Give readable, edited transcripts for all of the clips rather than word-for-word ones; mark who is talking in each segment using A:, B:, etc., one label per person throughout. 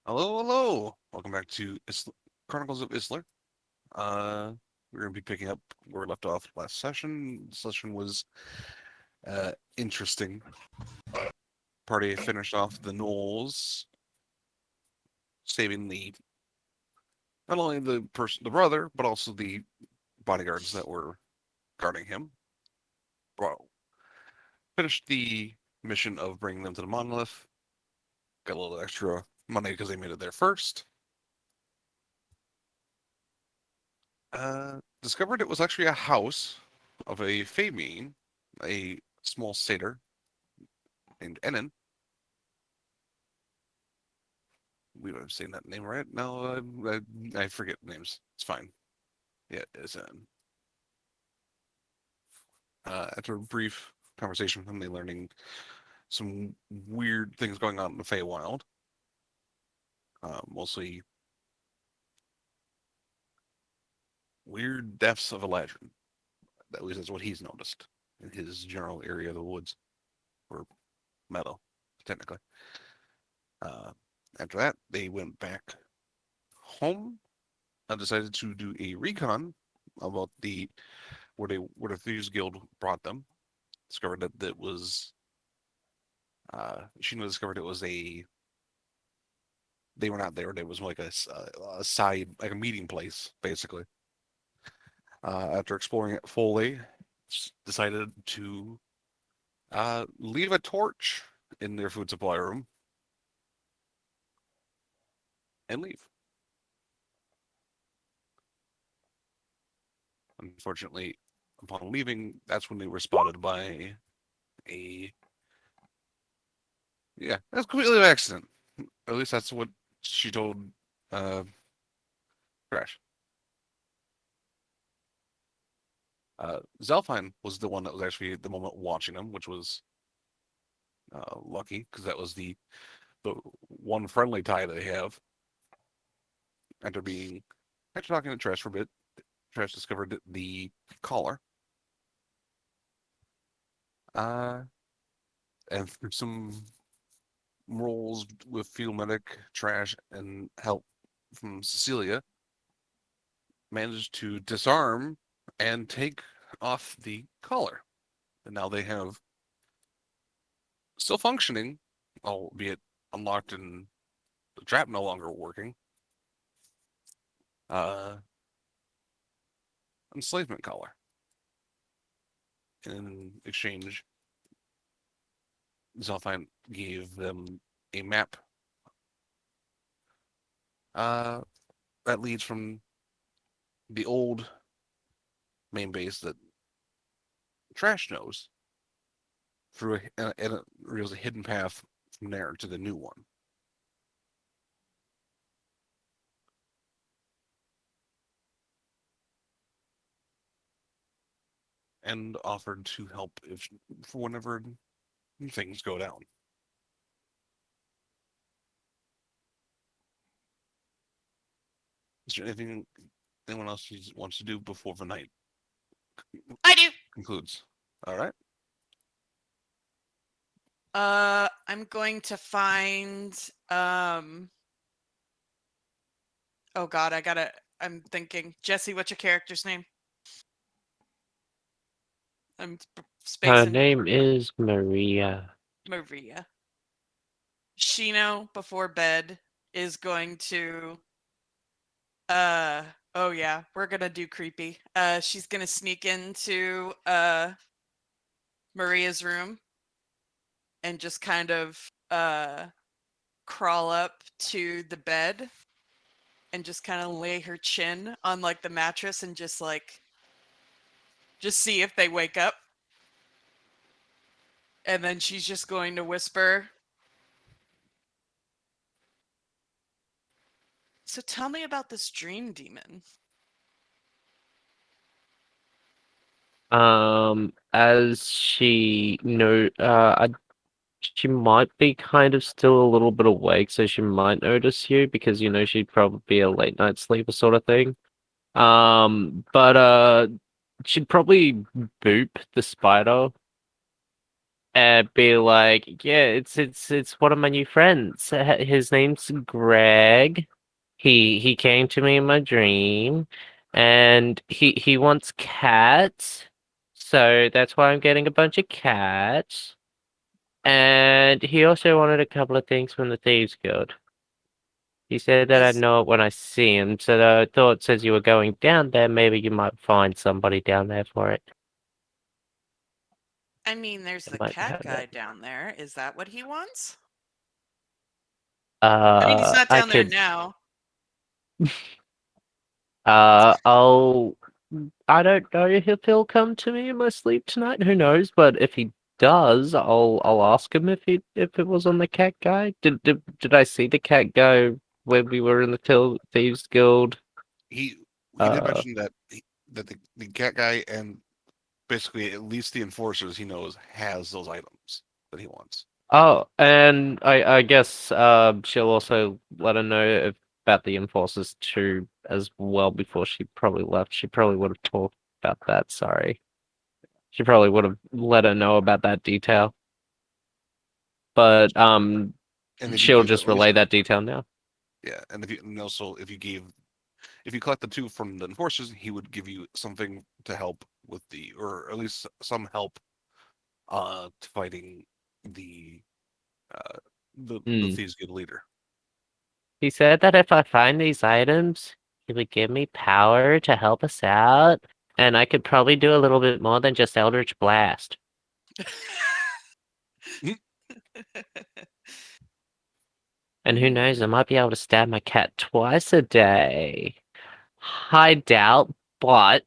A: Hello, hello. Welcome back to Chronicles of Islir. Uh, we're going to be picking up where we left off last session. The session was interesting. Party finished off the Knolls, saving the not only the brother, but also the bodyguards that were guarding him. Well, finished the mission of bringing them to the monolith. Got a little extra money because they made it there first. Discovered it was actually a house of a Faemine, a small satyr named Enon. We would have seen that name right. No, I forget names. It's fine. Yeah, it's after a brief conversation with them, they learning some weird things going on in the Feywild. Mostly weird deaths of a legend. At least that's what he's noticed in his general area of the woods or meadow, technically. Uh, After that, they went back home. I decided to do a recon about the where the Thieves Guild brought them. Discovered that it was Sheena discovered it was a they were not there. It was like a side, like a meeting place, basically. After exploring it fully, decided to leave a torch in their food supply room and leave. Unfortunately, upon leaving, that's when they were spotted by a yeah, that's completely an accident. At least that's what she told uh, Crash. Zelfine was the one that was actually at the moment watching them, which was lucky because that was the one friendly tie they have. After being after talking to Trash for a bit, Trash discovered the collar. Uh, and through some rolls with Field Medic, Trash, and help from Cecilia, managed to disarm and take off the collar. And now they have still functioning, albeit unlocked and the trap no longer working. Uh, Enslavement collar. In exchange, Zelfine gave them a map uh, that leads from the old main base that Trash knows through and it reveals a hidden path from there to the new one. And offered to help if for whenever things go down. Is there anything anyone else wants to do before the night
B: I do.
A: concludes? All right.
B: I'm going to find oh god, I'm thinking. Jesse, what's your character's name? I'm
C: Her
B: spacing.
C: name is Maria.
B: Maria. Shino before bed is going to uh oh yeah, we're gonna do creepy. She's gonna sneak into Maria's room and just kind of crawl up to the bed and just kind of lay her chin on like the mattress and just see if they wake up. And then she's just going to whisper, "So tell me about this dream demon."
C: As she know, she might be kind of still a little bit awake, so she might notice you because she'd probably be a late night sleeper sort of thing. But she'd probably boop the spider and be like, yeah, it's one of my new friends. His name's Greg. He came to me in my dream, and he wants cats, so that's why I'm getting a bunch of cats. And he also wanted a couple of things from the Thieves Guild. He said that I'd
B: Is
C: know it when I see him, so I thought since you were going down there, maybe you might find somebody down there for it.
B: I mean, there's
C: It
B: the
C: might
B: cat
C: have
B: guy
C: it.
B: down there. Is that what he wants? I mean, he's not
C: I
B: down there
C: could,
B: now.
C: I'll, I don't know if he'll come to me in my sleep tonight. Who knows? But if he does, I'll ask him if it was on the cat guy. Did I see the cat guy when we were in the Thieves Guild?
A: He did
C: Uh,
A: mention that that the cat guy and basically at least the enforcers he knows has those items that he wants.
C: oh, and I guess she'll also let her know about the enforcers too as well before she probably left. She probably would have talked about that. Sorry, she probably would have let her know about that detail. But
A: And if you
C: she'll
A: give
C: just
A: at least
C: relay that detail now.
A: yeah, and if you and also if you collect the two from the enforcers, he would give you something to help with the or at least some help to fighting the uh the
C: Mm.
A: thieves guild leader.
C: He said that if I find these items, he would give me power to help us out, and I could probably do a little bit more than just Eldritch Blast. And who knows, I might be able to stab my cat twice a day. I doubt, but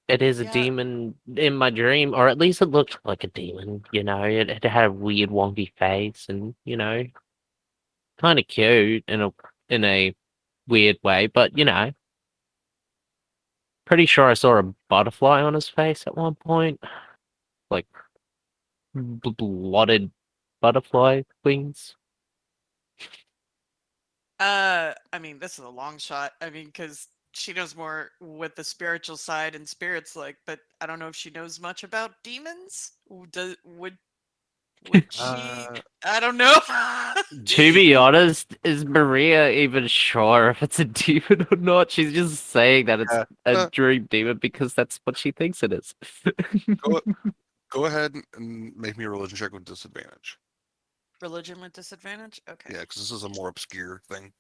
C: it is a
B: Yeah,
C: demon in my dream, or at least it looked like a demon, you know. It had a weird wonky face and, kind of cute in a weird way, but pretty sure I saw a butterfly on his face at one point, like blotted butterfly wings.
B: I mean, this is a long shot. I mean, because she knows more with the spiritual side and spirits like, but I don't know if she knows much about demons. Would she?
A: Uh,
B: I don't know.
C: To be honest, is Maria even sure if it's a demon or not? She's just saying that it's
A: yeah.
C: a dream demon because that's what she thinks it is.
A: Go go ahead and make me a religion check with disadvantage.
B: Religion with disadvantage. Okay.
A: Yeah, because this is a more obscure thing.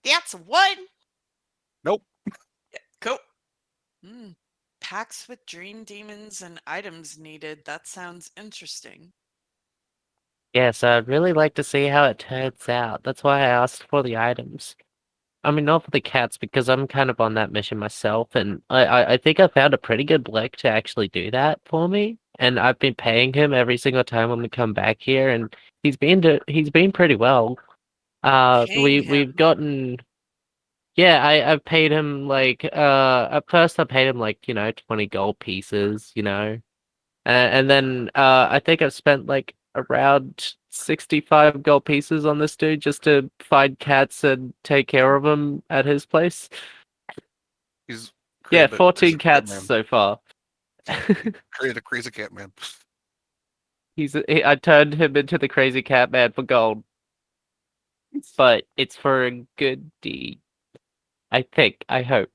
B: That's one.
A: Nope.
B: Cool. Hmm. Packs with dream demons and items needed. That sounds interesting.
C: Yes, I'd really like to see how it turns out. That's why I asked for the items. I mean, not for the cats because I'm kind of on that mission myself, and I think I found a pretty good blick to actually do that for me. And I've been paying him every single time when we come back here, and he's been pretty well.
B: Paying
C: We've
B: him.
C: gotten yeah, I've paid him like at first I paid him like 20 gold pieces, and then I think I've spent like around 65 gold pieces on this dude just to find cats and take care of them at his place.
A: He's
C: Yeah,
A: created a
C: 14
A: crazy cat
C: cats
A: man.
C: so far.
A: Created a crazy cat man.
C: I turned him into the crazy cat man for gold, but it's for a good deed. I think, I hope.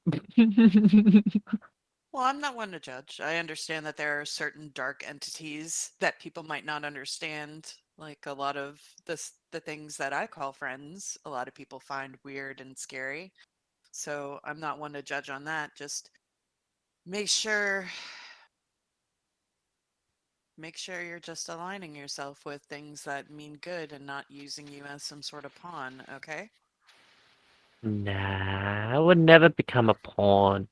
B: Well, I'm not one to judge. I understand that there are certain dark entities that people might not understand. Like a lot of the things that I call friends, a lot of people find weird and scary. So I'm not one to judge on that. Just make sure make sure you're just aligning yourself with things that mean good and not using you as some sort of pawn, okay?
C: Nah, I would never become a pawn.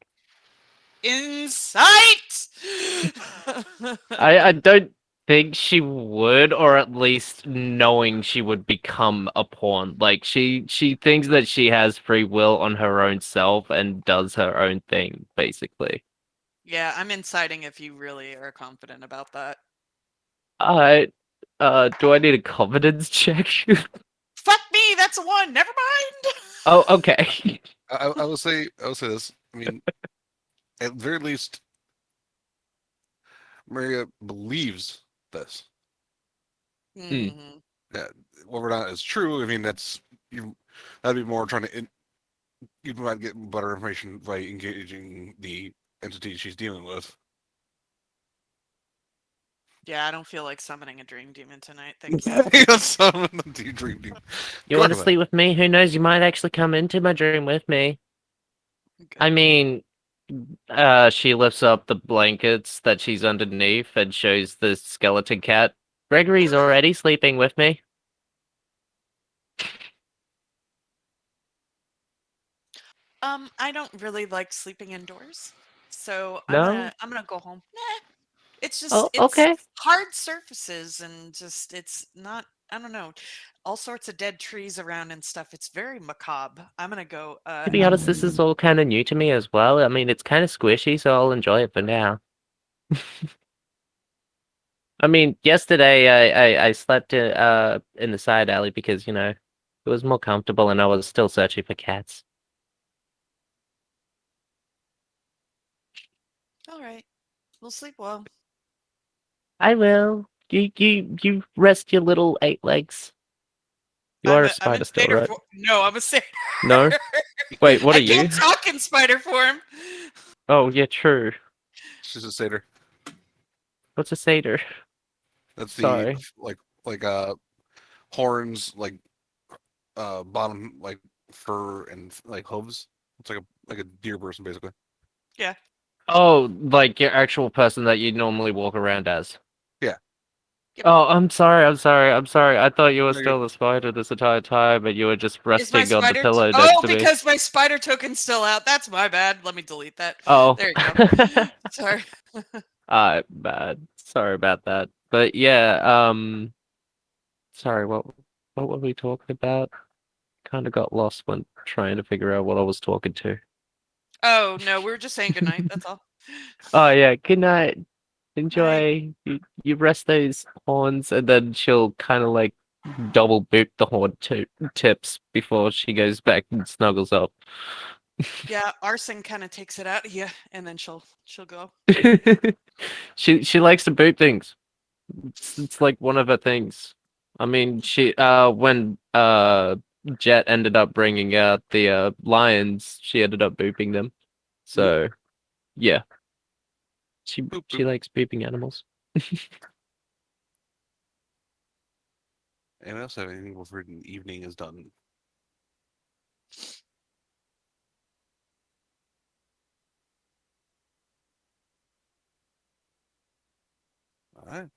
B: Insight!
C: I don't think she would, or at least knowing she would become a pawn. Like she thinks that she has free will on her own self and does her own thing, basically.
B: Yeah, I'm inciting if you really are confident about that.
C: I do I need a confidence check?
B: Fuck me, that's a one. Never mind.
C: Oh, okay.
A: I will say this. I mean, at the very least, Maria believes this.
B: Mhm.
A: Yeah, whether or not it's true, I mean, that'd be more trying to. You might get better information by engaging the entity she's dealing with.
B: Yeah, I don't feel like summoning a dream demon tonight. Thank you.
A: Summon the dream demon.
C: You
A: Go
C: want to
A: ahead,
C: sleep with me? Who knows? You might actually come into my dream with me. I
B: Good.
C: mean, she lifts up the blankets that she's underneath and shows the skeleton cat. Gregory's already sleeping with me.
B: I don't really like sleeping indoors, so
C: No?
B: I'm gonna go home. Nah, it's just
C: Oh,
B: it's
C: okay.
B: hard surfaces and just it's not. I don't know, all sorts of dead trees around and stuff. It's very macabre. I'm gonna go.
C: To be honest, this is all kind of new to me as well. I mean, it's kind of squishy, so I'll enjoy it for now. I mean, yesterday I slept in the side alley because, it was more comfortable and I was still searching for cats.
B: All right, we'll sleep well.
C: I will. You rest your little 8 legs. You are a
B: I'm in
C: spider still,
B: spider
C: right?
B: form. No, I'm a satyr.
C: No? Wait, what
B: I
C: are you?
B: can't talk in spider form.
C: Oh, yeah, true.
A: She's a satyr.
C: What's a satyr?
A: That's the
C: Sorry.
A: horns, bottom fur and hooves. It's like a deer person basically.
B: Yeah.
C: Oh, like your actual person that you normally walk around as.
A: Yeah.
B: Yep.
C: Oh, I'm sorry. I thought you were
A: No, you're-
C: still the spider this entire time, and you were just
B: Is my
C: resting on the
B: spider?
C: pillow next
B: Oh,
C: to me.
B: because my spider token's still out. That's my bad. Let me delete that.
C: Oh.
B: There you go. Sorry.
C: Bad. Sorry about that. But yeah, sorry, what were we talking about? Kind of got lost when trying to figure out what I was talking to.
B: Oh no, we were just saying goodnight. That's all.
C: Oh yeah, good night.
B: Night.
C: Enjoy. You rest those horns, and then she'll kind of like double boot the horn tips before she goes back and snuggles up.
B: Yeah, Arson kind of takes it out. Yeah, and then she'll go.
C: She likes to boot things. It's like one of her things. I mean, she when Jet ended up bringing out the lions, she ended up booping them. So yeah, she
A: Boop,
C: she
A: boop.
C: likes booping animals.
A: Anyone else have anything before the evening is done? All right.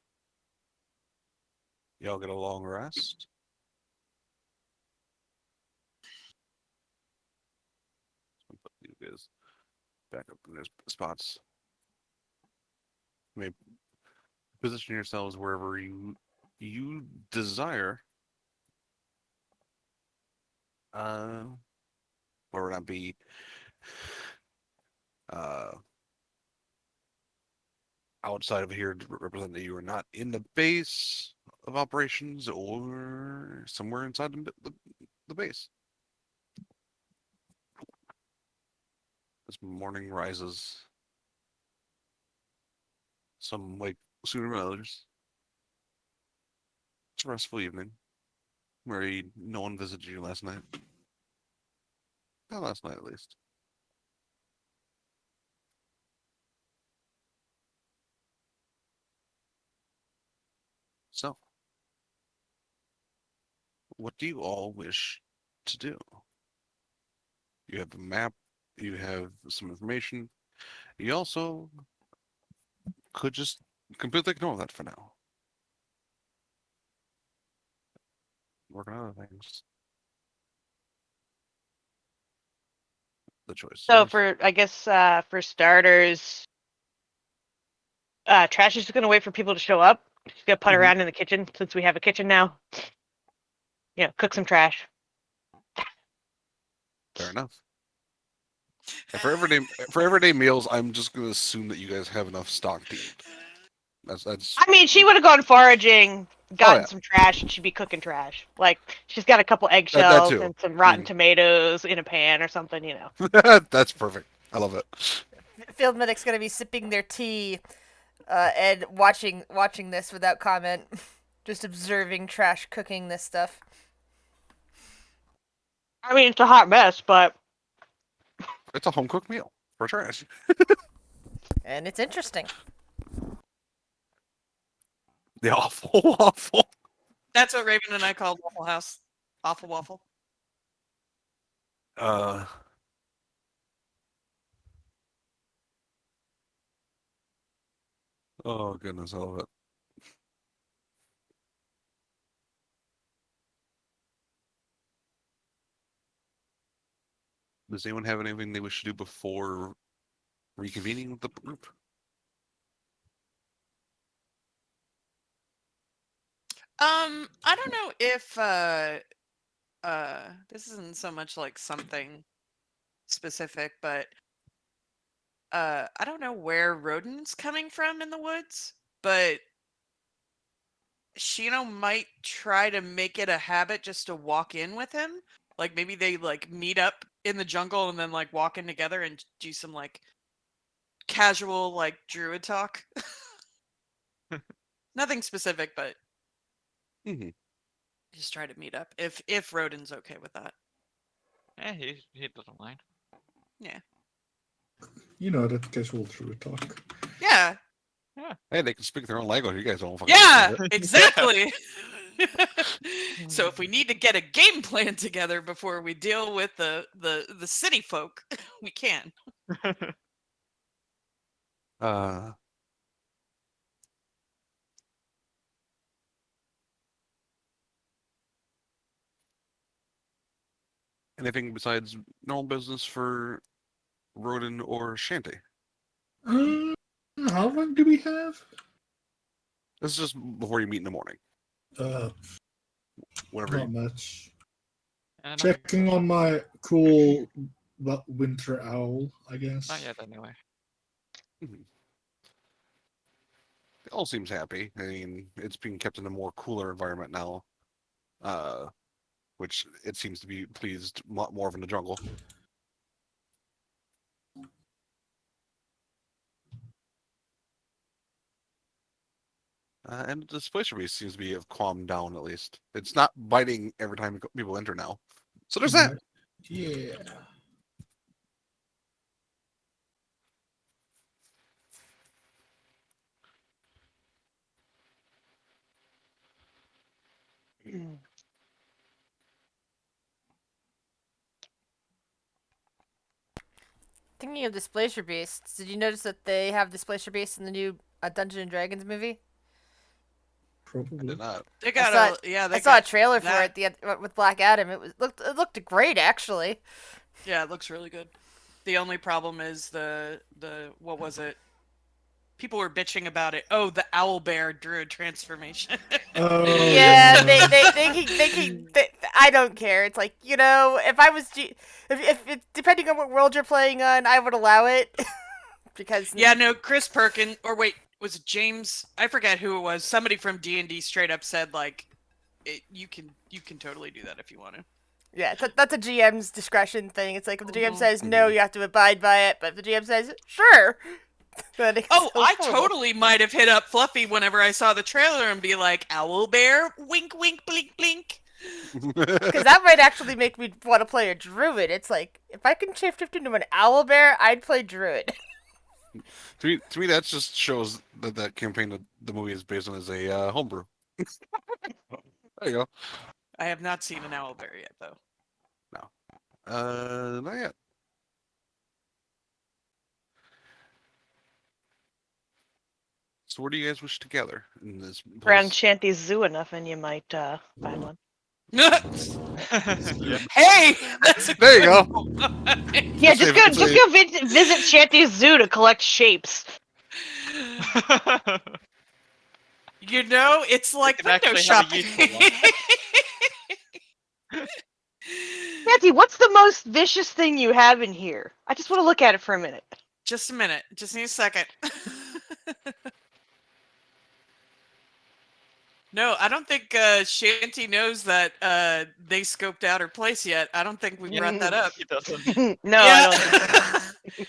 A: Y'all get a long rest. Put you guys back up in their spots. You may position yourselves wherever you desire. Uh, whether it not be uh outside of here to represent that you are not in the base of operations or somewhere inside the base. As morning rises, some wake sooner than others. It's a restful evening. Where no one visited you last night. Not last night, at least. So, what do you all wish to do? You have a map, you have some information. You also could just completely ignore that for now. Work on other things. The choice is
D: So
A: yours.
D: for starters, Trash is just gonna wait for people to show up. She's gonna put
A: Mhm.
D: around in the kitchen since we have a kitchen now. Cook some trash.
A: Fair enough. And for everyday meals, I'm just gonna assume that you guys have enough stock to eat. That's
D: I mean, she would have gone foraging, gotten
A: yeah.
D: some trash, and she'd be cooking trash. Like she's got a couple
A: That
D: eggshells
A: too.
D: and some
A: I
D: rotten
A: mean,
D: tomatoes in a pan or something.
A: that's perfect. I love it.
E: field medic's gonna be sipping their tea, and watching this without comment, just observing Trash cooking this stuff.
D: I mean, it's a hot mess, but
A: It's a home cooked meal for Trash.
E: And it's interesting.
A: The awful waffle.
B: That's what Raven and I called Waffle House. Awful waffle.
A: Oh goodness, I love it. Does anyone have anything they wish to do before reconvening with the group?
B: I don't know if this isn't so much like something specific, but I don't know where Rodin's coming from in the woods, but Shino might try to make it a habit just to walk in with him. Like maybe they like meet up in the jungle and then like walk in together and do some like casual like druid talk. Nothing specific, but
A: Mhm.
B: just try to meet up if Rodin's okay with that.
F: Yeah, he doesn't mind.
G: You know, that casual druid talk.
B: Yeah.
A: Hey, they can speak their own language. You guys don't fucking
B: Yeah,
A: understand it.
B: exactly. So if we need to get a game plan together before we deal with the city folk, we can.
A: Anything besides normal business for Rodin or Shanty?
G: How long do we have?
A: This is just before you meet in the morning. Whatever.
G: Not much.
F: And
G: Checking on my cool winter owl, I guess.
F: Not yet, anyway.
A: It all seems happy. I mean, it's being kept in a more cooler environment now, which it seems to be pleased more of in the jungle. And the displacer beast seems to be have calmed down at least. It's not biting every time people enter now. So there's that.
G: Yeah.
E: Thinking of Displacer Beasts, did you notice that they have Displacer Beasts in the new Dungeons and Dragons movie?
A: I
G: Probably.
A: did not.
B: They got
E: saw
B: they
E: I saw a
B: got
E: trailer for
B: that.
E: it with Black Adam. It looked great actually.
B: Yeah, it looks really good. The only problem is the what was it? People were bitching about it. Oh, the owl bear druid transformation.
G: Oh,
E: Yeah, they I don't care. It's like, if I was if depending on what world you're playing on, I would allow it because
B: Yeah, no, Chris Perkin, or wait, was it James? I forget who it was. Somebody from DnD straight up said like, you can totally do that if you want to.
E: yeah, that's a GM's discretion thing. It's like if the GM
B: Mhm.
E: says no, you have to abide by it. But if the GM says sure, then it's
B: Oh,
E: so
B: I
E: cool.
B: totally might have hit up Fluffy whenever I saw the trailer and be like, owl bear, wink, wink, blink, blink.
E: Because that might actually make me want to play a druid. It's like, if I can shift into an owl bear, I'd play druid.
A: To me, that just shows that that campaign that the movie is based on is a homebrew. There you go.
B: I have not seen an owl bear yet, though.
A: Not yet. So where do you guys wish to gather in this
D: around
A: place?
D: Shanty's zoo enough, and you might find one.
F: Yeah.
B: Hey, that's a
A: There you
B: good
A: go.
B: one.
D: Yeah,
A: Just
D: just
A: say-
D: go visit Shanty's zoo to collect shapes.
B: You know, it's like
F: can
B: window
F: actually have a
B: shopping.
F: useful one.
D: Shanty, what's the most vicious thing you have in here? I just want to look at it for a minute.
B: Just a minute. Just need a second. No, I don't think Shanty knows that they scoped out her place yet. I don't think we brought that up.
F: He doesn't.
D: No, I don't.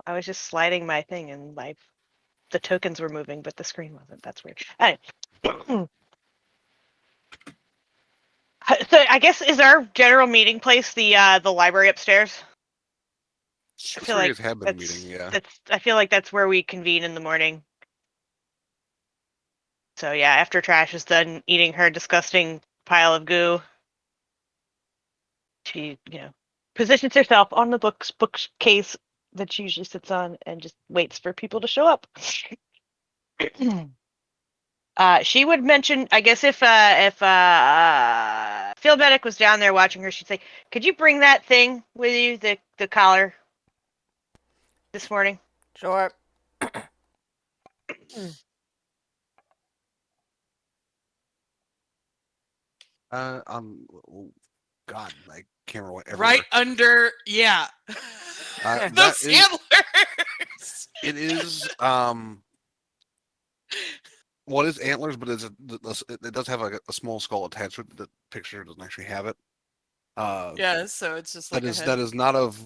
D: I was just sliding my thing and the tokens were moving, but the screen wasn't. That's weird. Anyway. So I guess is our general meeting place the library upstairs? I
A: That's
D: feel
A: where you
D: like
A: guys have been meeting, yeah.
D: I feel like that's where we convene in the morning. So yeah, after Trash is done eating her disgusting pile of goo, she, positions herself on the bookcase that she usually sits on and just waits for people to show up. She would mention, I guess, if Field Medic was down there watching her, she'd say, "Could you bring that thing with you, the collar, this morning?"
E: Sure.
A: Oh, God, I can't remember whatever.
B: Right under, yeah.
A: That
B: Those
A: is,
B: antlers.
A: it is well, it is antlers, but it does have like a small skull attached to it. The picture doesn't actually have it.
B: Yeah, so it's just like a head.
A: that is not of.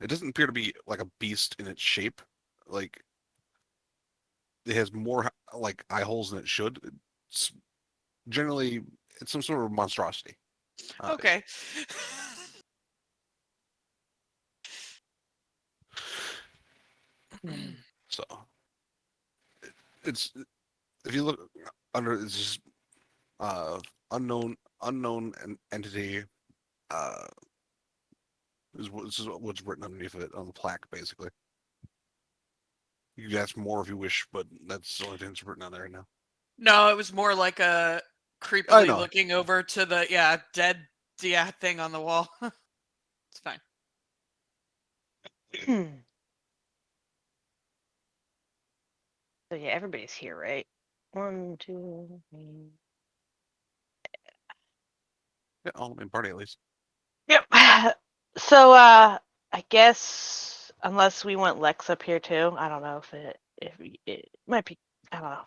A: It doesn't appear to be like a beast in its shape. Like it has more like eye holes than it should. It's generally it's some sort of monstrosity.
B: Okay.
A: So it's if you look under, it's just unknown entity. Uh, this is what's written underneath it on the plaque, basically. You can ask more if you wish, but that's the only thing that's written on there right now.
B: No, it was more like a
A: I
B: creepily
A: know.
B: looking over to the dead thing on the wall. It's fine.
D: So yeah, everybody's here, right? 1, 2, 3.
A: Yeah, all in party at least.
D: Yep. So I guess unless we want Lex up here too, I don't know if it might be. I don't know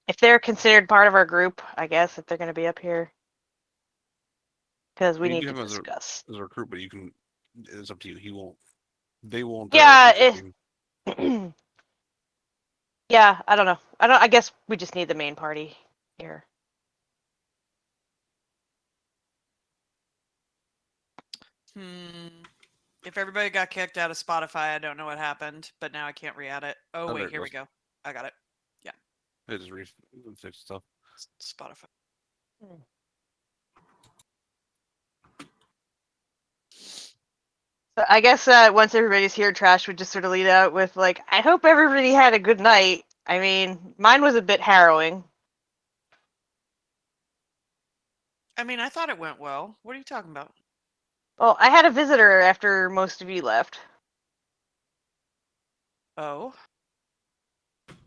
D: if they're considered part of our group. I guess if they're going to be up here because we
A: You
D: need
A: can
D: to
A: have him
D: discuss.
A: as a recruit, but you can. It's up to you. He won't. They won't.
D: Yeah.
A: Intervene.
D: Yeah. I don't know. I guess we just need the main party here.
B: If everybody got kicked out of Spotify, I don't know what happened, but now I can't re-add it. Oh,
A: Oh, there
B: wait,
A: it
B: here we
A: goes.
B: go. I got it.
A: It just fix stuff.
B: Spotify.
D: So I guess once everybody's here, Trash would just sort of lead out with like, "I hope everybody had a good night." I mean, mine was a bit harrowing.
B: I mean, I thought it went well. What are you talking about?
D: Well, I had a visitor after most of you left.
B: Oh,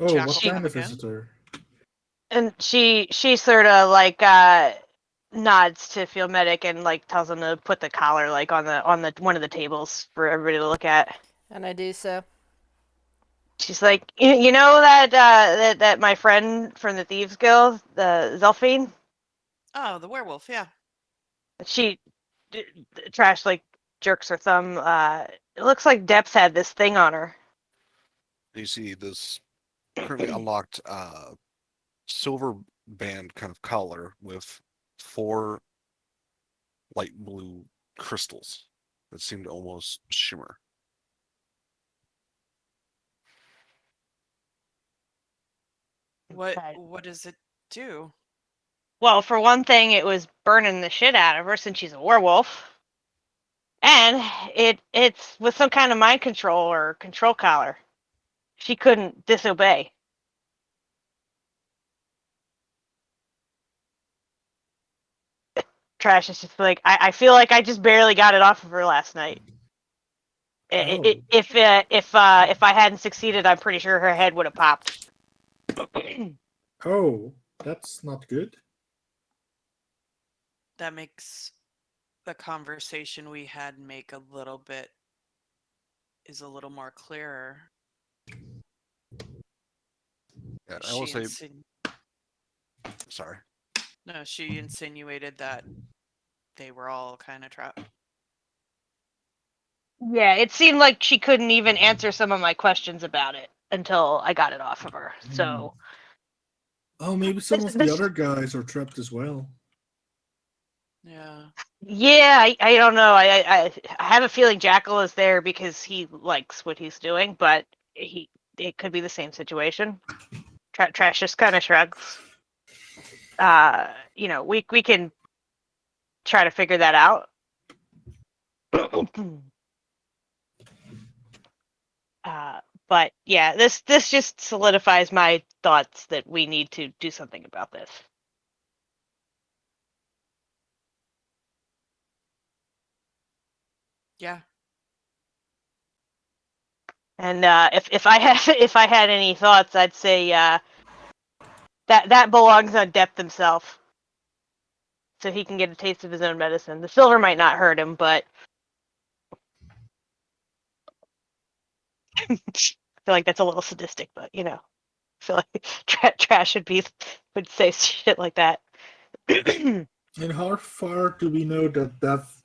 G: Oh,
B: Jack
G: what
B: will
G: kind
B: come
G: of
B: again.
G: visitor?
D: And she sort of like nods to Field Medic and like tells him to put the collar like on the one of the tables for everybody to look at.
E: And I do so.
D: She's like, you know that my friend from the Thieves Guild, the Zelfine.
B: Oh, the werewolf. Yeah.
D: She Trash like jerks her thumb. It looks like Deps had this thing on her.
A: You see this currently unlocked silver band kind of collar with 4 light blue crystals that seem to almost shimmer.
B: What does it do?
D: Well, for one thing, it was burning the shit out of her since she's a werewolf. And it's with some kind of mind control or control collar. She couldn't disobey. Trash is just like, I feel like I just barely got it off of her last night.
G: Oh.
D: If I hadn't succeeded, I'm pretty sure her head would have popped.
G: Oh, that's not good.
B: That makes the conversation we had make a little more clearer.
A: Yeah, I will say.
B: Insin-
A: Sorry.
B: no, she insinuated that they were all kind of trapped.
D: Yeah, it seemed like she couldn't even answer some of my questions about it until I got it off of her. So
G: Oh, maybe some
D: This-
G: of the
D: this-
G: other guys are trapped as well.
B: Yeah.
D: yeah, I don't know. I have a feeling Jackal is there because he likes what he's doing, but it could be the same situation. Trash just kind of shrugs. We can try to figure that out. But yeah, this just solidifies my thoughts that we need to do something about this.
B: Yeah.
D: And if I had if I had any thoughts, I'd say that belongs on Depth himself, so he can get a taste of his own medicine. The silver might not hurt him, but I feel like that's a little sadistic. But I feel like Trash would say shit like that.
G: And how far do we know that Death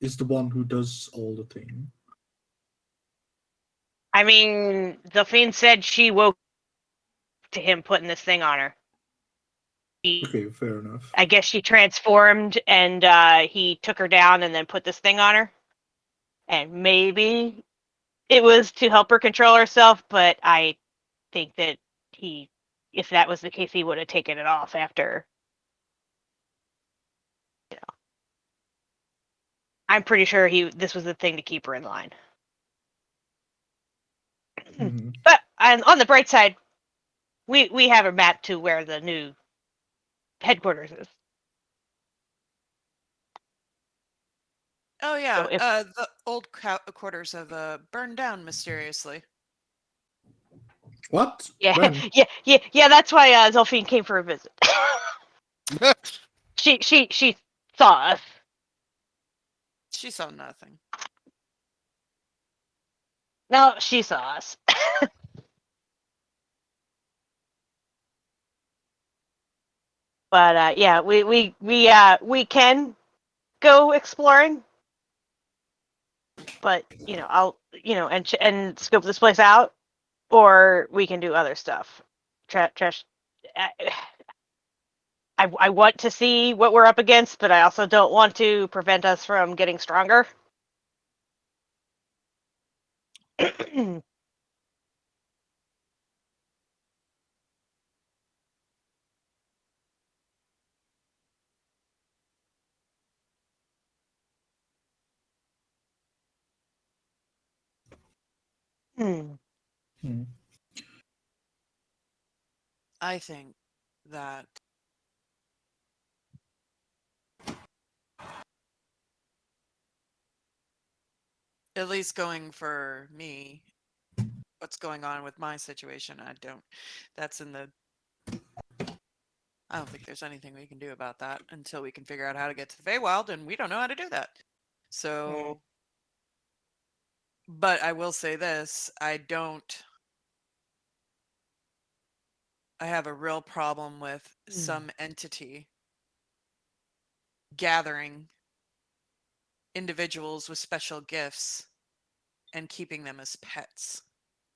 G: is the one who does all the thing?
D: I mean, Delphine said she woke to him putting this thing on her.
G: Okay, fair enough.
D: I guess she transformed and he took her down and then put this thing on her. And maybe it was to help her control herself, but I think that if that was the case, he would have taken it off after. I'm pretty sure this was the thing to keep her in line.
G: Mhm.
D: But on the bright side, we have a map to where the new headquarters is.
B: Oh yeah.
D: if-
B: The old quarters have burned down mysteriously.
G: What?
D: Yeah,
G: When?
D: yeah. That's why Zelfine came for a visit. she saw us.
B: She saw nothing.
D: No, she saw us. But yeah, we can go exploring. But I'll and scope this place out, or we can do other stuff. Trash. I want to see what we're up against, but I also don't want to prevent us from getting stronger. Hmm.
G: Hmm.
B: I think that at least going for me, what's going on with my situation, I don't think there's anything we can do about that until we can figure out how to get to the Feywild, and we don't know how to do that. So, but I will say this, I have a real problem with some entity gathering individuals with special gifts and keeping them as pets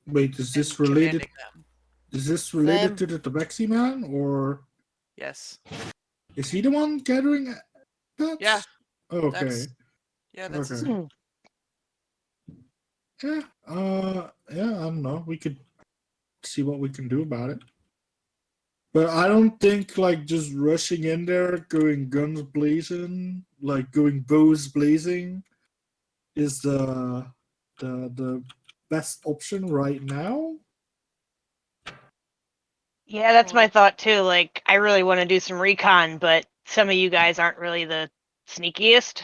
G: Wait, is
B: and
G: this related?
B: commanding them.
G: Is this related
E: Same.
G: to the Tabaxi man, or
B: Yes.
G: is he the one gathering pets?
B: Yeah.
G: Oh, okay.
B: That's his
G: Okay.
B: name.
G: Yeah. Yeah. I don't know. We could see what we can do about it. But I don't think like just rushing in there, going guns blazing, like going bows blazing, is the best option right now.
D: Yeah, that's my
B: Well,
D: thought too. Like, I really want to do some recon, but some of you guys aren't really the sneakiest.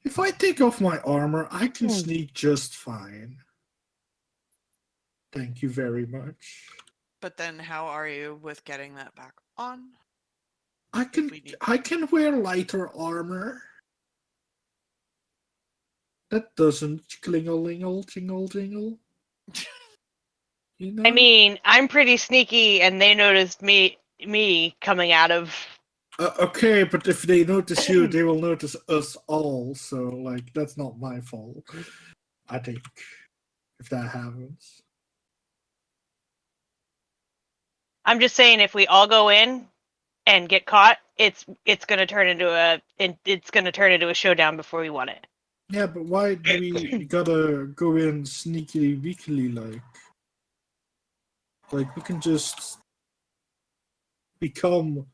G: If I take off my armor, I can sneak just fine. Thank you very much.
B: but then how are you with getting that back on?
G: I can wear lighter armor. That doesn't jingle jingle. You know?
D: I mean, I'm pretty sneaky, and they noticed me coming out of
G: Okay, but if they notice you, they will notice us all. So, like, that's not my fault. I think if that happens.
D: I'm just saying, if we all go in and get caught, it's gonna turn into a showdown before we want it.
G: Yeah, but why do we gotta go in sneakily weakly like? Like, we can just become,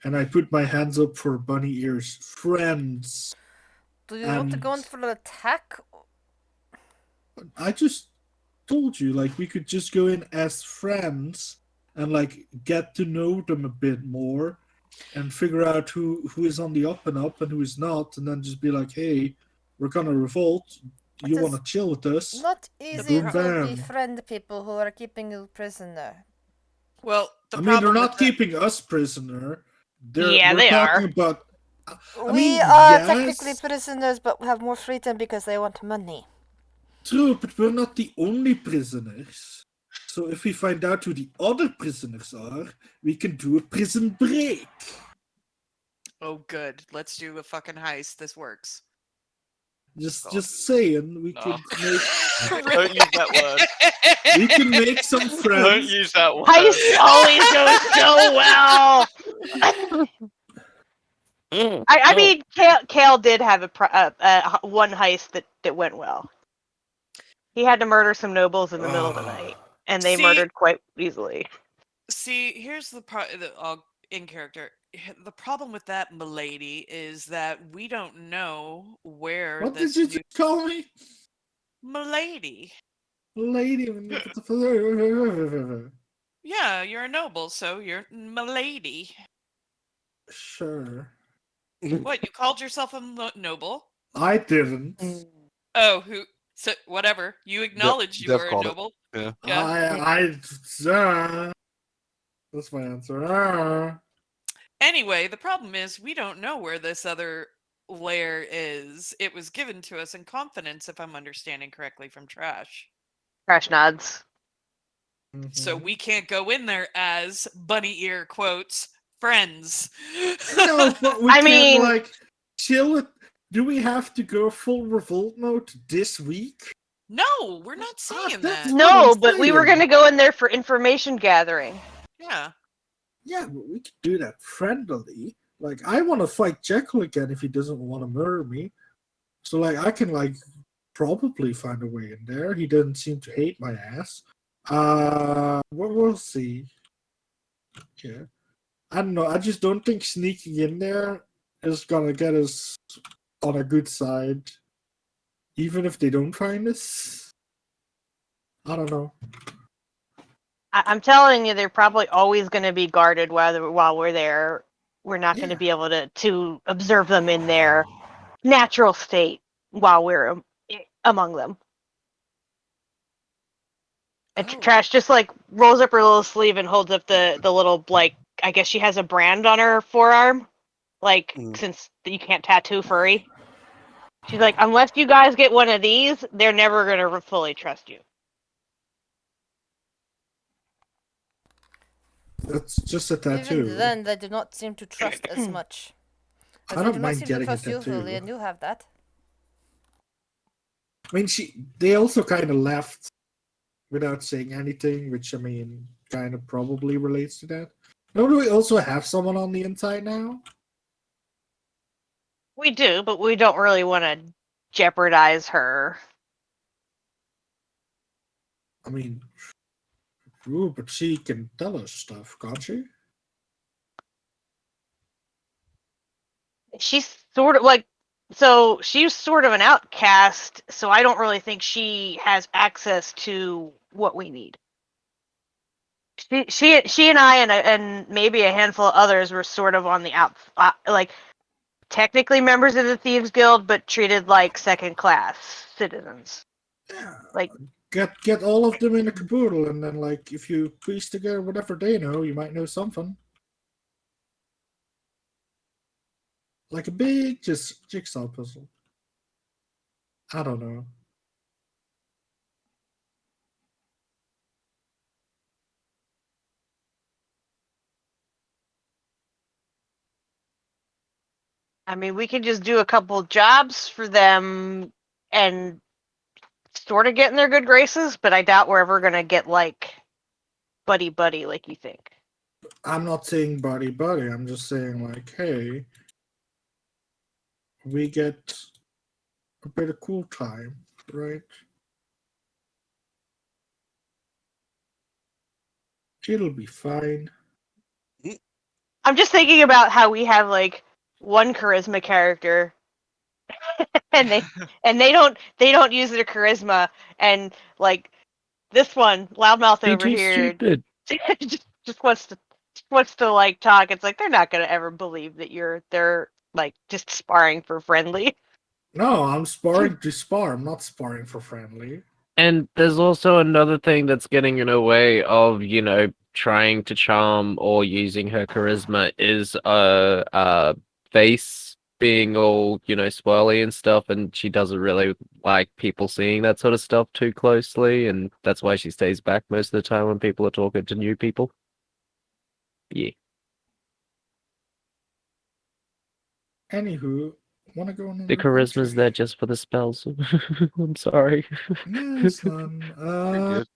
G: and I put my hands up for bunny ears, friends.
E: Do you want to go in
G: And-
E: for an attack?
G: I just told you, like, we could just go in as friends and like get to know them a bit more and figure out who is on the up and up and who is not, and then just be like, hey, we're gonna revolt. You
E: It
G: want to
E: is
G: chill with us?
E: Not easy
G: Boom,
E: to
G: bam.
E: befriend people who are keeping you prisoner.
B: Well, the
G: I mean, they're
B: problem
G: not
B: with that-
G: keeping us prisoner.
D: Yeah,
G: we're
D: they
G: talking
D: are.
G: about.
E: We
G: mean,
E: are
G: yes.
E: technically prisoners, but have more freedom because they want money.
G: True, but we're not the only prisoners. So if we find out who the other prisoners are, we can do a prison break.
B: Oh, good. Let's do a fucking heist. This works.
G: Just saying, we
F: No.
G: could make
F: Don't use that word.
G: we can make some
F: Don't
G: friends.
F: use that word.
D: Heist always goes so well. I mean, Kale did have one heist that went well. He had to murder some nobles in the middle of the night, and they
B: See-
D: murdered quite easily.
B: See, here's the in character. The problem with that, milady, is that we don't know where
G: What
B: this
G: did you
B: new
G: just call me?
B: milady.
G: Lady.
B: Yeah, you're a noble, so you're milady.
G: Sure.
B: What? You called yourself a noble?
G: I didn't.
B: Oh, who? So whatever. You acknowledge you
A: Dev
B: were a
A: called it.
B: noble.
A: Yeah.
B: Yeah.
G: That's my answer.
B: Anyway, the problem is we don't know where this other lair is. It was given to us in confidence, if I'm understanding correctly from Trash.
D: Crash nods.
B: So
G: Mhm.
B: we can't go in there as bunny ear quotes friends.
G: No, but we
D: I
G: can
D: mean-
G: like chill it. Do we have to go full revolt mode this week?
B: No, we're not saying
G: that's
B: that.
G: what
D: No,
G: I'm
D: but we were
G: saying.
D: gonna go in there for information gathering.
B: Yeah.
G: Yeah, but we could do that friendly. Like, I want to fight Jekyll again if he doesn't want to murder me. So, like, I can like probably find a way in there. He doesn't seem to hate my ass. We'll see. Yeah, I don't know. I just don't think sneaking in there is gonna get us on a good side, even if they don't find us. I don't know.
D: I'm telling you, they're probably always going to be guarded while we're there. We're not going to
G: Yeah.
D: be able to observe them in their natural state while we're among them. And
B: Oh.
D: Trash just like rolls up her little sleeve and holds up the little, like, I guess she has a brand on her forearm, like, since you can't tattoo furry. She's like, unless you guys get one of these, they're never going to fully trust you.
G: It's just a tattoo.
E: Even then, they do not seem to trust as much. As
G: I
E: they
G: don't
E: do not
G: mind
E: seem to
G: getting a
E: trust you fully,
G: tattoo.
E: and you have that.
G: I mean, they also kind of left without saying anything, which, I mean, kind of probably relates to that. Don't we also have someone on the inside now?
D: We do, but we don't really want to jeopardize her.
G: I mean, true, but she can tell us stuff, can't she?
D: She's sort of like, so she's sort of an outcast, so I don't really think she has access to what we need. She and I and maybe a handful of others were sort of on the like technically members of the Thieves Guild, but treated like second class citizens.
G: Yeah.
D: Like,
G: Get all of them in a caboodle, and then, like, if you piece together whatever they know, you might know something. Like a big just jigsaw puzzle. I don't know.
D: I mean, we could just do a couple jobs for them and sort of get in their good graces, but I doubt we're ever gonna get like buddy buddy like you think.
G: I'm not saying buddy buddy. I'm just saying like, hey, we get a bit of cool time, right? It'll be fine.
D: I'm just thinking about how we have like one charisma character and they don't use their charisma, and like this one loudmouth
C: You're
D: over
C: too
D: here
C: stupid.
D: just wants to like talk. It's like they're not gonna ever believe that they're like just sparring for friendly.
G: No, I'm sparring to spar. I'm not sparring for friendly.
C: And there's also another thing that's getting in the way of, trying to charm or using her charisma is face being all, swirly and stuff, and she doesn't really like people seeing that sort of stuff too closely, and that's why she stays back most of the time when people are talking to new people. Yeah.
G: Anywho, wanna go on
C: The
G: an
C: charisma's there
G: adventure?
C: just for the spells. I'm sorry.
G: Yes, man.
A: Pretty good.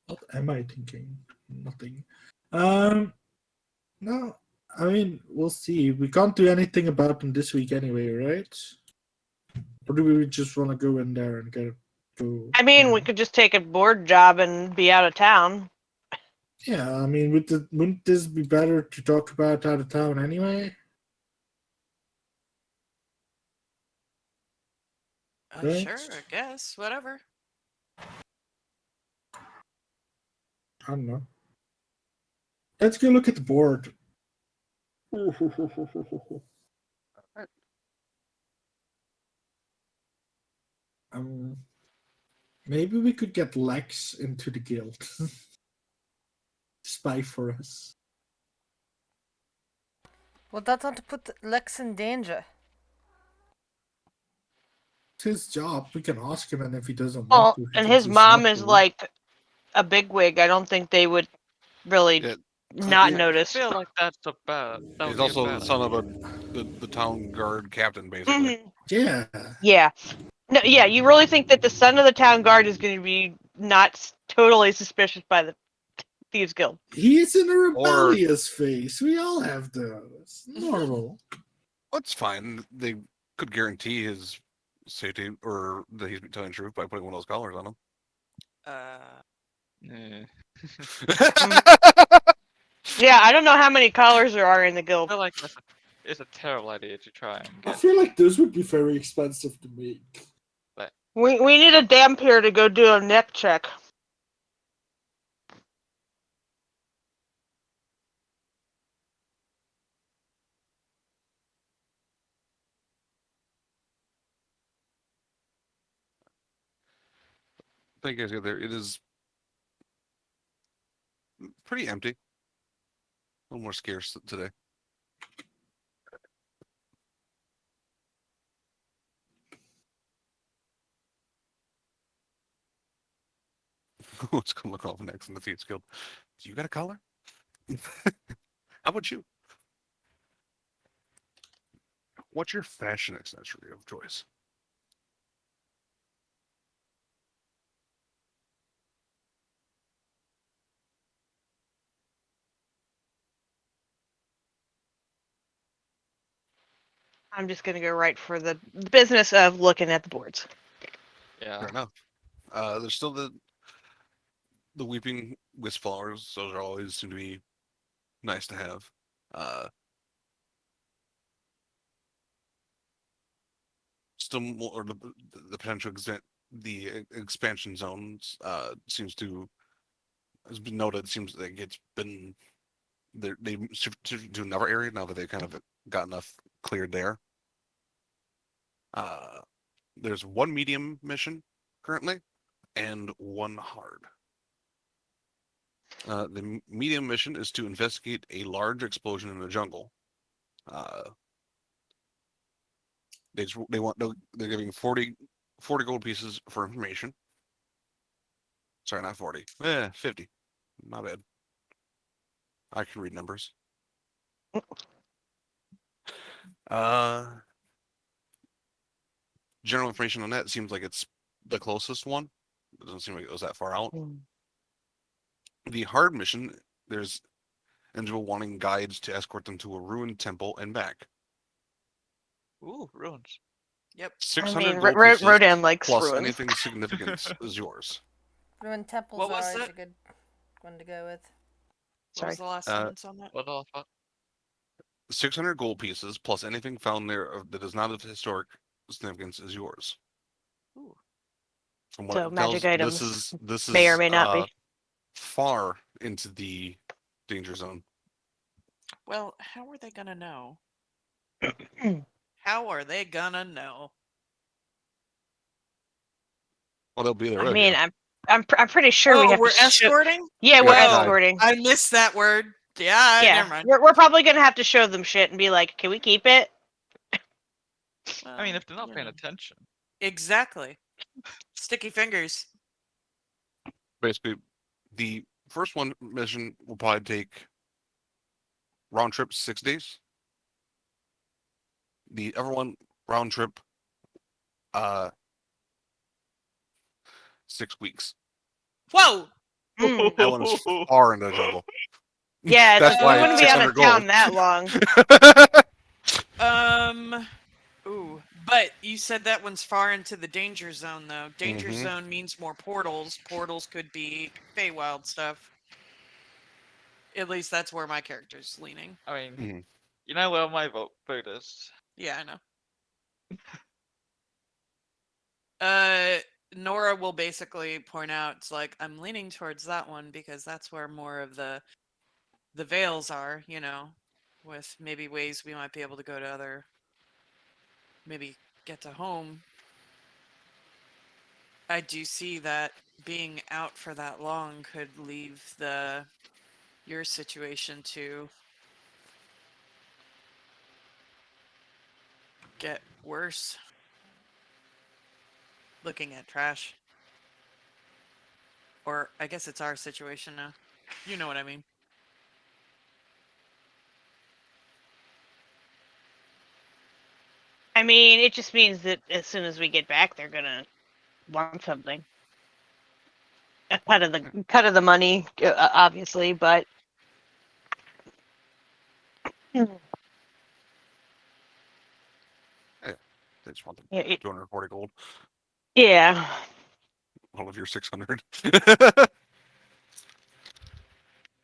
G: What am I thinking? Nothing. No. I mean, we'll see. We can't do anything about them this week anyway, right? Or do we just want to go in there and go?
D: I mean, we could just take a board job and be out of town.
G: Yeah, I mean, wouldn't this be better to talk about out of town anyway? Right.
B: Sure, I guess. Whatever.
G: I don't know. Let's go look at the board. Maybe we could get Lex into the guild. Spy for us.
E: Well, that's not to put Lex in danger.
G: It's his job. We can ask him, and if he doesn't
D: Well,
G: want to, he
D: and
G: can
D: his
G: choose
D: mom
G: not
D: is
G: to.
D: like a bigwig. I don't think they would really
A: Yeah,
D: not
A: he-
F: I
D: notice.
F: feel like that's about. That
A: He's
F: would be
A: also
F: about
A: the son of the town guard captain, basically.
D: Mhm.
G: Yeah.
D: Yeah. No, yeah, you really think that the son of the town guard is going to be not totally suspicious by the Thieves Guild?
G: He's in a rebellious phase. We all have those. Normal.
A: That's fine. They could guarantee his safety or that he's telling the truth by putting one of those collars on him.
F: Eh.
D: Yeah, I don't know how many collars there are in the
F: I
D: guild.
F: feel like it's a terrible idea to try and
G: I
F: get.
G: feel like those would be very expensive to make.
D: We need a Dampier to go do a neck check.
A: Thank you guys get there. It is pretty empty. A little more scarce today. What's gonna look off next in the Thieves Guild? Do you got a collar? How about you? What's your fashion accessory of choice?
D: I'm just going to go right for the business of looking at the boards.
F: Yeah.
A: Fair enough. There's still the weeping wisp flowers. Those are always seem to be nice to have. Still more, or the potential expansion zones seems to has been noted. Seems like it's been they shifted to another area now that they've kind of got enough cleared there. There's one medium mission currently and one hard. The medium mission is to investigate a large explosion in the jungle. They're giving 40 gold pieces for information. Sorry, not 40. 50. My bad. I can read numbers. General information on that seems like it's the closest one. It doesn't seem like it goes that far out. The hard mission, there's individual wanting guides to escort them to a ruined temple and back.
F: Ooh, ruins.
B: Yep.
A: 600 gold pieces
D: Rodan likes
A: plus
D: ruins.
A: anything significant is yours.
E: Ruined temples
B: What
E: are
B: was
E: always
B: that?
E: a good one to go with.
B: What
D: Sorry.
B: was the last
A: Uh,
B: sentence on that?
F: What the fuck?
A: 600 gold pieces plus anything found there that is not of historic significance is yours.
B: Ooh.
A: From what
D: So
A: it
D: magic
A: tells,
D: items
A: this
D: may or
A: is
D: may not be.
A: far into the danger zone.
B: Well, how are they gonna know? How are they gonna know?
A: Well, they'll be there.
D: I
A: with
D: mean,
A: you.
D: I'm pretty sure we
B: Oh,
D: have
B: we're
D: to show.
B: escorting?
D: Yeah,
A: We
D: we're
A: got guide.
D: escorting.
B: I missed that word. Yeah,
D: Yeah,
B: never mind.
D: we're probably gonna have to show them shit and be like, "Can we keep it?"
F: I mean,
B: Well,
F: if they're not
B: you
F: paying
B: know.
F: attention.
B: Exactly. Sticky fingers.
A: Basically, the first one mission will probably take round trip 6 days. The other one round trip 6 weeks.
B: Whoa!
D: Mm.
A: That one's far into the jungle.
D: Yeah,
A: That's
D: we
A: why
D: wouldn't
A: it's
D: be out
A: 600
D: of town
A: gold.
D: that long.
B: Ooh, but you said that one's far into the danger zone, though. Danger
A: Mhm.
B: zone means more portals. Portals could be Feywild stuff. At least that's where my character's leaning.
F: I mean,
A: Mhm.
F: you know where my vote is.
B: Yeah, I know. Nora will basically point out, it's like, I'm leaning towards that one because that's where more of the veils are, you know, with maybe ways we might be able to go to other, maybe get to home. I do see that being out for that long could leave your situation to get worse. Looking at trash. Or I guess it's our situation now. You know what I mean.
D: I mean, it just means that as soon as we get back, they're gonna want something. A cut of the money, obviously, but
A: They just want the
D: yeah,
A: 240 gold.
D: yeah.
A: All of your 600.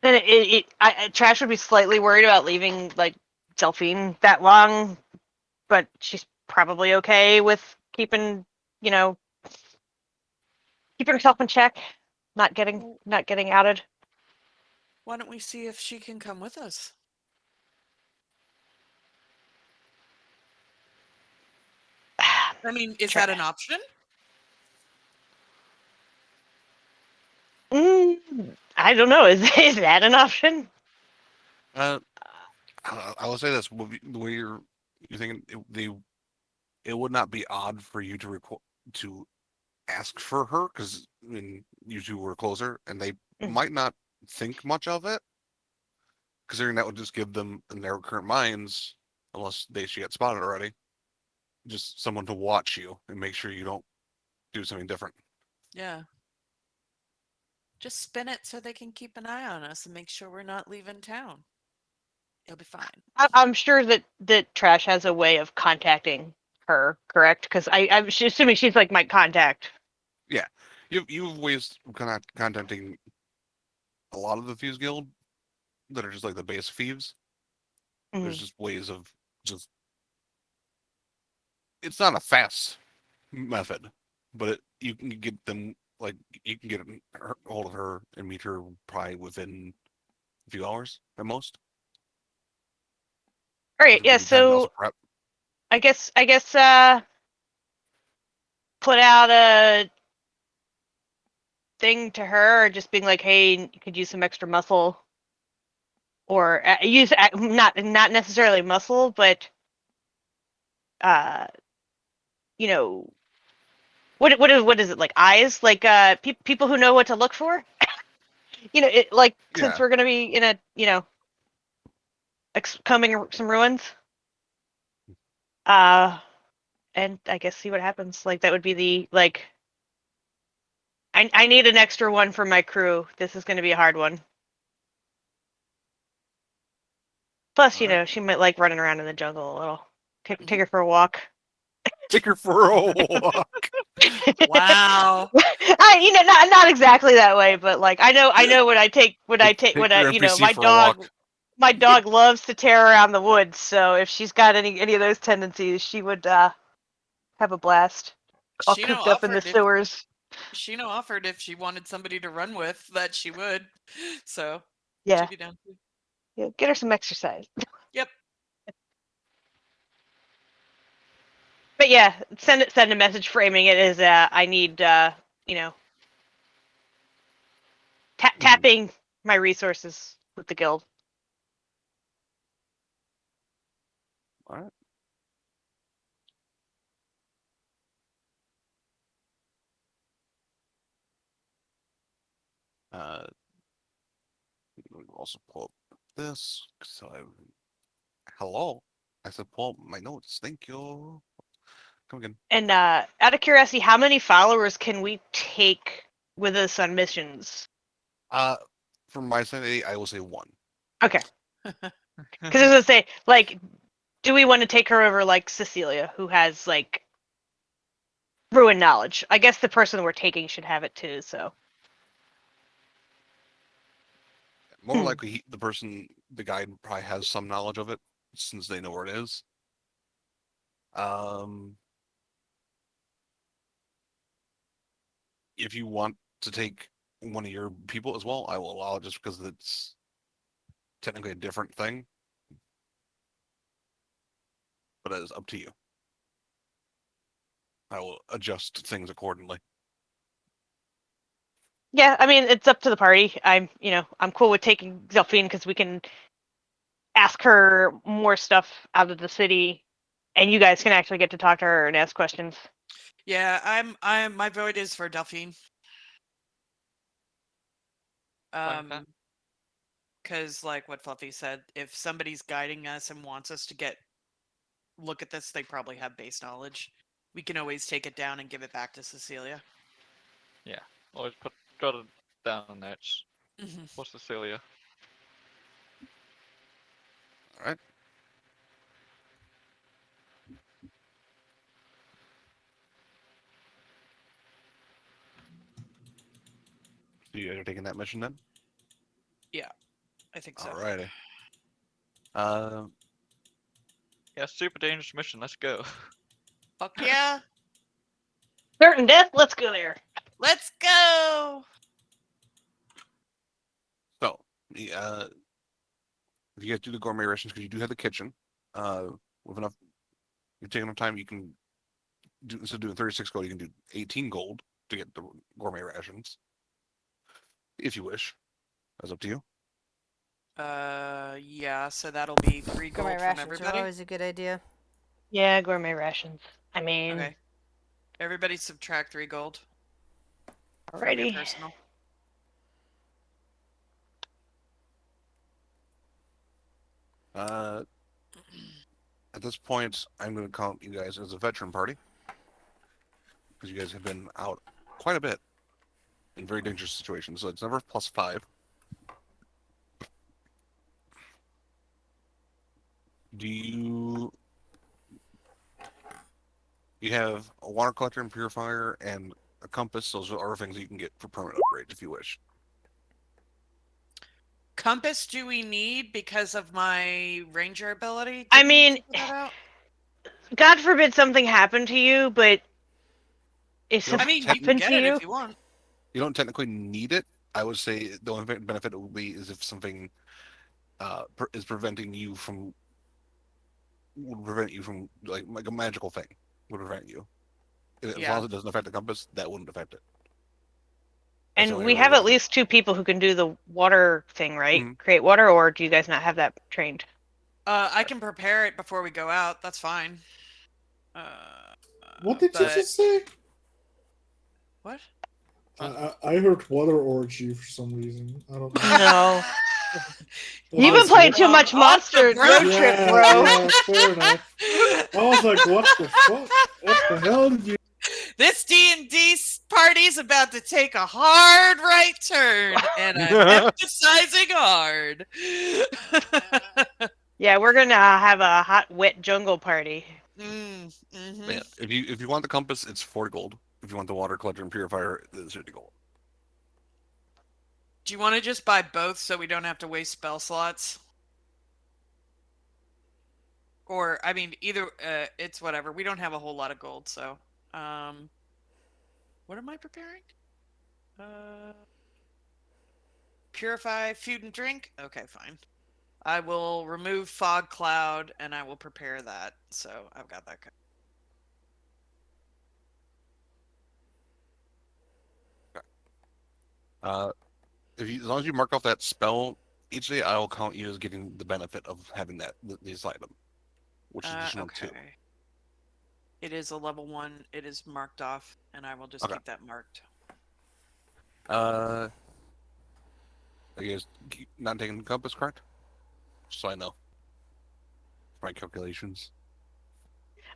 D: Then Trash would be slightly worried about leaving like Delphine that long, but she's probably okay with keeping, you know, keeping herself in check, not getting outed.
B: Why don't we see if she can come with us? I mean, is that an option?
D: I don't know. Is that an option?
A: I will say this: the way you're thinking, it would not be odd for you to ask for her because I mean you two were closer, and they might not think much of it, considering that would just give them in their current minds, unless she got spotted already, just someone to watch you and make sure you don't do something different.
B: Yeah. Just spin it so they can keep an eye on us and make sure we're not leaving town. It'll be fine.
D: I'm sure that Trash has a way of contacting her, correct? Because I'm assuming she's like my contact.
A: Yeah, you have ways of contacting a lot of the Thieves Guild that are just like the base thieves. There's just ways of just. It's not a fast method, but you can get them like you can get a hold of her and meet her probably within a few hours at most.
D: All right,
A: Which will
D: yeah.
A: give you time to also
D: So
A: prep.
D: I guess put out a thing to her, or just being like, "Hey, you could use some extra muscle," or use not necessarily muscle, but uh, you know, what is it like eyes, like people who know what to look for. You know, like since
A: Yeah.
D: we're gonna be in a combing some ruins. And I guess see what happens. Like that would be the like. I need an extra one for my crew. This is going to be a hard one. Plus, you
A: Alright.
D: know, she might like running around in the jungle a little. Take her for a walk.
A: Take her for a walk.
B: Wow.
D: You know, not exactly that way, but like I know when I take
A: Take your
D: you know,
A: NPC for a walk.
D: my dog loves to tear around the woods, so if she's got any of those tendencies, she would have a blast. All
B: Shino
D: cooped up in the
B: offered if
D: sewers.
B: Shino offered if she wanted somebody to run with that she would. So
D: Yeah.
B: she'd be down too.
D: Yeah, get her some exercise.
B: Yep.
D: But yeah, send a message framing it as I need you know, tapping my resources with the guild.
A: Alright. We'll also pull up this. So hello. I said pull up my notes. Thank you. Come again.
D: And out of curiosity, how many followers can we take with us on missions?
A: For my sanity, I will say 1.
D: Okay. Because I was gonna say, like, do we want to take her over like Cecilia, who has like ruined knowledge? I guess the person we're taking should have it too. So
A: More likely, the guide probably has some knowledge of it since they know where it is. If you want to take one of your people as well, I will allow it just because it's technically a different thing. But it is up to you. I will adjust things accordingly.
D: yeah, I mean, it's up to the party. I'm cool with taking Zelfine because we can ask her more stuff out of the city, and you guys can actually get to talk to her and ask questions.
B: Yeah, my vote is for Delphine.
F: Fine with that.
B: Because like what Fluffy said, if somebody's guiding us and wants us to look at this, they probably have base knowledge. We can always take it down and give it back to Cecilia.
F: Always jot it down on notes.
B: Mm-hmm.
F: For Cecilia.
A: All right. So you guys are taking that mission then?
B: I think so.
A: Alrighty.
F: Yeah, super dangerous mission. Let's go.
B: Fuck yeah!
D: Certain death. Let's go there.
B: Let's go!
A: So, if you guys do the gourmet rations, because you do have the kitchen, with enough, you take enough time, you can do, instead of doing 36 gold, you can do 18 gold to get the gourmet rations, if you wish. That's up to you.
B: Yeah, so that'll be 3 gold
E: Gourmet
B: from
E: rations are
B: everybody.
E: always a good idea.
D: Yeah, gourmet rations. I mean,
B: Okay. Everybody subtract 3 gold from your
D: alrighty.
B: personal.
A: At this point, I'm going to count you guys as a veteran party, because you guys have been out quite a bit in very dangerous situations. So it's never +5. Do you have a water collector and purifier and a compass? Those are things that you can get for permanent upgrades if you wish.
B: Compass do we need because of my ranger ability?
D: I
B: Didn't we
D: mean,
B: figure that out?
D: God forbid something happened to you, but if
A: You don't
B: I
D: something
B: mean, you can
D: happened
B: get
D: to
B: it
D: you,
B: if you want.
A: You don't technically need it. I would say the only benefit it will be is if something is preventing you from would prevent you from like a magical thing would prevent you. As long
B: Yeah.
A: as it doesn't affect the compass, that wouldn't affect it. That's the
D: and
A: only
D: we
A: really
D: have at
A: benefit.
D: least 2 people who can do the water thing, right?
A: Mhm.
D: Create water, or do you guys not have that trained?
B: I can prepare it before we go out. That's fine.
G: What did you
B: but
G: just say?
B: what?
G: I heard water orgy for some reason. I don't know.
D: No. You've
G: I
D: been
G: was
D: playing
G: like,
D: too much
B: Off the
D: Monster
B: road
D: Road Trip,
G: yeah,
D: bro.
G: yeah, fair enough. I was like, what the fuck? What the hell did you?
B: This D&D party's about to take a hard right turn, and I'm emphasizing hard.
D: Yeah, we're gonna have a hot, wet jungle party.
B: Mhm.
A: Yeah, if you want the compass, it's 40 gold. If you want the water collector and purifier, it's 50 gold.
B: Do you want to just buy both so we don't have to waste spell slots? Or, I mean, either, it's whatever. We don't have a whole lot of gold, so. What am I preparing? Purify food and drink? Okay, fine. I will remove fog cloud and I will prepare that. So I've got that.
A: As long as you mark off that spell each day, I will count you as getting the benefit of having this item, which is additional 2.
B: Okay. It is a level 1. It is marked off, and I will just
A: Okay.
B: keep that marked.
A: Are you guys not taking the compass, correct? Just so I know. For my calculations.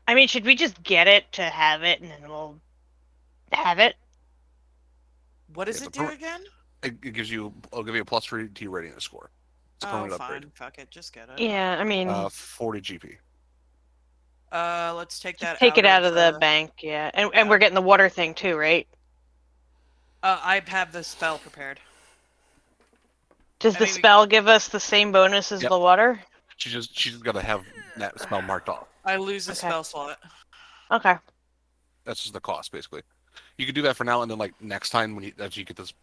D: I mean, should we just get it to have it, and then we'll have it?
B: What does
A: Yeah,
B: it
A: the
B: do again?
A: It gives you. I'll give you a +3 to your readiness score. It's a
B: Oh,
A: permanent
B: fine.
A: upgrade.
B: Fuck it. Just get it.
D: Yeah, I mean,
A: 40 GP.
B: Let's take that
D: take it out
B: of
D: of the bank, yeah. And
B: yeah.
D: we're getting the water thing too, right?
B: I have the spell prepared.
D: Does
B: I
D: the
B: mean,
D: spell give us the same bonus as
A: Yep.
D: the water?
A: She's just got to have that spell marked off.
B: I lose a
D: Okay.
B: spell slot.
D: Okay.
A: That's just the cost, basically. You can do that for now, and then like next time when as you get this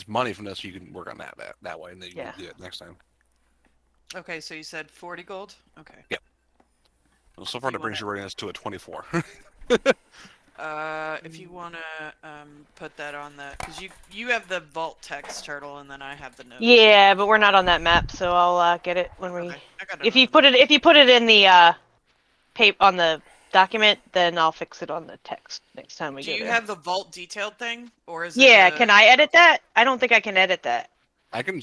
A: money from this, you can work on that way, and then you
D: Yeah.
A: can do it next time.
B: Okay, so you said 40 gold? Okay.
A: Yep. Well, so far,
B: You
A: that brings
B: wanna-
A: your readiness to a 24.
B: If you want to put that on the, because you have the vault text turtle, and then I have the note.
D: Yeah, but we're not on that map, so I'll get it when we.
B: Okay, I got it
D: If
B: on
D: you
B: the
D: put
B: map.
D: it in the on the document, then I'll fix it on the text next time we
B: Do
D: go
B: you
D: there.
B: have the vault detailed thing, or is it?
D: Yeah, can I edit that? I don't think I can edit that.
A: I can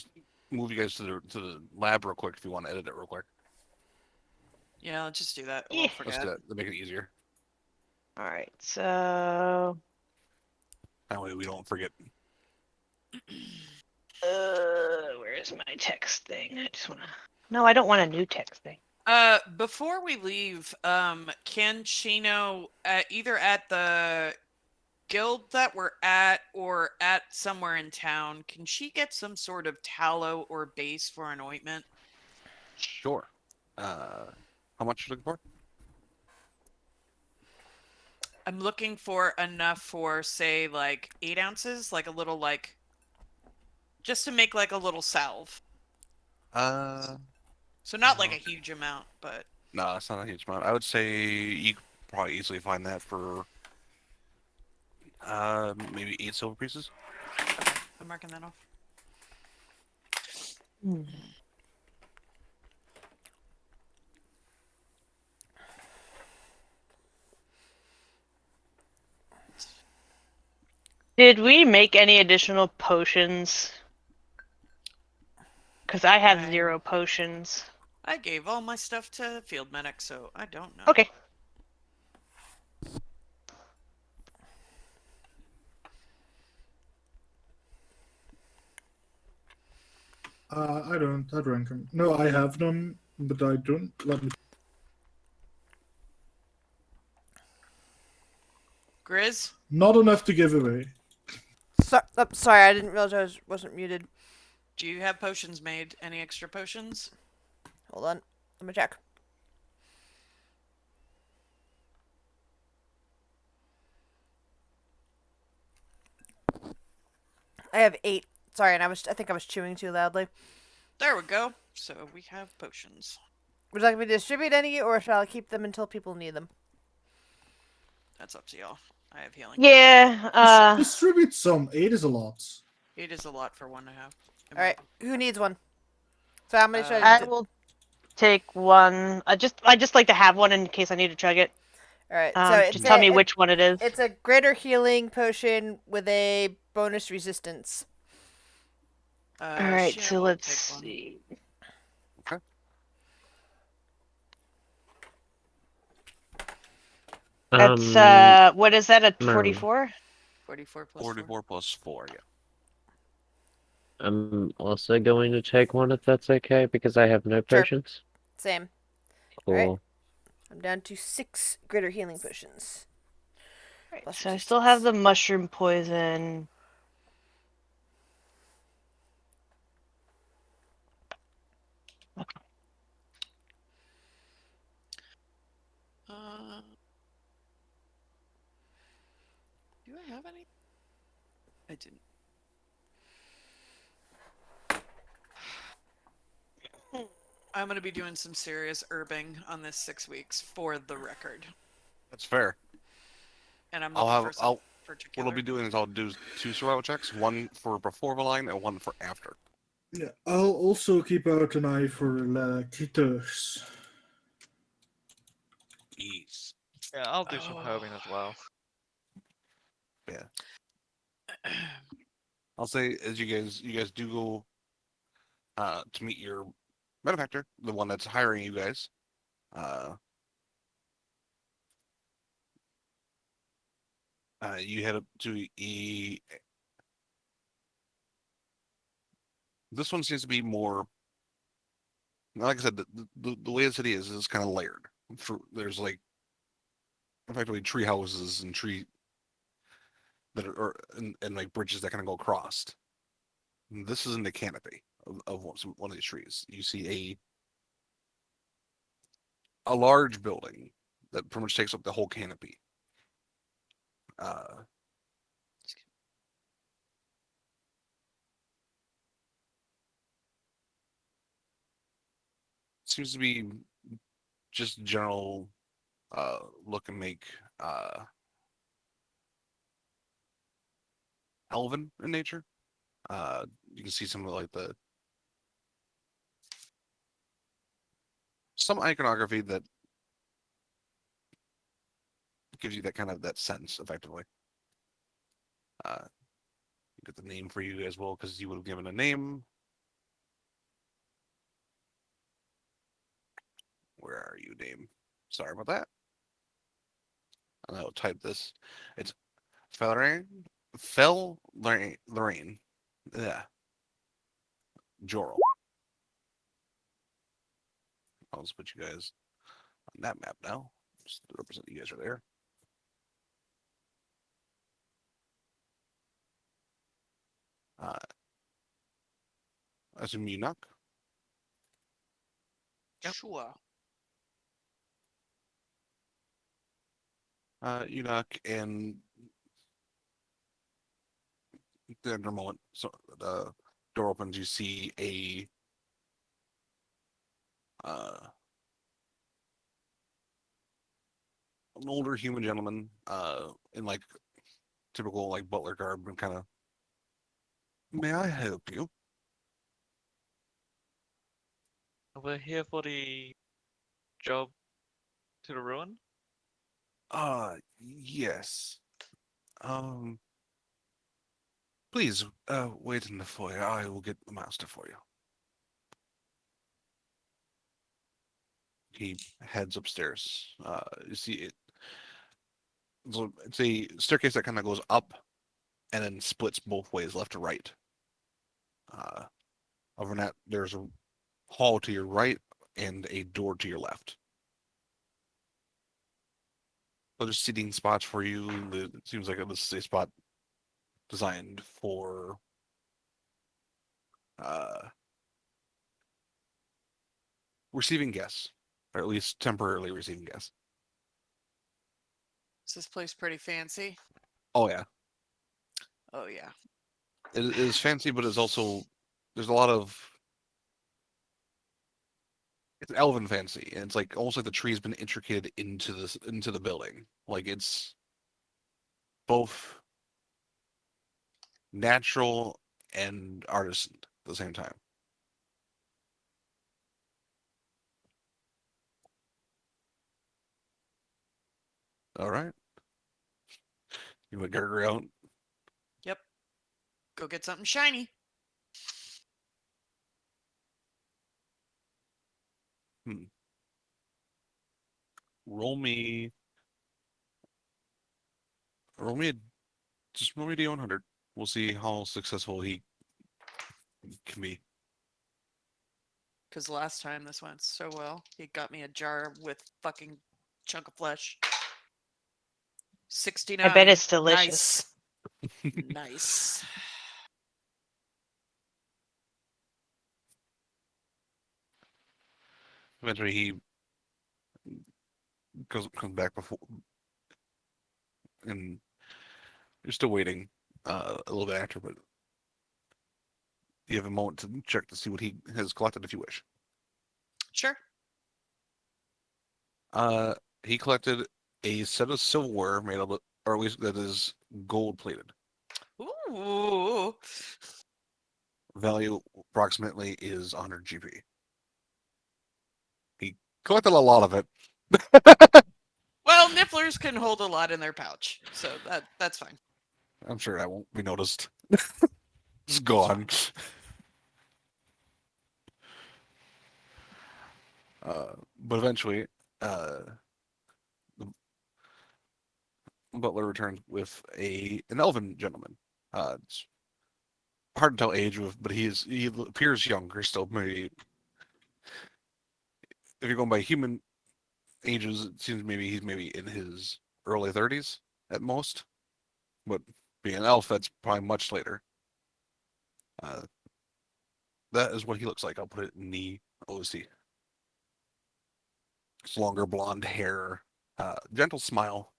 A: move you guys to the lab real quick if you want to edit it real quick.
B: Yeah, let's just do that.
D: Yeah.
B: We'll
A: Let's
B: forget.
A: do that to make it easier.
D: All right, so
A: That way we don't forget.
D: where's my text thing? I just wanna. No, I don't want a new text thing.
B: Before we leave, can Chino either at the guild that we're at or at somewhere in town, can she get some sort of tallow or base for an ointment?
A: Sure. How much are you looking for?
B: I'm looking for enough for, say, like 8 ounces, like a little, like, just to make like a little salve. So not like a huge amount, but
A: No, it's not a huge amount. I would say you could probably easily find that for maybe 8 silver pieces.
B: I'm marking that off.
D: Did we make any additional potions? Because I have
B: I-
D: 0 potions.
B: I gave all my stuff to field medic, so I don't know.
D: Okay.
G: I don't. I drank them. No, I have them, but I don't. Let me.
B: Grizz?
G: Not enough to give away.
E: Sorry, I didn't realize I wasn't muted.
B: Do you have potions made? Any extra potions?
E: Hold on. Let me check. I have 8. Sorry, and I think I was chewing too loudly.
B: There we go. So we have potions.
E: Would you like me to distribute any, or shall I keep them until people need them?
B: That's up to y'all. I have healing.
D: Yeah.
G: Distribute some. 8 is a lot.
B: 8 is a lot for one to have.
E: All right, who needs one? So how many should
B: Uh,
E: I
D: I
E: do?
D: will take one. I just like to have one in case I need to chug it.
E: All right, so it's
D: Just tell me
E: a,
D: which one it is.
E: It's a greater healing potion with a bonus resistance.
B: Uh,
D: All right,
B: Sheena
D: so
B: will
D: let's
B: take one.
D: see. That's what is that? A
C: Marilyn.
D: 44?
B: 44 plus
A: 44 plus 4, yeah.
C: I'm also going to take one if that's okay, because I have no
E: Sure.
C: potions.
E: Same.
C: Cool.
E: Alright. I'm down to 6 greater healing potions.
D: Right,
E: Plus
D: so I still have
E: resistance.
D: the mushroom poison.
B: Uh, do I have any? I didn't. I'm going to be doing some serious herbing on this 6 weeks for the record.
A: That's fair.
B: And I'm
A: I'll
B: looking
A: have
B: for
A: I'll
B: some
A: what
B: particular.
A: I'll be doing is I'll do 2 survival checks, one for before the line and one for after.
G: Yeah, I'll also keep out an eye for critters.
A: Jeez.
F: Yeah, I'll do some
B: Oh.
F: herbing as well.
A: Yeah. I'll say as you guys do go to meet your benefactor, the one that's hiring you guys. You head up to this one seems to be more, like I said, the way the city is kind of layered. There's like effectively tree houses and tree that are and like bridges that kind of go across. And this is in the canopy of one of these trees. You see a large building that pretty much takes up the whole canopy. Seems to be just general look and make elven in nature. You can see some of like some iconography that gives you that kind of that sense effectively. Get the name for you as well because you would have given a name. Where are you, name? Sorry about that. And I'll type this. It's Felrain. Lorraine. Yeah. Jorl. I'll just put you guys on that map now. Just to represent you guys are there. I assume you knock.
F: Yep.
B: Sure.
A: You knock and after a moment, so the door opens. You see an older human gentleman in like typical like butler garb and kind of. May I help you?
F: We're here for the job to the ruin.
A: Yes. Um, please, wait in the foyer. I will get the master for you. He heads upstairs. You see it. So it's a staircase that kind of goes up and then splits both ways, left to right. Other than that, there's a hall to your right and a door to your left. So there's seating spots for you. It seems like this is a spot designed for receiving guests, or at least temporarily receiving guests.
B: Is this place pretty fancy?
A: Oh yeah,
B: Oh yeah.
A: it is fancy, but it's also there's a lot of it's elven fancy, and it's like almost like the tree's been intricated into the building. Like it's both natural and artisan at the same time. All right, you want to go out?
B: Yep. Go get something shiny.
A: Hmm. Roll me. Roll me a, just roll me a D100. We'll see how successful he can be.
B: Because last time this went so well, he got me a jar with fucking chunk of flesh. 69.
D: I bet it's delicious.
B: Nice. Nice.
A: Eventually, he comes back before, and you're still waiting a little bit after, but you have a moment to check to see what he has collected if you wish.
B: Sure.
A: He collected a set of silverware made of, or at least that is gold plated.
B: Ooh.
A: Value approximately is 100 GP. He collected a lot of it.
B: Well, nifflers can hold a lot in their pouch, so that's fine.
A: I'm sure that won't be noticed. It's gone. But eventually, the butler returns with an elven gentleman. It's hard to tell age with, but he appears younger still. Maybe if you're going by human ages, it seems maybe he's maybe in his early 30s at most. But being an elf, that's probably much later. That is what he looks like. I'll put it in the OC. It's longer blonde hair, gentle smile,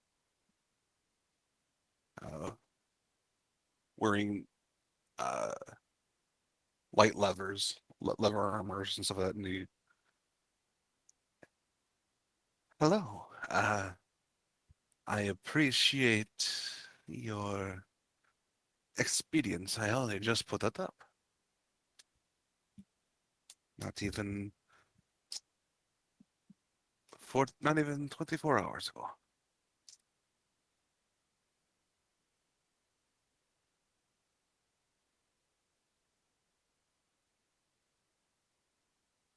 A: wearing light leather armors and stuff like that. And hello. I appreciate your experience. I only just put that up. Not even not even 24 hours ago.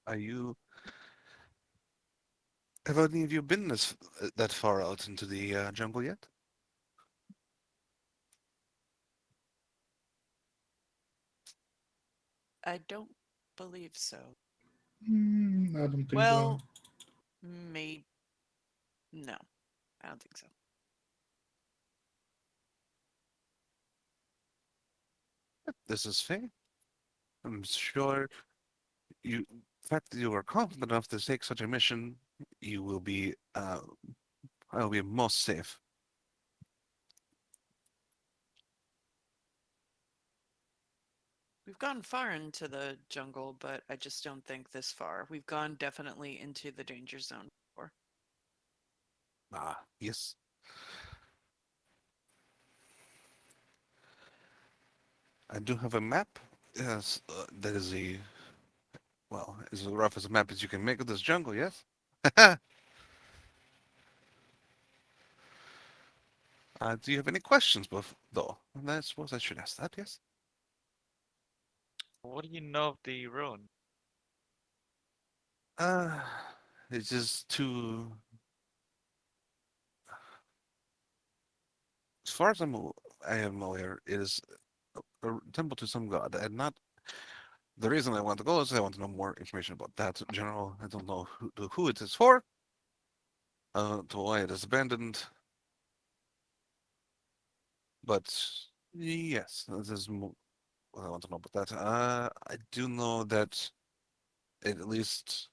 A: Are you? Have any of you been that far out into the jungle yet?
B: I don't believe so.
G: I don't think
B: Well,
G: so.
B: maybe. No, I don't think so.
A: This is fair. I'm sure you, the fact that you are confident enough to take such a mission, you will be, I'll be most safe.
B: We've gone far into the jungle, but I just don't think this far. We've gone definitely into the danger zone before.
A: Ah, yes. I do have a map. Yes, that is well, as rough as a map as you can make of this jungle, yes? Do you have any questions, though? I suppose I should ask that, yes?
F: What do you know of the ruin?
A: Uh, it's just too... As far as I am aware, it is a temple to some god, and not... The reason I want to go is I want to know more information about that in general. I don't know who it is for, to why it is abandoned, but yes, this is what I want to know about that. I do know that at least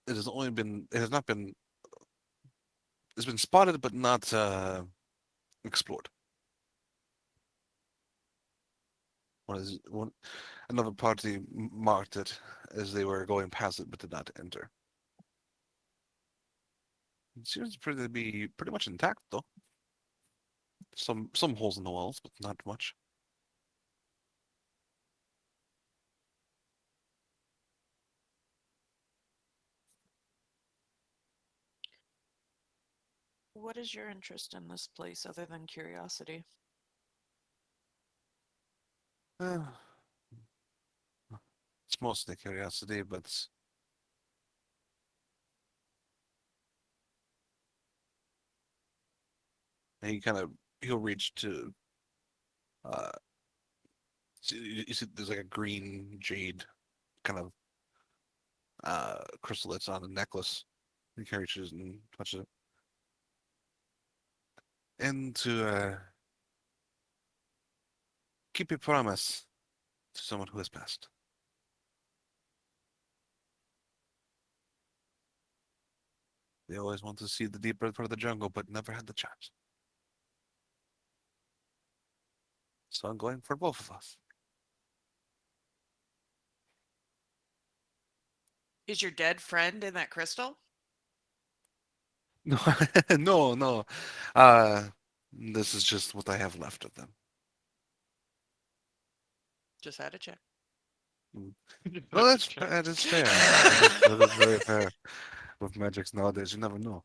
A: it has not been, it's been spotted but not explored. Another party marked it as they were going past it but did not enter. It seems to be pretty much intact though. Some holes in the walls, but not much.
B: What is your interest in this place other than curiosity?
A: It's it's mostly curiosity, but he kind of he'll reach to uh you see there's like a green jade kind of crystal that's on a necklace. He reaches and touches it. And to keep a promise to someone who has passed. They always want to see the deeper part of the jungle, but never had the chance. So I'm going for both of us.
B: Is your dead friend in that crystal?
A: No, no, no. This is just what I have left of them.
B: Just had to check.
A: No, that is fair. That is very fair. With magics nowadays, you never know.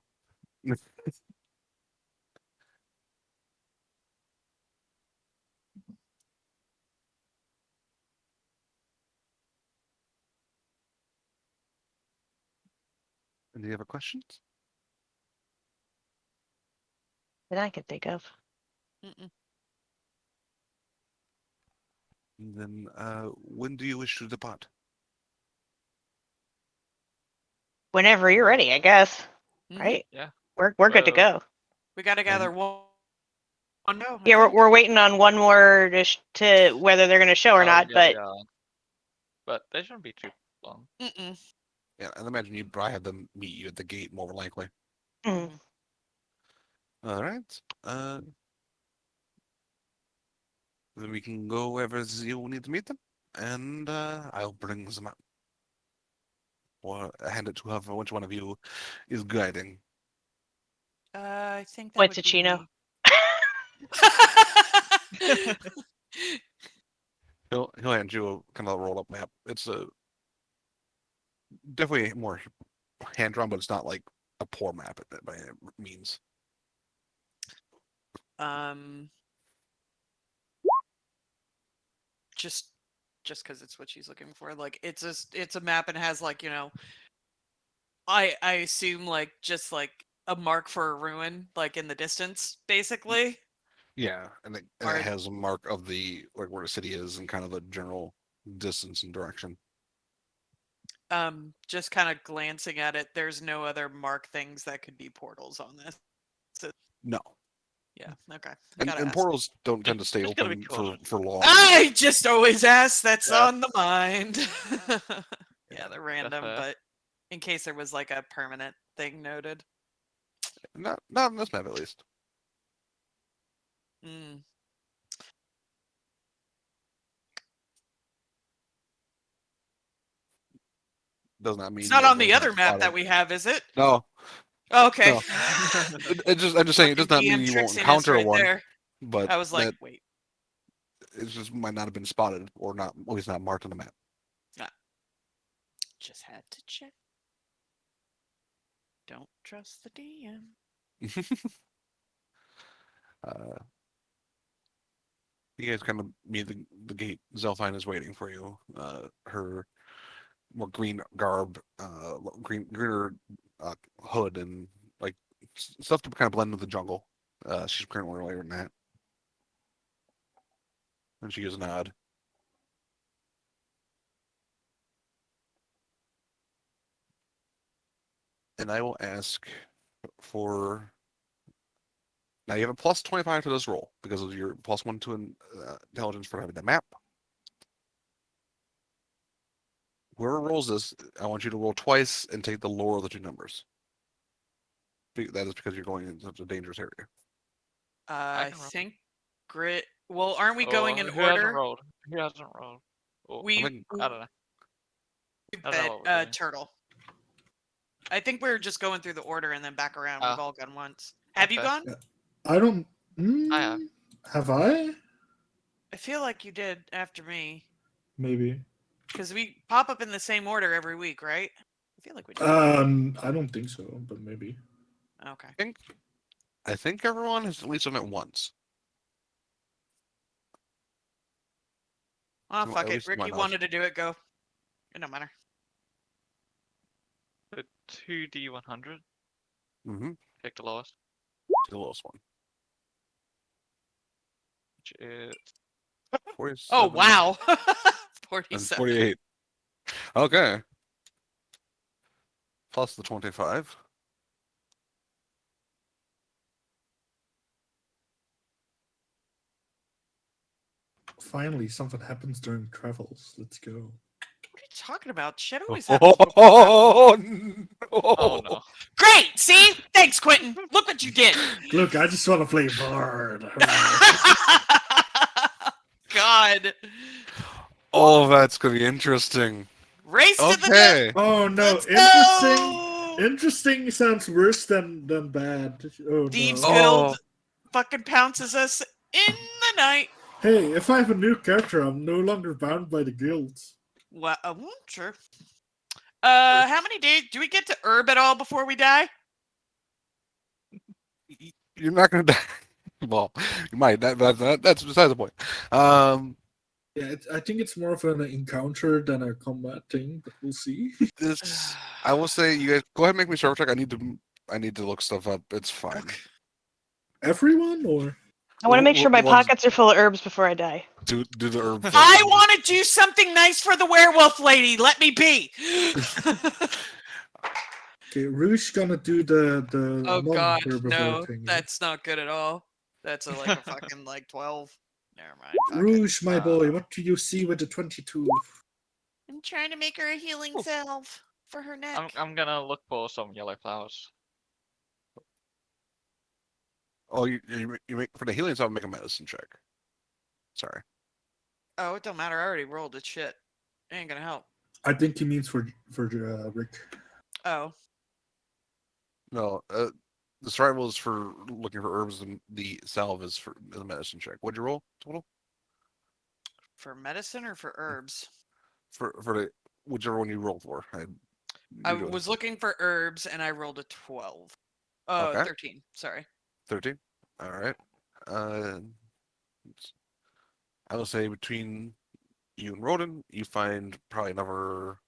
A: Any other questions?
D: That I can think of.
B: Mm-mm.
A: Then, when do you wish to depart?
D: Whenever you're ready, I guess.
B: Mhm.
D: Right?
F: Yeah.
D: We're good to
F: So-
D: go.
B: We got to gather
A: And-
B: one go. I
D: Yeah,
B: think.
D: we're waiting on one more to whether they're gonna show or
F: Oh,
D: not.
F: yeah,
D: But
F: yeah. But they shouldn't be too long.
B: Mm-mm.
A: Yeah, and imagine you probably have them meet you at the gate more likely.
D: mm,
A: All right. Then we can go wherever you need to meet them, and I'll bring them up. Or hand it to whoever, which one of you is guiding.
B: I think that
D: Point
B: would
D: to
B: be
D: Chino.
B: me.
A: He'll hand you a kind of rolled up map. It's a definitely more hand drawn, but it's not like a poor map by any means.
B: um, just because it's what she's looking for. Like it's a map and has like I assume like just like a mark for a ruin like in the distance basically.
A: Yeah, and it
B: Or
A: has a mark of the like where the city is and kind of a general distance and direction.
B: just kind of glancing at it, there's no other mark things that could be portals on this.
A: No,
B: Yeah, okay.
A: and
B: Gotta ask.
A: portals don't tend to stay
F: It's gonna be
A: open
F: cool.
A: for long.
B: I just always ask. That's
F: Yeah.
B: on the mind. Yeah,
A: Yeah,
B: they're random,
F: fair.
B: but in case there was like a permanent thing noted.
A: Not on this map at least.
B: Mm.
A: Does not mean
B: It's not
A: that
B: on the
A: those
B: other
A: aren't
B: map that
A: spotted.
B: we have, is it?
A: No,
B: Okay.
A: No. I'm just saying it does not mean
B: DM
A: you won't
B: tricksiness
A: encounter
B: right
A: one,
B: there.
A: but
B: I was like,
A: that
B: wait.
A: it just might not have been spotted or not, at least not marked on the map.
B: Just had to check. Don't trust the DM.
A: You guys kind of meet the gate. Zelfine is waiting for you. Her more green garb, greener hood, and like stuff to kind of blend with the jungle. She's currently wearing that, and she gives a nod. And I will ask for. Now you have a plus 25 to this roll because of your plus 1 to intelligence for having the map. Whoever rolls this, I want you to roll twice and take the lower of the two numbers. That is because you're going in such a dangerous area.
B: I
F: can roll.
B: think grit. Well, aren't we going in
F: Who hasn't
B: order?
F: rolled? Who hasn't rolled? Oh,
B: We
A: think-
F: I don't know. I don't know
B: bet
F: what we're doing.
B: turtle. I think we're just going through the order and then back around. We've
F: Ah.
B: all gone once. Have you
F: Okay.
B: gone?
G: Yeah. I don't.
F: I have.
G: Have I?
B: I feel like you did after me
G: Maybe.
B: because we pop up in the same order every week, right? I feel like we do.
G: I don't think so, but maybe.
B: Okay.
A: I think everyone has at least done it once.
B: Well,
A: To-
B: fuck
A: at
B: it.
A: least to my
B: Ricky
A: knowledge.
B: wanted to do it. Go. It don't matter.
F: So 2d100.
A: Mm-hmm.
F: Pick the lowest,
A: The lowest one.
F: which is
A: 47
B: Oh wow.
A: and
B: 47.
A: 48. Okay. Plus the 25.
G: Finally, something happens during travels. Let's go.
B: What are you talking about? Shit always happens before travel.
F: oh no.
B: Great! See? Thanks, Quentin. Look what you did.
G: Look, I just want to play Bard.
B: God.
A: Oh, that's gonna be interesting.
B: Race to the
A: Okay.
G: Oh no,
B: Let's
G: interesting.
B: go!
G: Interesting sounds worse than bad. Oh
B: Thieves
G: no.
B: Guild fucking pounces us in the night.
G: Hey, if I have a new character, I'm no longer bound by the guilds.
B: Well, sure. How many days do we get to herb at all before we die?
A: You're not gonna die. Well, you might. That's besides the point.
G: Yeah, I think it's more of an encounter than a combat thing, but we'll see.
A: This I will say, you guys go ahead and make me surf check. I need to look stuff up. It's fine.
G: Everyone, or
D: I want to make sure my
A: The ones-
D: pockets are full of herbs before I die.
A: Do the herb thing.
B: I want to do something nice for the werewolf lady. Let me be.
G: okay, Rouge gonna do the
B: Oh God,
G: non-herbivore
B: no,
G: thing.
B: that's not good at all. That's like a fucking like 12. Never mind. fuck it.
G: Rouge, my boy, what do you see with the 22?
B: I'm trying to make her a healing salve for her neck.
F: I'm gonna look for some yellow flowers.
A: Oh, you make for the healing. So I'll make a medicine check. Sorry.
B: Oh, it don't matter. I already rolled it. Shit, it ain't gonna help.
G: I think he means for Rick.
B: Oh,
A: No. The survival is for looking for herbs, and the salve is for the medicine check. What'd you roll total?
B: for medicine or for herbs?
A: For the whichever one you rolled for.
B: I was looking for herbs and I rolled a 12. Oh,
A: Okay.
B: 13. Sorry.
A: 13. All right. I will say between you and Roden, you find probably another.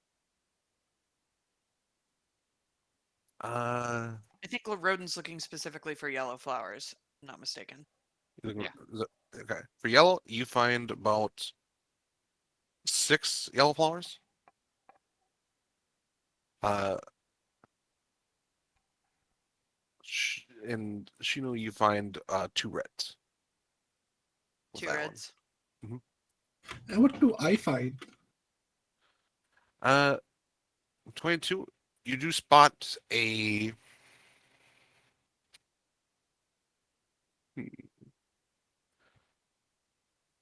B: I think Rodin's looking specifically for yellow flowers. I'm not mistaken.
F: Yeah.
A: Okay. For yellow, you find about 6 yellow flowers. In Shino, you find 2 reds. with
B: 2
A: that one.
B: reds.
G: And what do I find?
A: 22. You do spot a.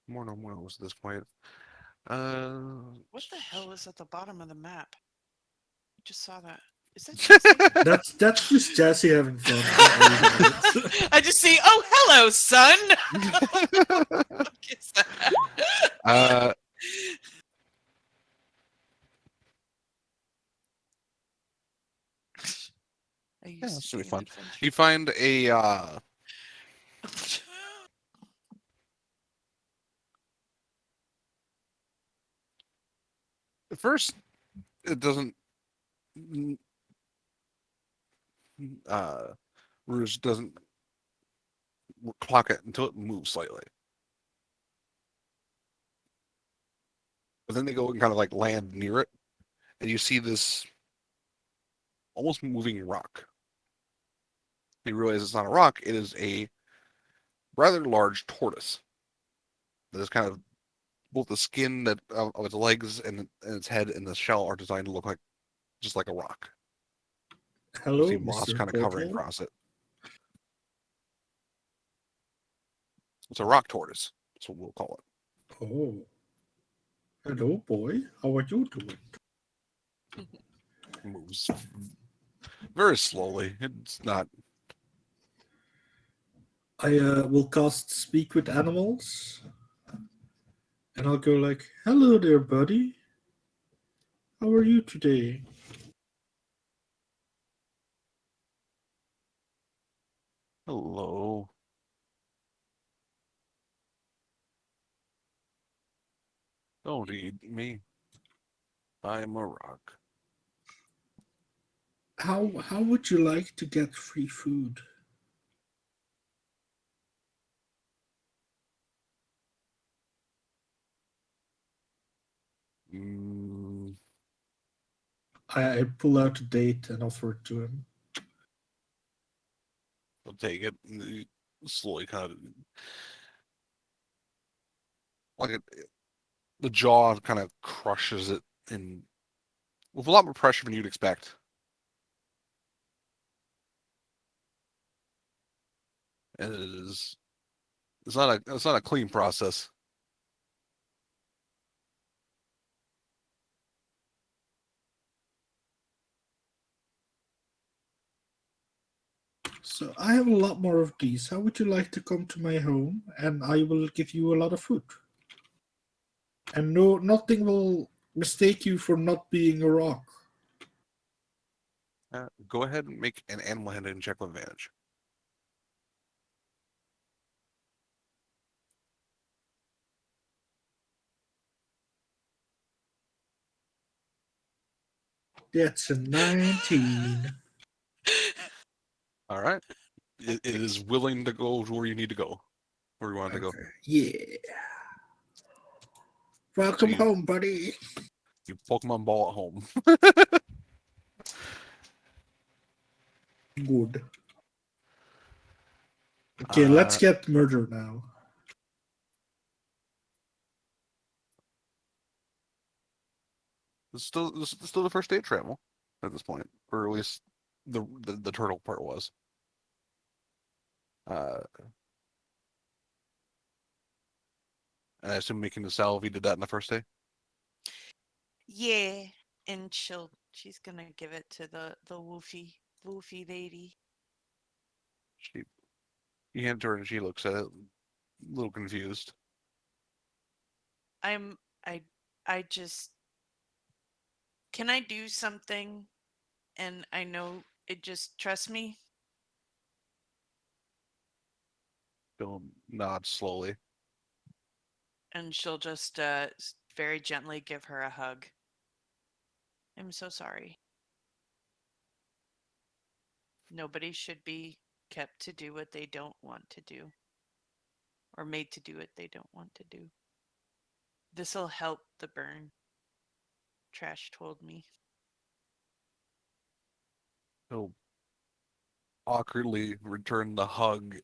A: More no more was this point.
B: What the hell is at the bottom of the map? I just saw that. Is that Jesse?
G: That's just Jesse having fun.
B: I just see. Oh, hello, son. What is that? Are you
A: this should be
B: seeking
A: fun.
B: adventure?
A: You find a. At first, it doesn't. Rouge doesn't clock it until it moves slightly. But then they go and kind of like land near it, and you see this almost moving rock. You realize it's not a rock, it is a rather large tortoise. That is kind of both the skin of its legs and its head and the shell are designed to look like just like a rock.
G: Hello,
A: See moss
G: Mr.
A: kind of covering
G: Portal.
A: across it. It's a rock tortoise. That's what we'll call it.
G: Oh. Hello, boy. How are you doing?
A: Moves very slowly. It's not.
G: I will cast Speak with Animals. And I'll go like, hello there, buddy. How are you today?
A: Hello. Don't eat me. I'm a rock.
G: How would you like to get free food?
A: Mm,
G: I pull out a date and offer it to him.
A: I'll take it. And he slowly kind of like the jaw kind of crushes it in with a lot more pressure than you'd expect. And it's not a clean process.
G: So I have a lot more of these. How would you like to come to my home and I will give you a lot of food? And no, nothing will mistake you for not being a rock.
A: Go ahead and make an animal handling check with advantage.
G: That's a 19.
A: All right. It is willing to go to where you need to go, where you want to go.
G: Okay. Yeah. Welcome
A: you-
G: home, buddy.
A: You Pokemon ball at home.
G: Good. Okay, let's
A: Uh,
G: get murder now.
A: It's still the first day of travel at this point, or at least the turtle part was. And I assume making the salve, you did that in the first day.
B: Yeah, and she's gonna give it to the woofy lady.
A: You hand it to her and she looks at it, a little confused.
B: I I just can I do something, and I know it just trust me.
A: She'll nod slowly.
B: And she'll just very gently give her a hug. I'm so sorry. Nobody should be kept to do what they don't want to do, or made to do what they don't want to do. This'll help the burn. Trash told me.
A: She'll awkwardly return the hug.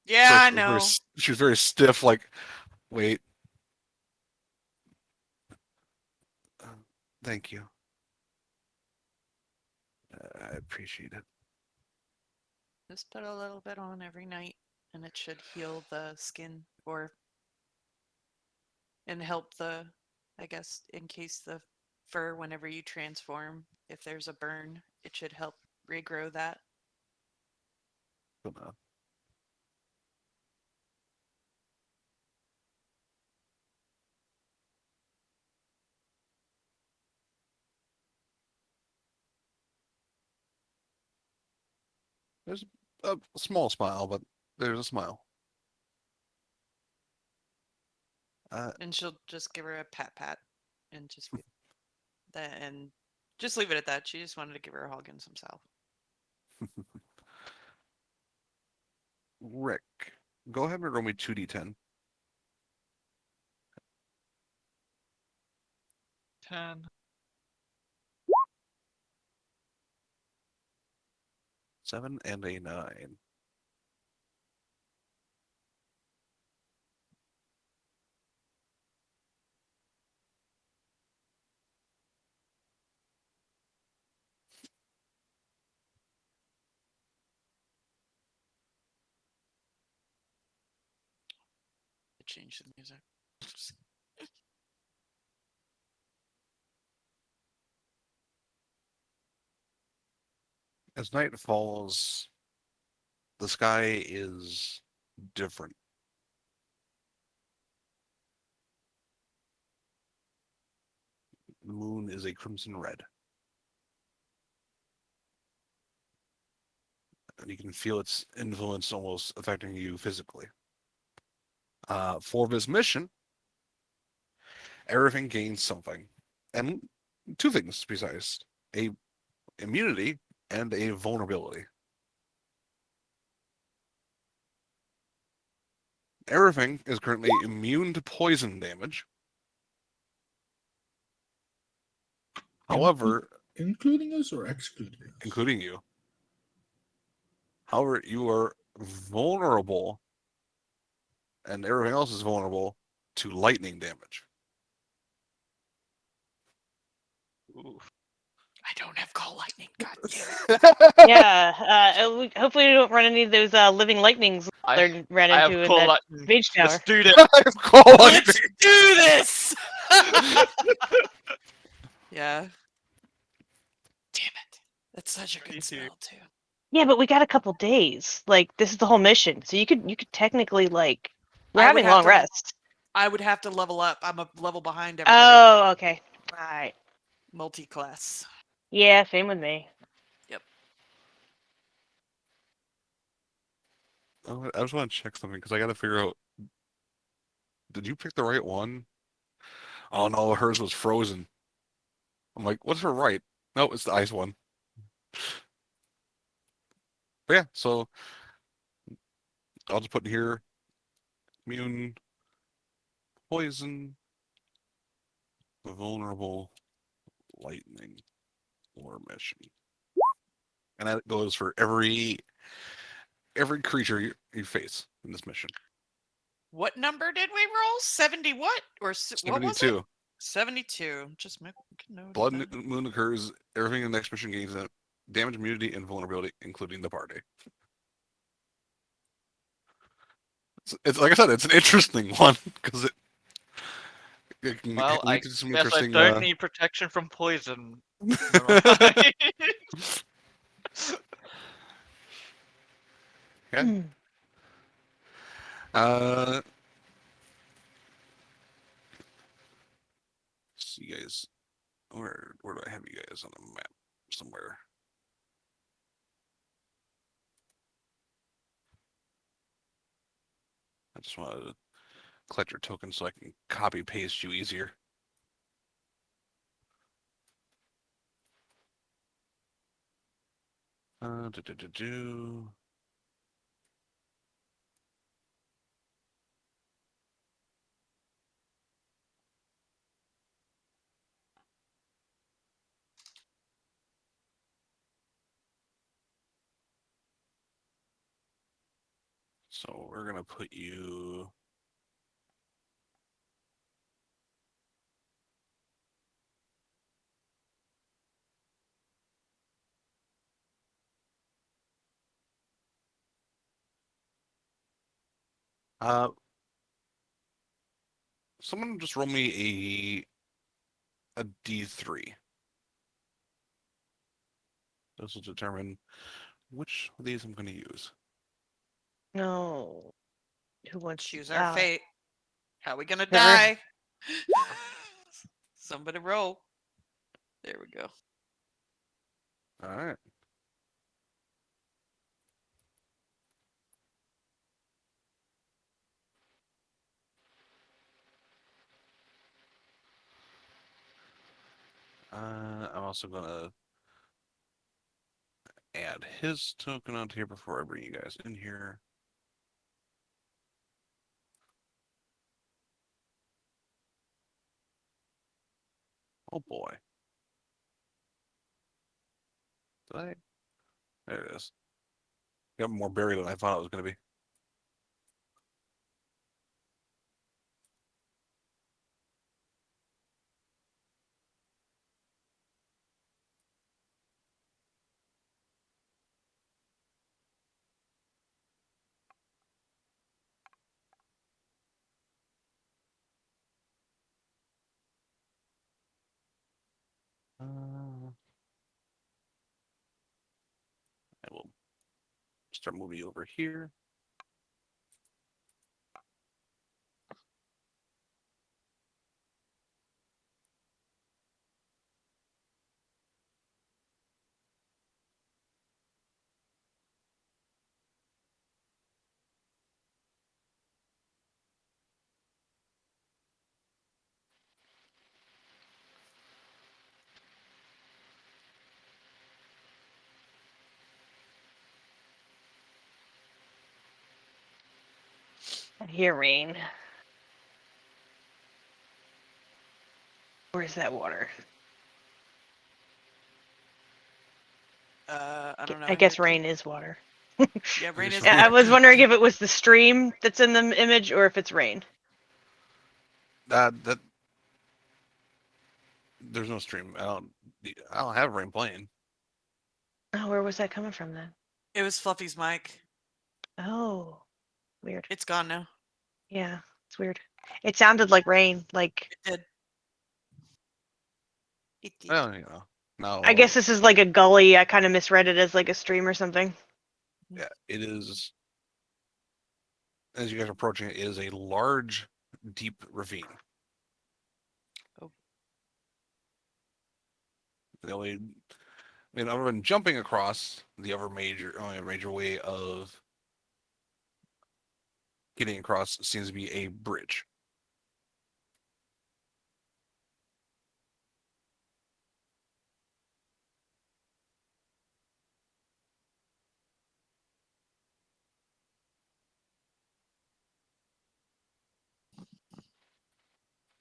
B: Yeah,
A: So
B: I
A: she was very,
B: know.
A: she was very stiff, like, wait. Thank you. I appreciate it.
B: Just put a little bit on every night, and it should heal the skin, and help the, I guess, in case the fur, whenever you transform, if there's a burn, it should help regrow that.
A: Gonna There's a small smile, but there's a smile.
B: And she'll just give her a pat and just be that, and just leave it at that. She just wanted to give her a hug and some salve.
A: Rick, go ahead and roll me 2d10.
F: 10.
A: 7 and a 9.
B: Change the music.
A: As night falls, the sky is different. The moon is a crimson red. And you can feel its influence almost affecting you physically. For this mission, everything gains something. And two things besides a immunity and a vulnerability. Everything is currently immune to poison damage. However,
G: Including us or excluding us?
A: including you. However, you are vulnerable, and everything else is vulnerable to lightning damage.
F: Oof.
B: I don't have call lightning. God damn it.
D: Yeah. Hopefully we don't run any of those living lightnings they ran
F: I have
D: into in
F: call
D: that
F: lightning.
D: mage tower.
F: Let's do this.
A: Call
B: Let's
A: lightning.
B: do this. Yeah. Damn it. That's such a
F: Me
B: good
F: too.
B: spell too.
D: Yeah, but we got a couple days. Like this is the whole mission, so you could technically like we're
B: I would
D: having
B: have
D: long
B: to-
D: rest.
B: I would have to level up. I'm a level behind everybody.
D: Oh, okay. All right.
B: Multi-class.
D: Yeah, same with me.
A: Oh, I just want to check something because I got to figure out. Did you pick the right one? Oh no, hers was frozen. I'm like, what's her right? No, it's the ice one. But yeah, so I'll just put in here immune, poison, vulnerable, lightning, or mission. And that goes for every creature you face in this mission.
B: What number did we roll? 70 what? Or what was it?
A: 72.
B: 72. Just make a note of
A: Blood
B: that.
A: moon occurs. Everything in the next mission gains damage, immunity, and vulnerability, including the party. It's like I said, it's an interesting one because it can
F: Well, I
A: lead to some
F: guess I
A: interesting.
F: don't need protection from poison. Never mind.
A: Yeah.
D: Hmm.
A: Let's see, guys. Where do I have you guys on the map somewhere? I just want to collect your tokens so I can copy paste you easier. Do, do, do, do. So we're gonna put you. Uh, someone just roll me a D3. This will determine which of these I'm going to use.
D: No. Who wants
B: Choose
D: to
B: our
D: die?
B: fate. How we gonna
D: Never-
B: die? Somebody roll. There we go.
A: All right. I'm also going to add his token onto here before I bring you guys in here. Oh boy. Did I? There it is. Got more buried than I thought it was going to be. I will start moving you over here.
D: I hear rain. Where's that water?
B: I don't know.
D: I
B: hear
D: guess
B: it too.
D: rain is water.
B: Yeah, rain is
A: Yeah,
D: I
B: water.
D: was wondering if it was the stream that's in the image or if it's rain.
A: That there's no stream. I don't have rain playing.
D: Oh, where was that coming from then?
B: It was Fluffy's mic.
D: Oh, weird.
B: It's gone now.
D: Yeah, it's weird. It sounded like rain. Like,
B: It did. It did.
A: Well, you know, no.
D: I guess this is like a gully. I kind of misread it as like a stream or something.
A: Yeah, it is. As you guys are approaching it, is a large, deep ravine.
B: Oh.
A: The only, other than jumping across, the only major way of getting across seems to be a bridge.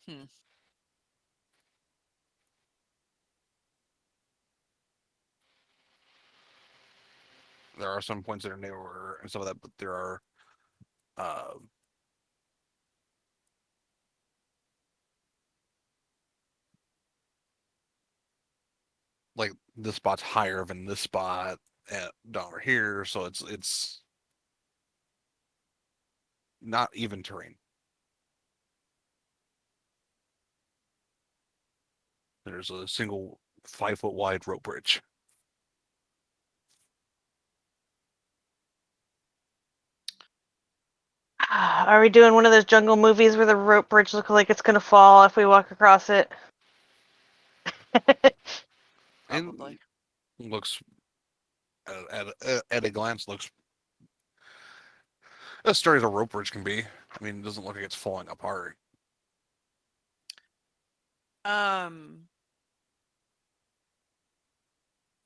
B: Hmm.
A: There are some points that are narrower and some of that, but there are, like this spot's higher than this spot down over here, so it's not even terrain. There's a single 5-foot wide rope bridge.
D: Are we doing one of those jungle movies where the rope bridge looks like it's gonna fall if we walk across it?
B: Probably.
A: And looks at a glance looks as sturdy as a rope bridge can be. I mean, it doesn't look like it's falling apart.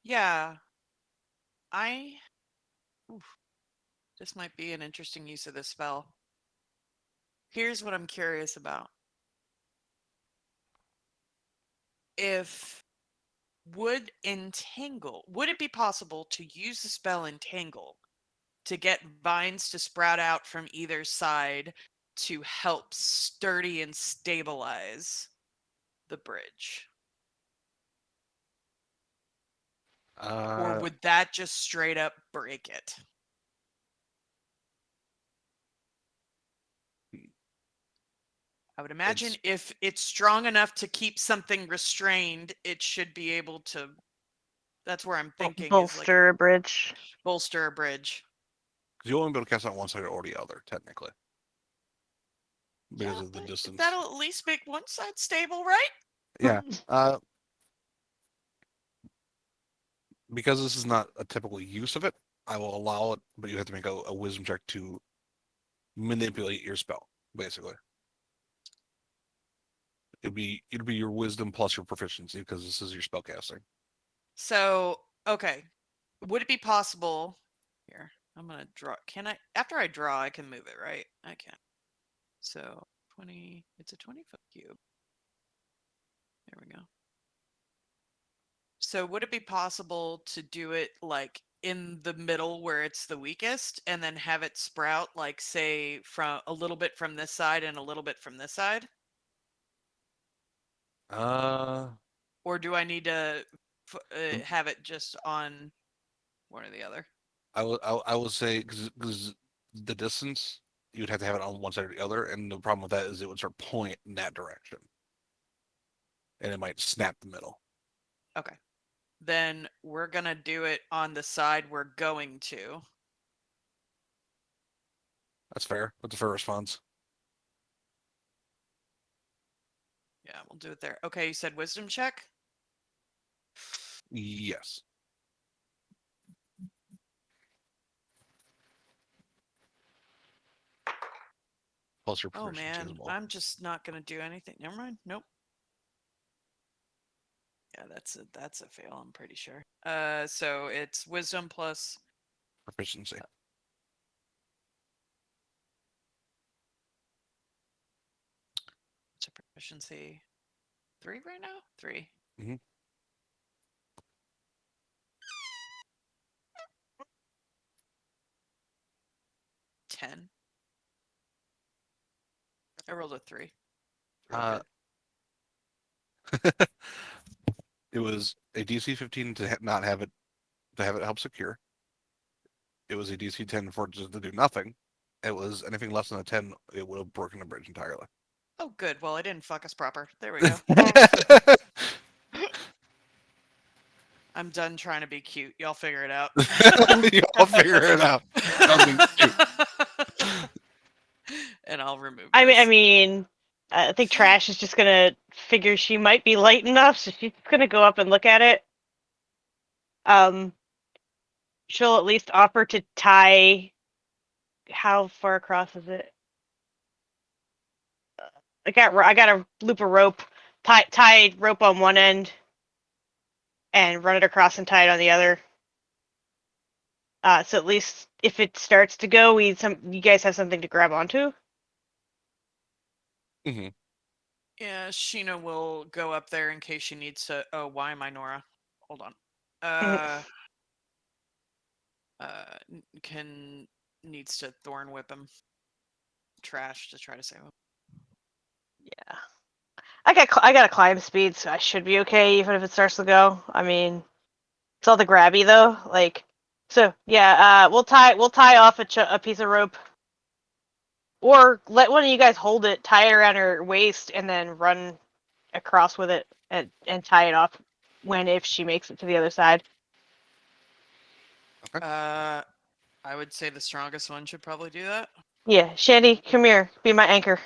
B: Yeah. Oof, this might be an interesting use of this spell. Here's what I'm curious about. Would it be possible to use the spell Entangle to get vines to sprout out from either side to help sturdy and stabilize the bridge? Or would that just straight up break it? I would imagine if it's strong enough to keep something restrained, it should be able to. That's where I'm thinking.
D: Bolster a bridge.
B: Bolster a bridge.
A: You only be able to cast it on one side or the other, technically, because of the distance.
B: That'll at least make one side stable, right?
A: Yeah. Because this is not a typical use of it, I will allow it, but you have to make a wisdom check to manipulate your spell, basically. It'd be your wisdom plus your proficiency because this is your spell casting.
B: So, okay. Would it be possible here? I'm gonna draw. Can I after I draw I can move it, right? I can. So 20, it's a 20-foot cube. There we go. So would it be possible to do it like in the middle where it's the weakest and then have it sprout like say from a little bit from this side and a little bit from this side? Or do I need to have it just on one or the other?
A: I will say because the distance, you'd have to have it on one side or the other, and the problem with that is it would start pulling it in that direction, and it might snap the middle.
B: Okay. Then we're gonna do it on the side we're going to.
A: That's fair. That's a fair response.
B: Yeah, we'll do it there. Okay, you said wisdom check?
A: Yes. Plus your
B: Oh
A: proficiency as
B: man,
A: well.
B: I'm just not gonna do anything. Never mind. Nope. Yeah, that's a fail, I'm pretty sure. So it's wisdom plus
A: Proficiency.
B: proficiency 3 right now? 3.
A: Mhm.
B: Ten. I rolled a 3. Real
A: Uh,
B: good.
A: It was a DC 15 to not have it help secure. It was a DC 10 for it just to do nothing. It was anything less than a 10, it would have broken the bridge entirely.
B: Oh, good. Well, I didn't fuck us proper. There we go. I'm done trying to be cute. Y'all figure it out.
A: Y'all figure it out. I'll be cute.
B: And I'll remove.
D: I
B: this.
D: mean, I think Trash is just gonna figure she might be light enough, so she's gonna go up and look at it. She'll at least offer to tie. How far across is it? I got a loop of rope, tie rope on one end, and run it across and tie it on the other. So at least if it starts to go, you guys have something to grab onto.
A: Mm-hmm.
B: Yeah, Sheena will go up there in case she needs to. Oh, why am I Nora? Hold on. Needs to thorn whip him. Trash to try to save him.
D: Yeah, I got a climb speed, so I should be okay even if it starts to go. I mean, it's all the grabby though. Like, so yeah, we'll tie off a piece of rope, or let one of you guys hold it, tie it around her waist, and then run across with it and tie it off if she makes it to the other side.
B: I would say the strongest one should probably do that.
D: Yeah, Shandy, come here, be my anchor.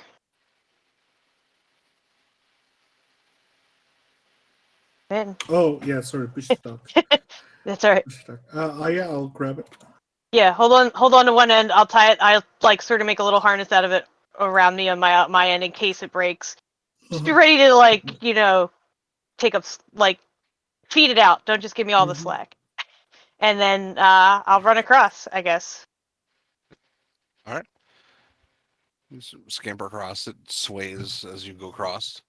D: Man,
G: Oh yeah, sorry, push stuck.
D: that's all right.
G: Push stuck. Yeah, I'll grab it.
D: Yeah, hold on to one end. I'll tie it. I'll like sort of make a little harness out of it around me on my end in case it breaks. Just be ready to take up feed it out. Don't just give me all the
G: Mhm.
D: slack. And then I'll run across, I guess.
A: All right. You scamper across. It sways as you go across.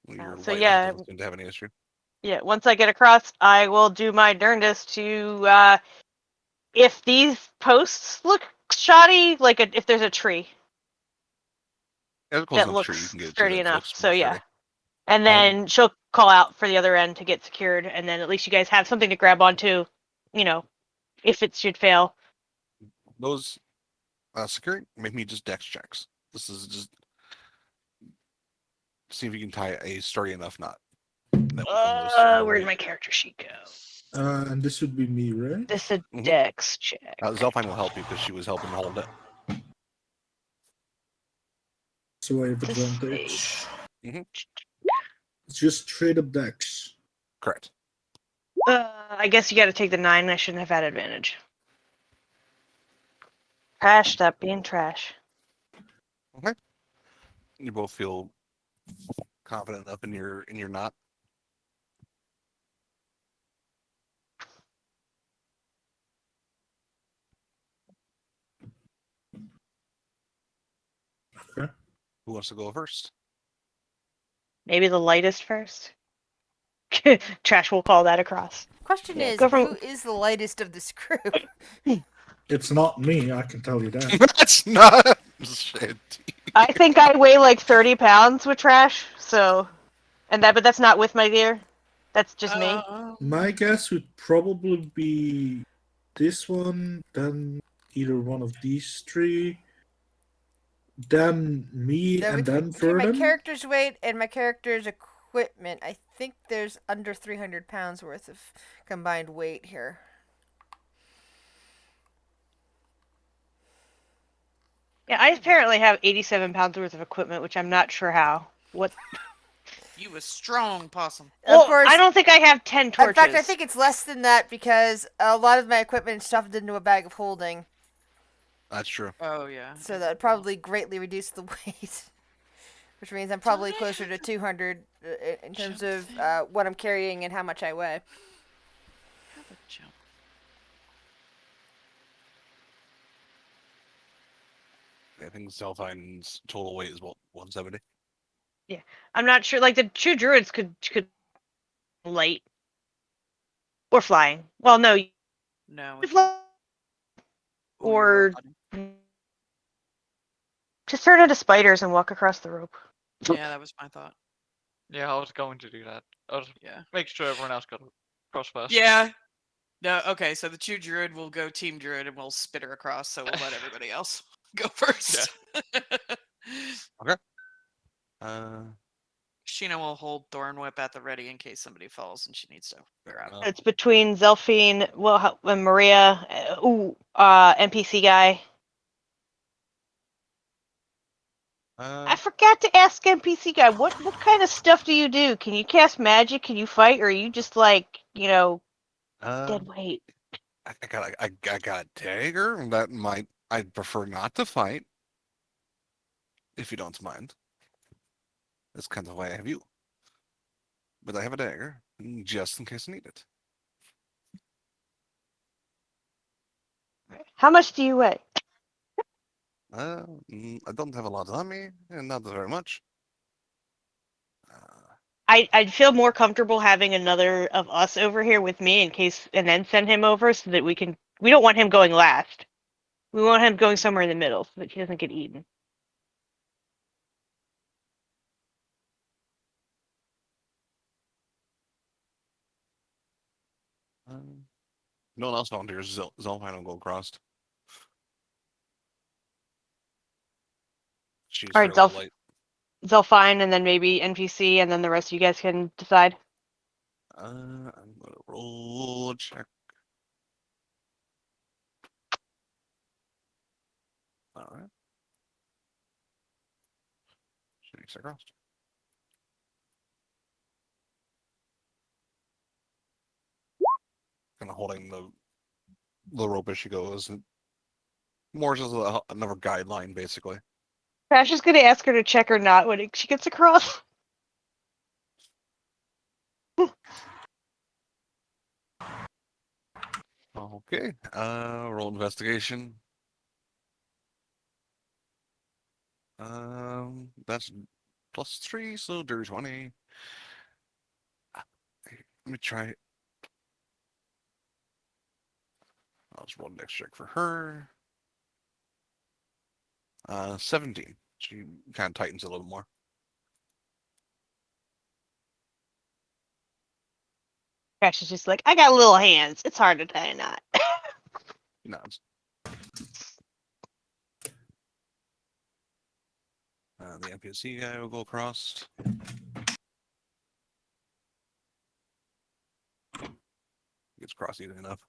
A: Your
D: So
A: lightness
D: yeah,
A: doesn't seem to have any issue.
D: yeah. Once I get across, I will do my darndest to if these posts look shoddy, if there's a tree
A: As close
D: that
A: enough tree you
D: looks
A: can get to
D: sturdy
A: that
D: enough.
A: looks
D: So
A: more
D: yeah.
A: sturdy.
D: And then she'll call out for the other end to get secured, and then at least you guys have something to grab onto, if it should fail.
A: Those securing, make me just dex checks. This is just see if you can tie a sturdy enough knot. That will come loose
D: Where'd my character sheet go?
G: And this would be me, right?
D: This is a
A: Mhm.
D: dex check.
A: Zelfine will help you because she was helping hold it.
G: So I have
D: This
G: advantage.
A: Mhm.
G: It's just straight up dex.
A: Correct.
D: I guess you got to take the 9. I shouldn't have had advantage. Trash, stop being trash.
A: Okay. You both feel confident enough in your knot.
G: Okay.
A: Who wants to go first?
D: Maybe the lightest first. Trash will call that across.
E: Question
D: Yeah,
E: is,
D: go from-
E: who is the lightest of this group?
G: It's not me, I can tell you that.
A: That's not shit.
D: I think I weigh like 30 pounds with trash, so, but that's not with my gear. That's just me.
G: My guess would probably be this one, then either one of these three, then me,
E: Now,
G: and then
E: between my
G: Ferdin.
E: character's weight and my character's equipment, I think there's under 300 pounds worth of combined weight here.
D: Yeah, I apparently have 87 pounds worth of equipment, which I'm not sure how. What?
B: You a strong possum.
D: Well,
E: Of course,
D: I don't think I have 10 torches.
E: in fact, I think it's less than that because a lot of my equipment is stuffed into a bag of holding.
A: That's true.
B: Oh yeah.
E: So that would probably greatly reduce the weight. Which means I'm probably
B: Don't I
E: closer to
B: have
E: 200 in terms
B: jump
E: of
B: thing?
E: what I'm carrying and how much I weigh.
B: Have a jump.
A: I think Zelfine's total weight is about 170.
D: I'm not sure. Like the two druids could light or flying. Well, no,
B: No.
D: you fly
B: Ooh, you're
D: or just turn into spiders and walk across the rope.
B: yeah, that was my thought.
F: Yeah, I was going to do that. I was
B: Yeah.
F: make sure everyone else got across first.
B: Yeah. No, okay, so the two druid will go team druid and we'll spit her across, so we'll let everybody else go first.
A: Uh,
B: Sheena will hold Thorn Whip at the ready in case somebody falls and she needs to
A: fair
B: grab it.
A: enough.
D: It's between Zelfine, and Maria. NPC guy. I forgot to ask NPC guy, what kind of stuff do you do? Can you cast magic? Can you fight? Or are you just like, dead weight?
A: I got a dagger. That might. I'd prefer not to fight, if you don't mind. That's kind of why I have you. But I have a dagger, just in case I need it.
D: How much do you weigh?
A: I don't have a lot on me, and not very much.
D: I'd feel more comfortable having another of us over here with me in case, and then send him over so that we don't want him going last. We want him going somewhere in the middle so that he doesn't get eaten.
A: No one else volunteers. Zelfine will go across. She's
D: All right,
A: fairly light.
D: Zelfine, and then maybe NPC, and then the rest of you guys can decide.
A: I'm gonna roll a check. All right. She makes it across. Kind of holding the rope as she goes. More just another guideline, basically.
D: Crash is gonna ask her to check or not when she gets across.
A: Okay. Roll investigation. That's +3, so dirty 20. Let me try. I'll just roll the next check for her. 17. She kind of tightens a little more.
D: Crash is just like, I got little hands. It's hard to tie a knot.
A: She nods. The NPC guy will go across. Gets across easy enough.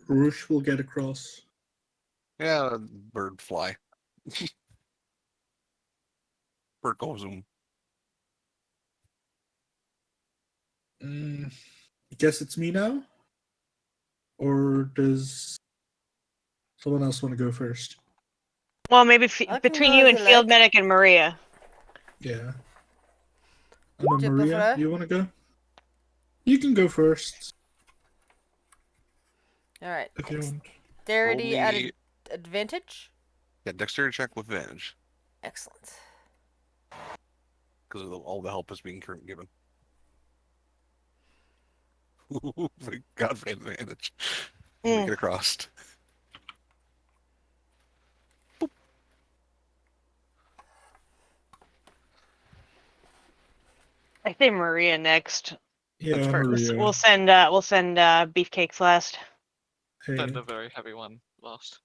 G: Roosh will get across.
A: Yeah, bird fly. Bird goes zoom.
G: I guess it's me now? Or does someone else want to go first?
D: Well, maybe
E: I can
D: between
E: go
D: you
E: if
D: and
E: you
D: Field
E: like.
D: Medic and Maria.
G: Yeah. I know,
E: Do you
G: Maria,
E: prefer?
G: you want to go? You can go first
E: All right.
G: if you want.
E: Dexterity at
A: me-
E: advantage.
A: Yeah, dexterity check with advantage.
E: Excellent.
A: Because of all the help is being given. Thank God for advantage. Make it across.
D: I say Maria next.
G: Yeah,
D: First.
G: Maria.
D: We'll send beefcakes last.
G: Hey.
F: Send a very heavy one last.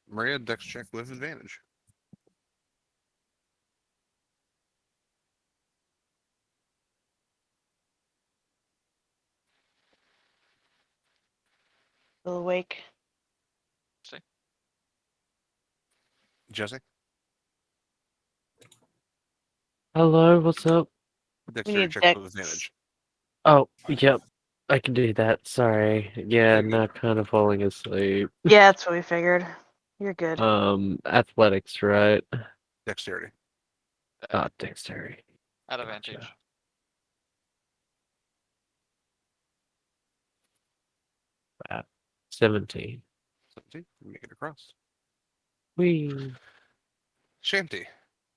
A: Maria, dex check with advantage.
D: Still awake.
F: See?
A: Jesse,
C: Hello, what's up?
A: dexterity
D: need
A: check
D: dex.
A: with advantage.
C: Oh, yep. I can do that. Sorry. Yeah,
A: You're good.
C: not kind of falling asleep.
D: Yeah, that's what we figured. You're good.
C: Athletics, right?
A: Dexterity.
C: Dexterity.
F: At
C: Gotcha.
F: advantage.
C: 17.
A: 17. Make it across.
C: Wee.
A: Shanty.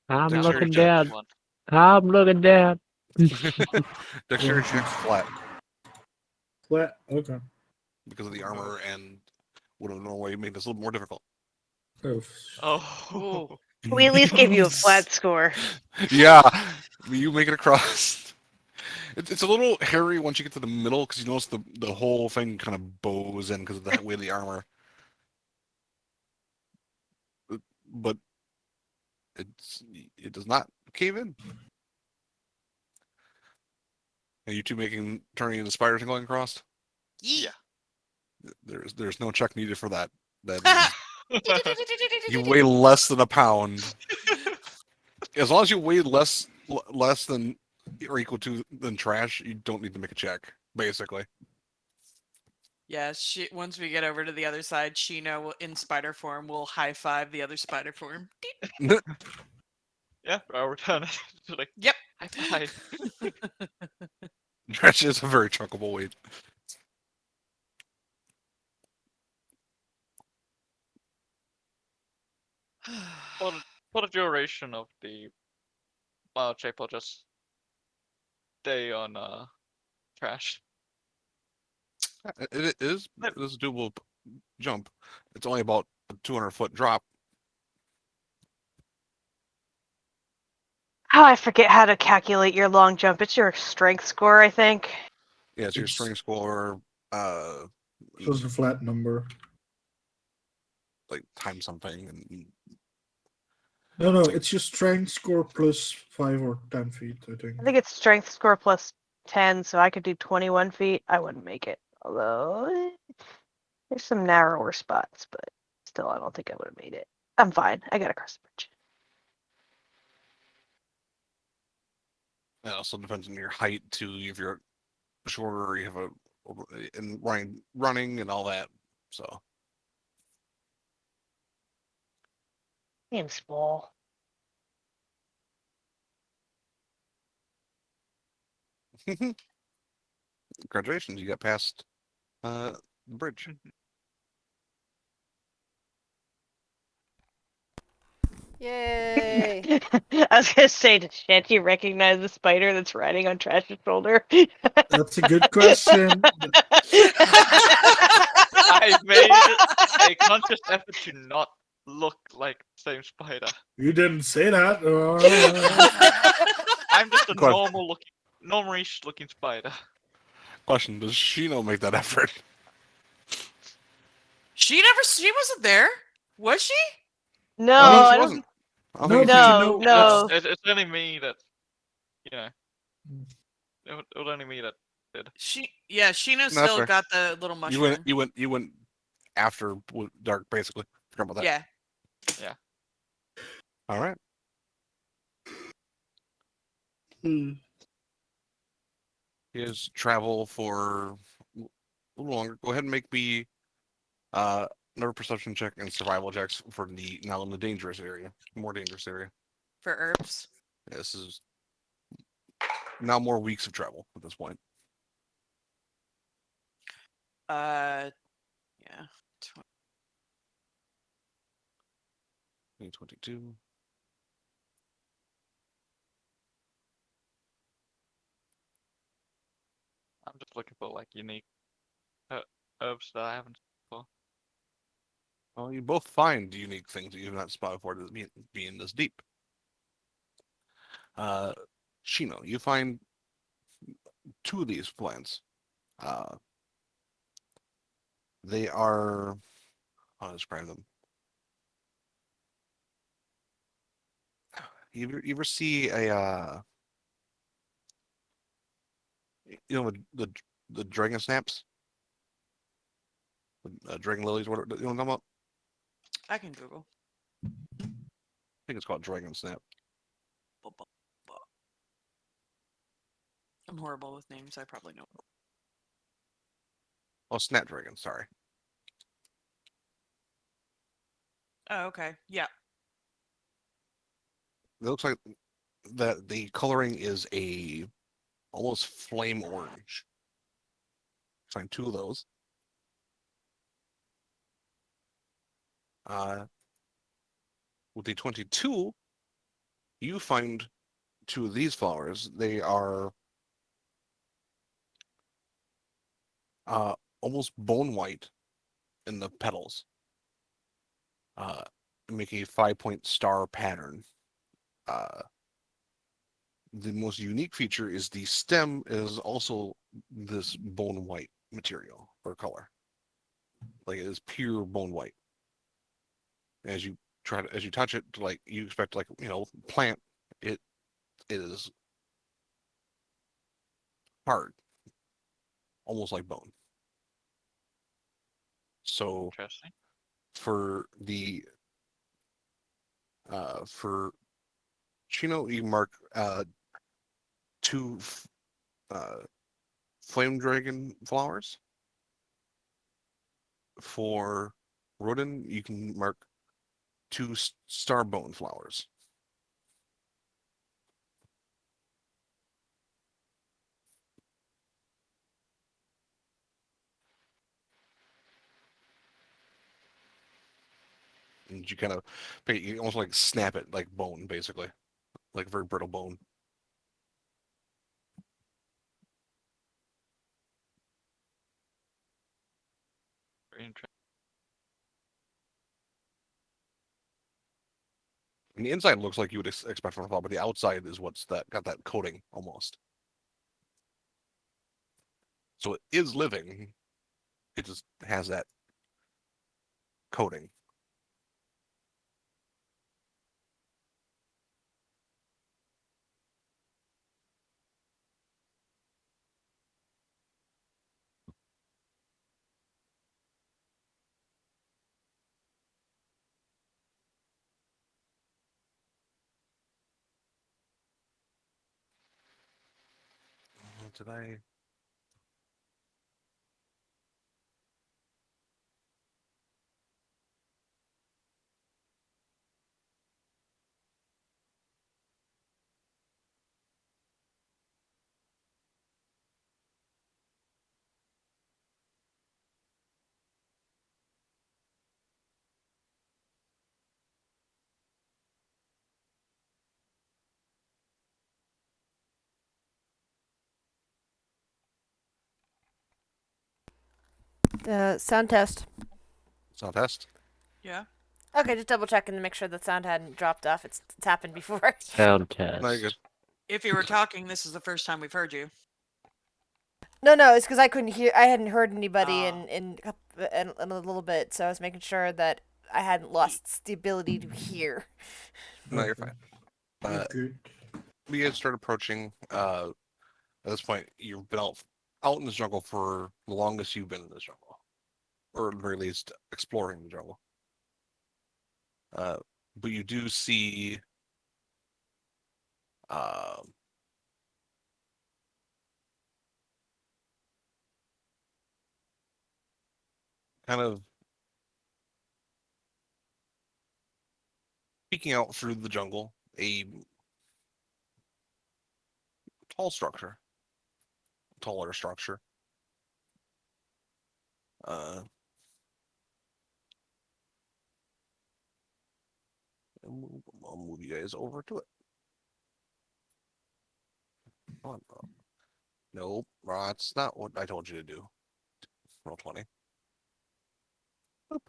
C: I'm
A: Dexterity
C: looking
A: check.
C: down.
F: One.
C: I'm looking down.
A: Dexterity check flat
G: Flat. Okay.
A: because of the armor and would have normally made this a little more difficult.
G: Oh.
F: Oh.
D: We at least gave you a flat score.
A: Yeah, you make it across. It's a little hairy once you get to the middle because you notice the whole thing kind of bows in because of the way of the armor. But it does not cave in. Are you two turning into spiders and going across?
F: Yeah.
A: There's no check needed for that. That you weigh less than a pound. As long as you weigh less than or equal to than trash, you don't need to make a check. Basically,
B: Yeah, once we get over to the other side, Shino in spider form will high five the other spider form.
F: Yeah, I'll return it. Just like,
B: Yep.
F: high five.
A: trash is a very chunkable weight.
F: For the duration of the wild shape, I'll just stay on trash.
A: It is a doable jump. It's only about a 200-foot drop.
D: Oh, I forget how to calculate your long jump. It's your strength score, I think.
A: Yeah, it's your
G: It's-
A: strength score.
G: Just a flat number.
A: Like time something and
G: No, it's your strength score plus 5 or 10 feet, I think.
D: I think it's strength score plus 10, so I could do 21 feet. I wouldn't make it. Although, there's some narrower spots, but still, I don't think I would have made it. I'm fine. I got to cross the bridge.
A: it also depends on your height too. If you're shorter, you have and running and all that. So
D: I'm small.
A: congratulations, you got past the bridge.
E: Yay!
D: I was going to say, does Shanty recognize the spider that's riding on Trash's shoulder?
G: That's a good question.
F: I made a conscious effort to not look like the same spider.
G: You didn't say that.
F: I'm just a
A: Question.
F: normal-ish looking spider.
A: Question: does Shino make that effort?
B: She wasn't there, was she?
D: No,
A: I think
D: I
A: she
D: don't.
A: wasn't. I don't
G: No,
A: think
G: but
A: she-
G: you know,
D: No.
F: It's only me that, you know. It was only me that did.
B: Shino
A: that's
B: still
A: fair.
B: got the little mushroom.
A: You went after dark, basically. Forgot about that.
B: Yeah.
A: All right. Here's travel for a little longer. Go ahead and make me another perception check and survival checks for the now in the dangerous area, more dangerous area.
B: For herbs.
A: Yeah, this is now more weeks of travel at this point.
B: Yeah.
A: 2022.
F: I'm just looking for like unique herbs that I haven't seen before.
A: Well, you both find unique things that you've not spotted before being this deep. Shino, you find two of these plants. They are, how to describe them? You ever see a you know the dragon snaps, dragon lilies, what you know what I'm talking about?
B: I can Google.
A: I think it's called dragon snap.
B: I'm horrible with names. I probably know.
A: Oh, snapdragon. Sorry.
B: Oh, okay. Yeah.
A: It looks like that the coloring is a almost flame orange. Find two of those. With the 22, you find 2 of these flowers. They are almost bone white in the petals. Make a 5-point star pattern. The most unique feature is the stem is also this bone white material or color. Like it is pure bone white. As you as you touch it, like you expect, like, plant, it is hard, almost like bone. So
F: Interesting.
A: for Chino, you mark 2 flame dragon flowers. For Rodin, you can mark 2 starbone flowers. And you kind of, you almost like snap it like bone, basically, like very brittle bone.
F: Very interesting.
A: And the inside looks like you would expect from a flower, but the outside is what's got that coating almost. So it is living. It just has that coating. Did I?
E: Sound test.
A: Sound test?
B: Yeah.
E: Okay, just double checking to make sure the sound hadn't dropped off. It's happened before.
C: Sound
A: No, you're good.
C: test.
B: If you were talking, this is the first time we've heard you.
E: No, it's because I couldn't hear. I hadn't heard anybody
B: Ah.
E: in a little bit, so I was making sure that I hadn't lost the ability to hear.
A: No, you're fine.
G: Okay.
A: We guys start approaching. At this point, you've been out in the jungle for the longest you've been in this jungle, or at the very least exploring the jungle. But you do see kind of peeking out through the jungle a taller structure. I'll move you guys over to it. Come on, bro. Nope, that's not what I told you to do. Roll 20. Boop.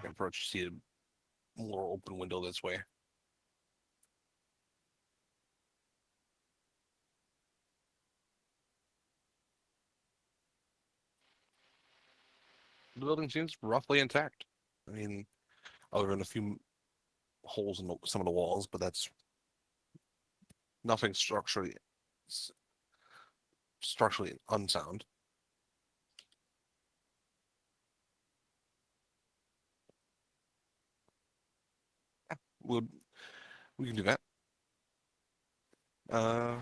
A: Approach, see a more open window this way. The building seems roughly intact. I mean, other than a few holes in some of the walls, but that's nothing structurally unsound. Yeah, we can do that. Yeah,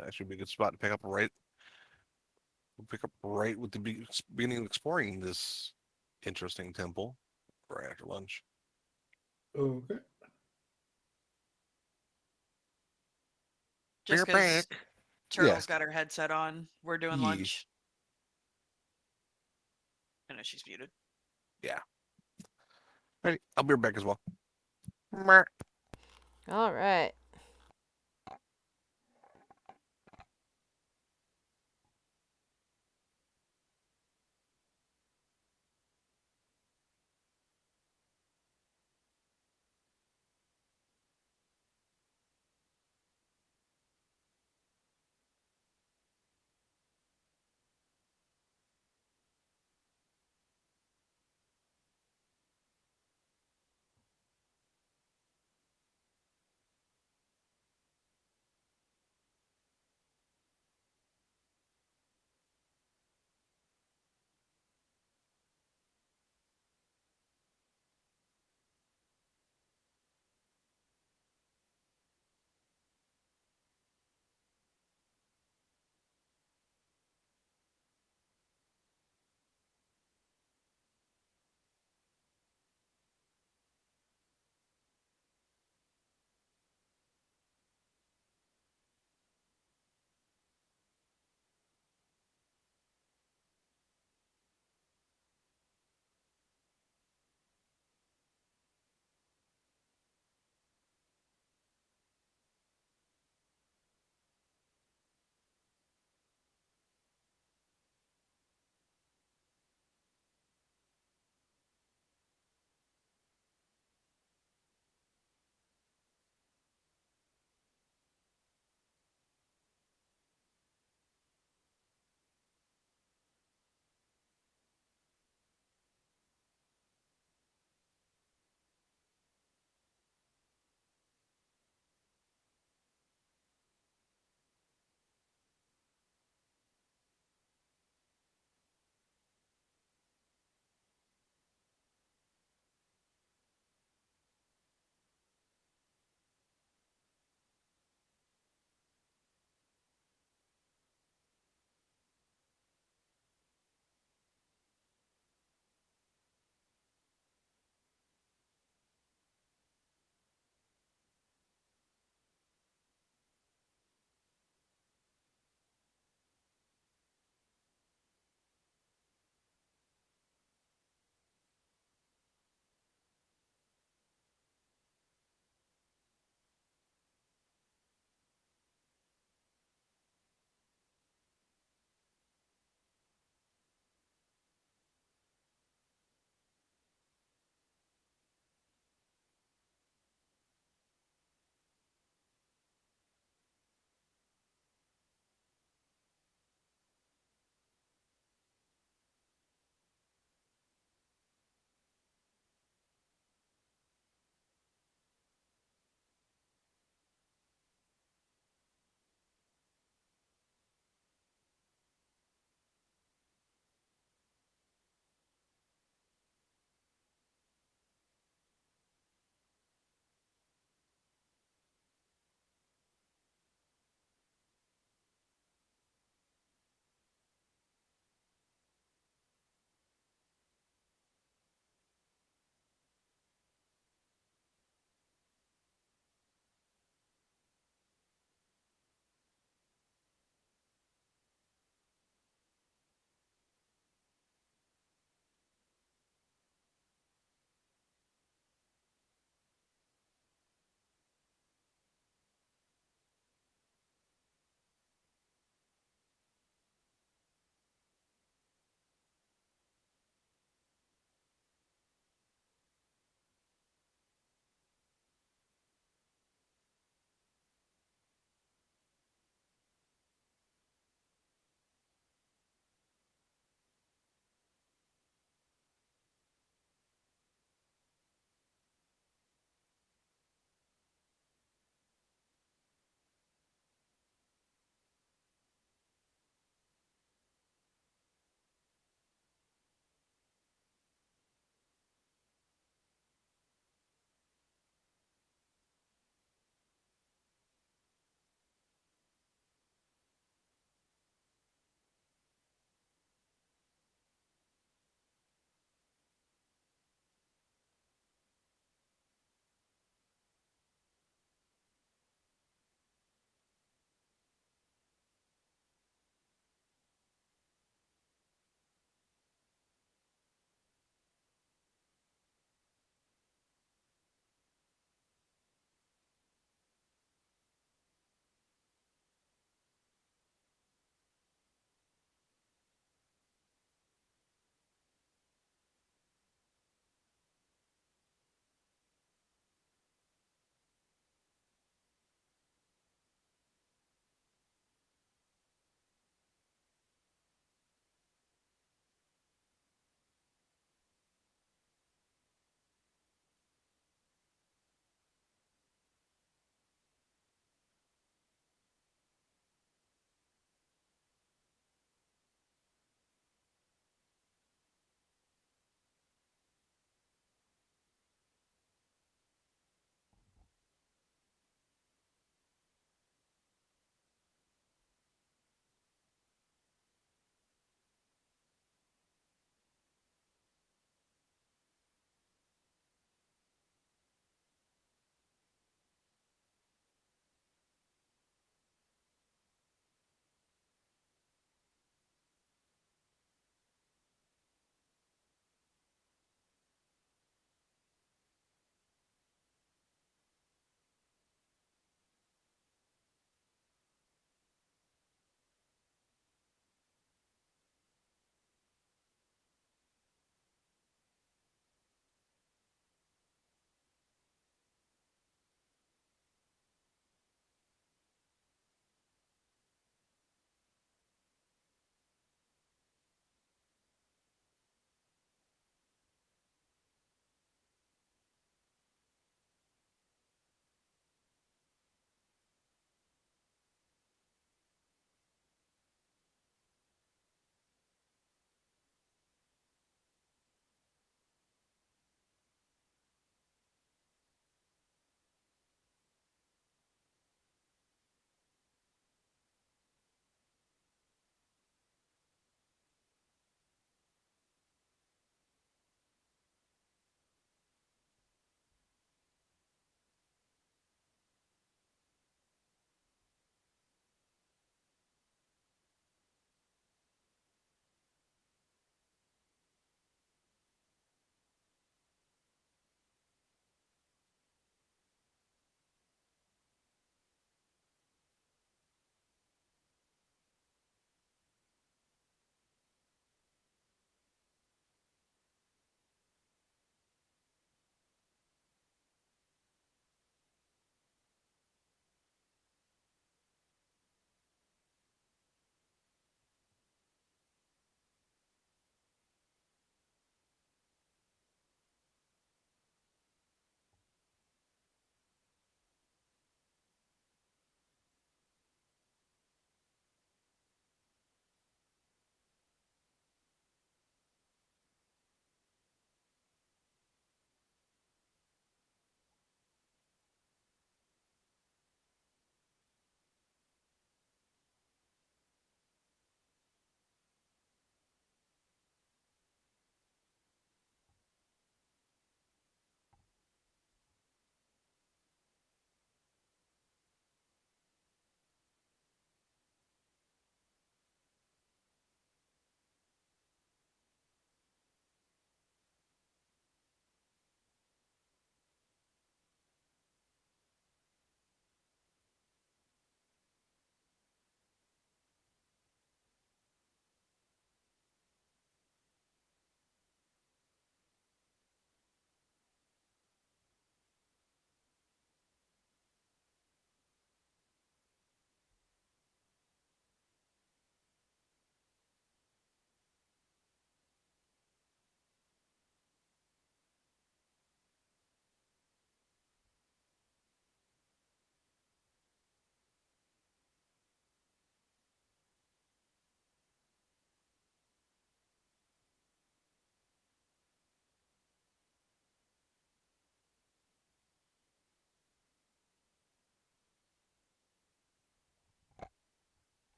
A: that should be a good spot to pick up right. Pick up right with the beginning of exploring this interesting temple right after lunch.
G: Okay.
B: Just
A: We're
B: because
A: back.
B: Turtle's
A: Yes.
B: got her headset on. We're doing
A: Yeah.
B: lunch. I know she's muted.
A: Alright, I'll be right back as well.
E: All right.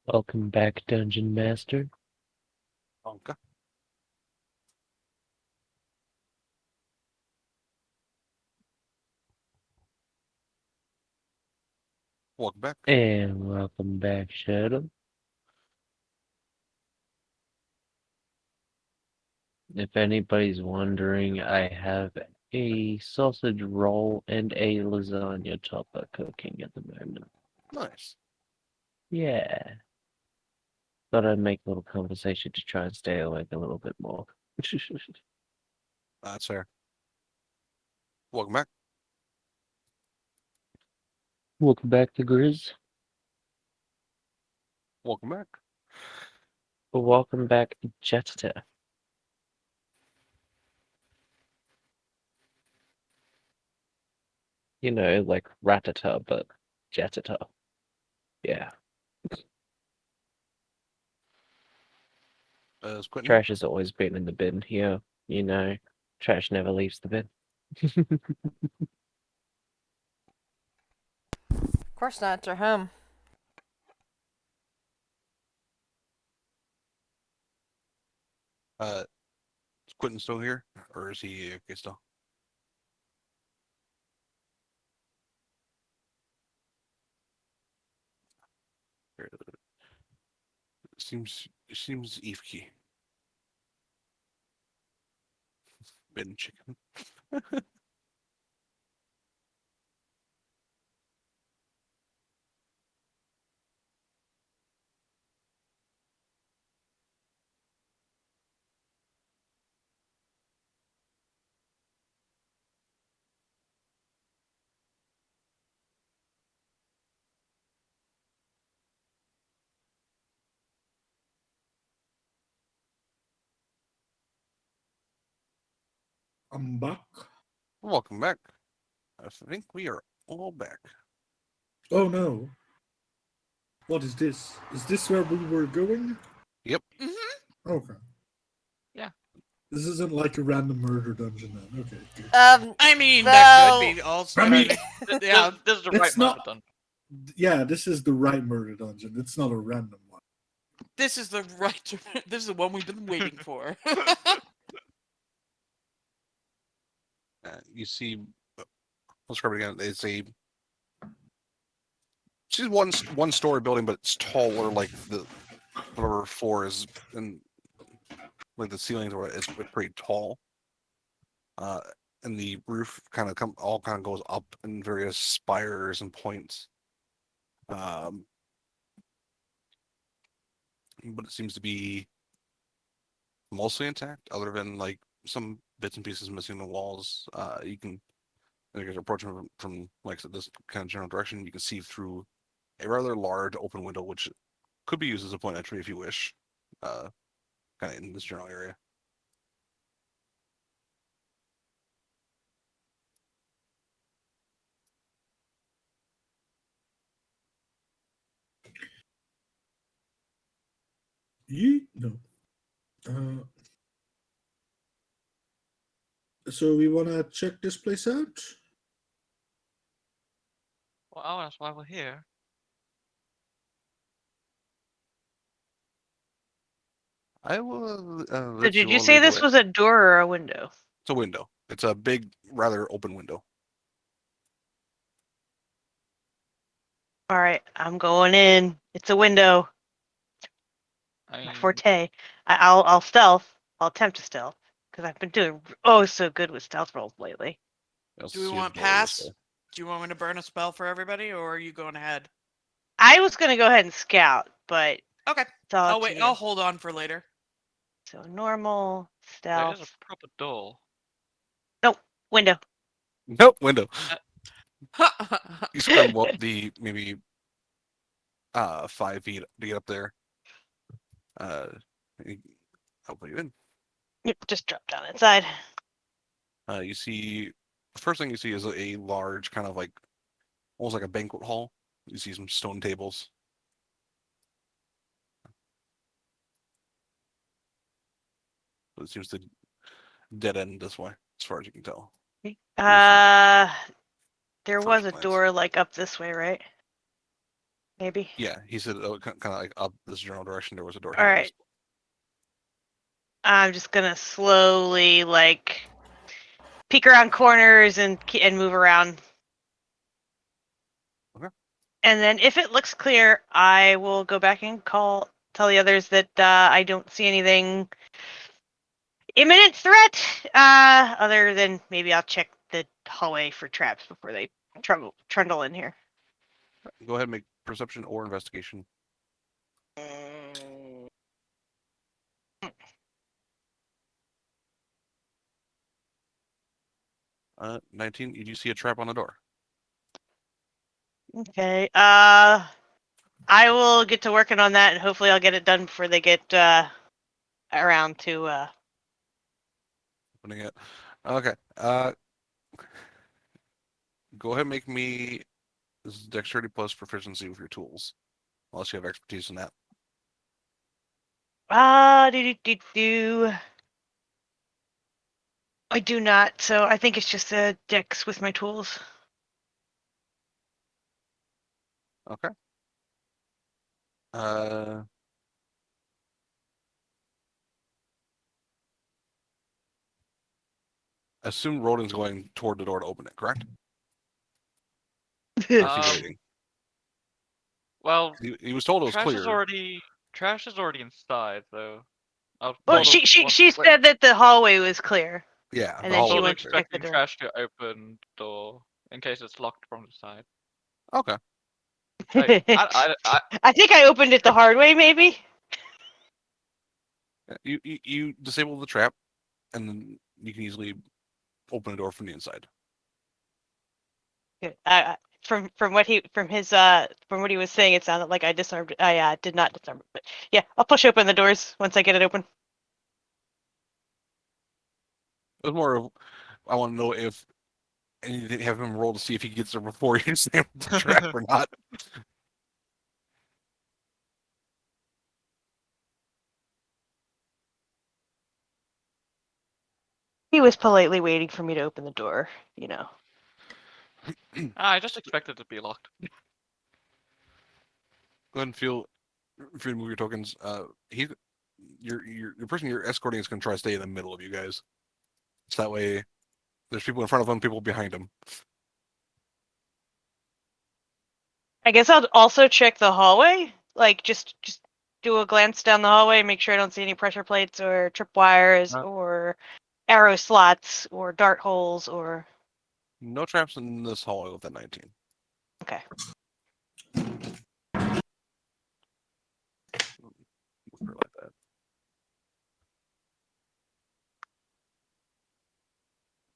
C: Welcome back, Dungeon Master.
A: Okay. Welcome back.
C: And welcome back, Shadow. If anybody's wondering, I have a sausage roll and a lasagna topper cooking at the moment.
A: Nice.
C: Yeah. Thought I'd make a little conversation to try and stay awake a little bit more.
A: That's fair. Welcome back.
C: Welcome back to Grizz.
A: Welcome back.
C: Welcome back, Jetita. You know, like Ratata, but Jetita. Yeah.
A: Is Quentin
C: Trash has always been in the bin here. You know, trash never leaves the bin.
E: Of course not. It's our home.
A: is Quentin still here? Or is he okay still? Seems Eveke. Bin chicken.
G: I'm back.
A: Welcome back. I think we are all back.
G: Oh no. What is this? Is this where we were going?
A: Yep.
G: Okay.
F: Yeah.
G: This isn't like a random murder dungeon then. Okay, good.
B: I mean, that could
E: well,
B: be also.
G: I mean,
B: yeah.
F: This is the
G: It's
F: right
G: not-
F: moment.
G: Yeah, this is the right murder dungeon. It's not a random one.
B: This is the right. This is the one we've been waiting for.
A: You see, I'll describe it again. It's a she's one story building, but it's taller. Like the whatever floor is, and like the ceilings or it's pretty tall. And the roof kind of all kind of goes up in various spires and points. But it seems to be mostly intact, other than like some bits and pieces missing the walls. You can, as you're approaching from like I said, this kind of general direction, you can see through a rather large open window, which could be used as a point of entry if you wish. Kind of in this general area.
G: No. So we want to check this place out?
F: Well, that's why we're here.
A: I will.
D: So
A: Let
D: did you
A: all
D: say
A: lead the
D: this
A: way.
D: was a door or a window?
A: It's a window. It's a big, rather open window.
D: All right, I'm going in. It's a window.
F: I
D: My
F: mean,
D: forte. I'll stealth. I'll attempt to stealth because I've been doing so good with stealth rolls lately.
A: You'll
B: Do we
A: see the
B: want
A: door this
B: pass?
A: way.
B: Do you want me to burn a spell for everybody, or are you going ahead?
D: I was gonna go ahead and scout, but
B: Okay.
D: it's all
B: I'll
D: up to
B: wait.
D: you.
B: I'll hold on for later.
D: So normal
F: there is a
D: stealth.
F: proper door.
D: Nope, window.
A: Nope, window. You scramble up the maybe 5 feet to get up there. I'll put you in.
D: Yep, just drop down inside.
A: You see, the first thing you see is a large kind of like almost like a banquet hall. You see some stone tables. But it seems to dead end this way, as far as you can tell.
D: Uh, there
A: First
D: was a
A: glance.
D: door like up this way, right? maybe.
A: Yeah, he said kind of like up this general direction. There was a door.
D: All right. I'm just gonna slowly like peek around corners and move around.
A: Okay.
D: And then if it looks clear, I will go back and tell the others that I don't see anything imminent threat. Other than maybe I'll check the hallway for traps before they trundle in here.
A: Go ahead and make perception or investigation. 19. You do see a trap on the door.
D: Okay. I will get to working on that, and hopefully I'll get it done before they get around to.
A: Opening it. Okay. Go ahead and make me this is dexterity plus proficiency with your tools, unless you have expertise in that.
D: Do. I do not, so I think it's just a dex with my tools.
A: Okay. Assume Rodin's going toward the door to open it, correct? Or is he waiting?
F: Well,
A: He was told it was
F: trash
A: clear.
F: is already inside, though.
D: Well, she said that the hallway was clear,
A: Yeah,
D: and
A: the
D: then she
A: hallway
D: went
A: was
D: to
A: clear.
D: check the
F: expecting
D: door.
F: trash to open the door in case it's locked from the side.
A: Okay.
D: I think I opened it the hard way, maybe.
A: You disable the trap, and then you can easily open the door from the inside.
D: Good. From what he was saying, it sounded like I disarmed it. I did not disarm it, but yeah, I'll push open the doors once I get it open.
A: It was more of I want to know if and you didn't have him roll to see if he gets there before you slam the trap or not.
D: He was politely waiting for me to open the door, you know.
F: I just expected it to be locked.
A: Go ahead and feel free to move your tokens. Your person you're escorting is going to try to stay in the middle of you guys. So that way, there's people in front of him, people behind him.
D: I guess I'll also check the hallway, like just do a glance down the hallway, make sure I don't see any pressure plates or tripwires or arrow slots or dart holes or.
A: No traps in this hallway with that 19.
D: Okay.
A: Like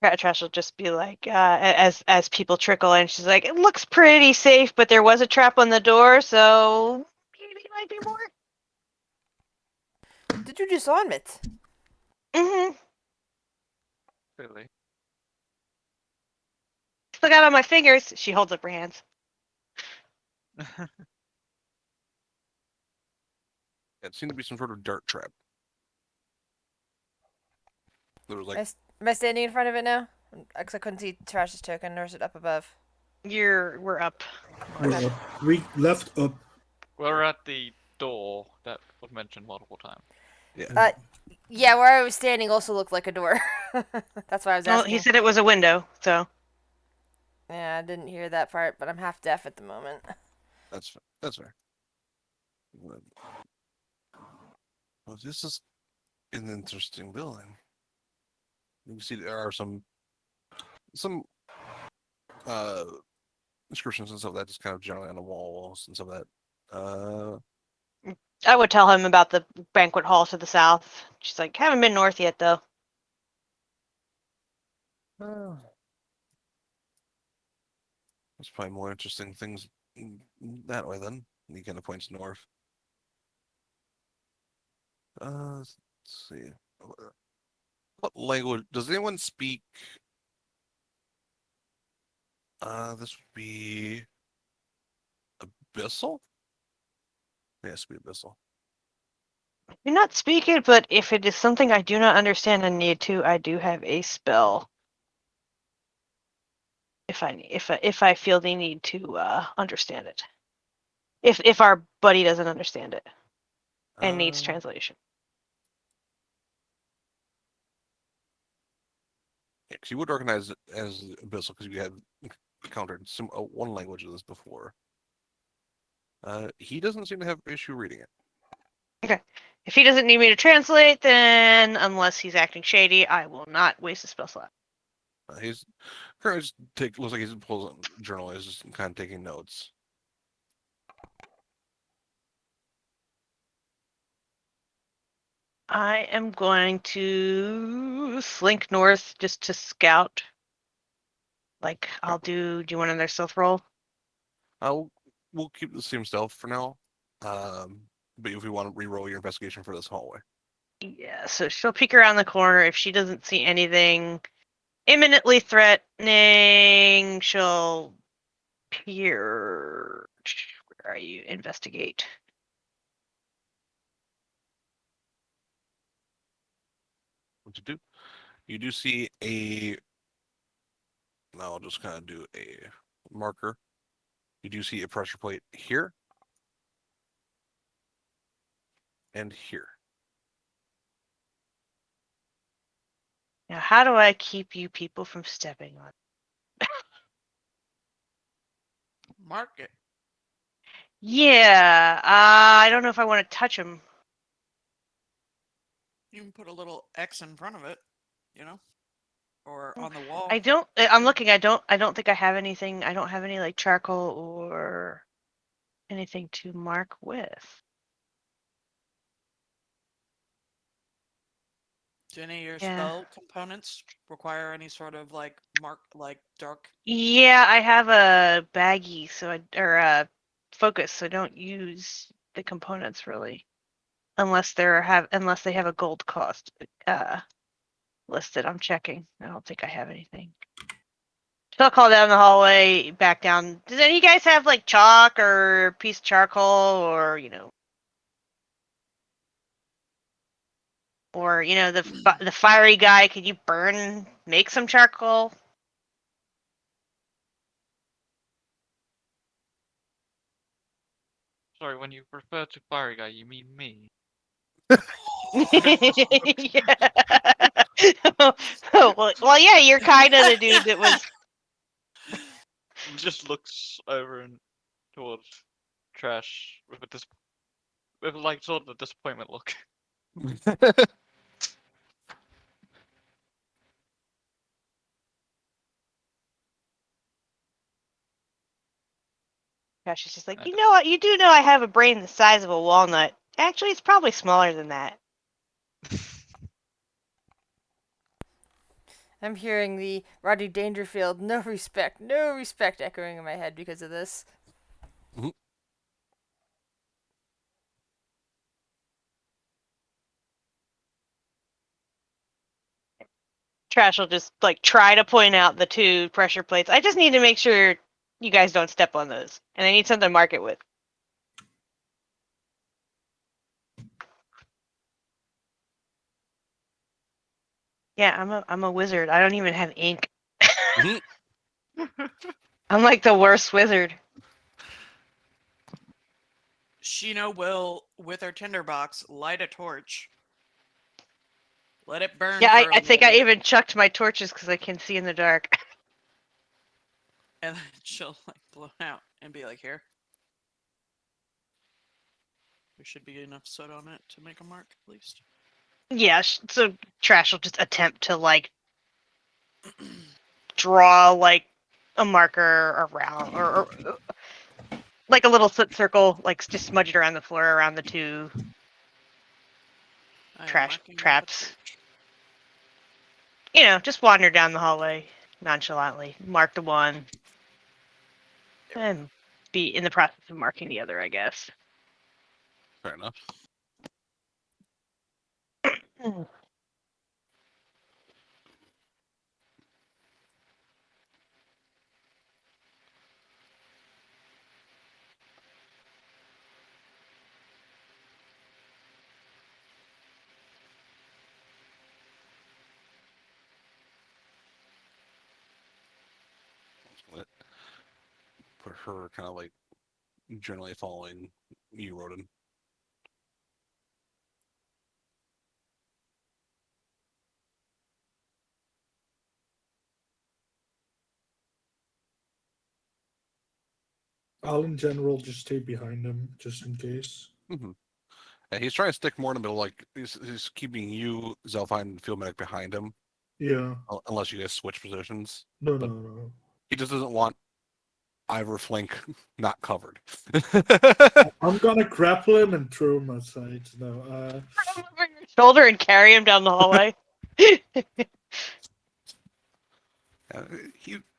A: that.
D: Trash will just be like, as people trickle in, she's like, it looks pretty safe, but there was a trap on the door, so maybe it might be more.
E: Did you disarm it?
D: Mm-hmm.
F: Really.
D: Still got on my fingers. She holds up her hands.
A: It seemed to be some sort of dart trap. There was like
E: Am I standing in front of it now? Because I couldn't see Trash's token, or is it up above?
D: We're up.
G: We're up. We left up.
F: We're at the door that was mentioned multiple times.
A: yeah.
E: Yeah, where I was standing also looked like a door. That's why I was
D: Well,
E: asking.
D: he said it was a window, so.
E: Yeah, I didn't hear that part, but I'm half deaf at the moment.
A: That's fair. Well, this is an interesting building. You can see there are some inscriptions and stuff that just kind of generally on the walls and some of that.
D: I would tell him about the banquet hall to the south. She's like, haven't been north yet, though.
A: There's probably more interesting things that way then. He kind of points north. Let's see. What language does anyone speak? This would be Abyssal? Yes, be Abyssal.
D: I do not speak it, but if it is something I do not understand and need to, I do have a spell. If I feel the need to understand it. If our buddy doesn't understand it and needs
A: Uh,
D: translation.
A: Yeah, 'cause you would recognize it as Abyssal because you have encountered one language of this before. He doesn't seem to have issue reading it.
D: Okay. If he doesn't need me to translate, then unless he's acting shady, I will not waste a spell slot.
A: He's currently looks like he's pulls a journal. He's just kind of taking notes.
D: I am going to slink north just to scout. Like, do you want another stealth roll?
A: We'll keep the same stealth for now. But if we want to re-roll your investigation for this hallway.
D: Yeah, so she'll peek around the corner. If she doesn't see anything imminently threatening, she'll peer. Where are you? Investigate.
A: What you do? You do see a. Now I'll just kind of do a marker. You do see a pressure plate here and here.
D: Now, how do I keep you people from stepping on?
B: Mark it.
D: Yeah, I don't know if I want to touch them.
B: You can put a little X in front of it, you know, or on the wall.
D: I don't. I'm looking. I don't think I have anything. I don't have any like charcoal or anything to mark with.
B: Do any of your
D: Yeah.
B: spell components require any sort of like mark, like dark?
D: Yeah, I have a baggie, or a focus, so I don't use the components really, unless they have a gold cost listed. I'm checking. I don't think I have anything. So I'll call down the hallway, back down. Does any of you guys have like chalk or piece of charcoal or the fiery guy? Could you make some charcoal?
F: Sorry, when you refer to fiery guy, you mean me.
D: Yeah. well, yeah, you're kind of the dude that was.
F: Just looks over and towards Trash with like sort of a disappointment look.
D: Gosh, she's just like,
F: I
D: you
F: don't-
D: know what? You do know I have a brain the size of a walnut. Actually, it's probably smaller than that.
E: I'm hearing the Rodney Dangerfield no respect echoing in my head because of this.
D: Trash will just like try to point out the two pressure plates. I just need to make sure you guys don't step on those, and I need something to mark it with. Yeah, I'm a wizard. I don't even have ink.
A: Mhm.
D: I'm like the worst wizard.
B: Shino will, with her tinderbox, light a torch. Let it burn
D: Yeah,
B: for a
D: I think I
B: little bit,
D: even chucked my torches because I can see in the dark.
B: and then she'll like blow out and be like, "Here, there should be enough soot on it to make a mark, at least."
D: Yeah, so Trash will just attempt to like draw like a marker around or like a little soot circle, like just smudge it around the floor around the two
B: I am
D: trash
B: marking with a
D: traps.
B: torch.
D: Just wander down the hallway nonchalantly, mark the one, and be in the process of marking the other, I guess.
A: Fair enough. Put her kind of like generally following you, Rodin.
G: I'll in general just stay behind him just in case.
A: Mm-hmm. And he's trying to stick more in the middle, like he's keeping you, Zelfine, and Field Medic behind him,
G: Yeah.
A: unless you guys switch positions.
G: No,
A: But-
G: no, no.
A: He just doesn't want either flank not covered.
G: I'm gonna grapple him and throw him aside. No.
D: Over your shoulder and carry him down the hallway.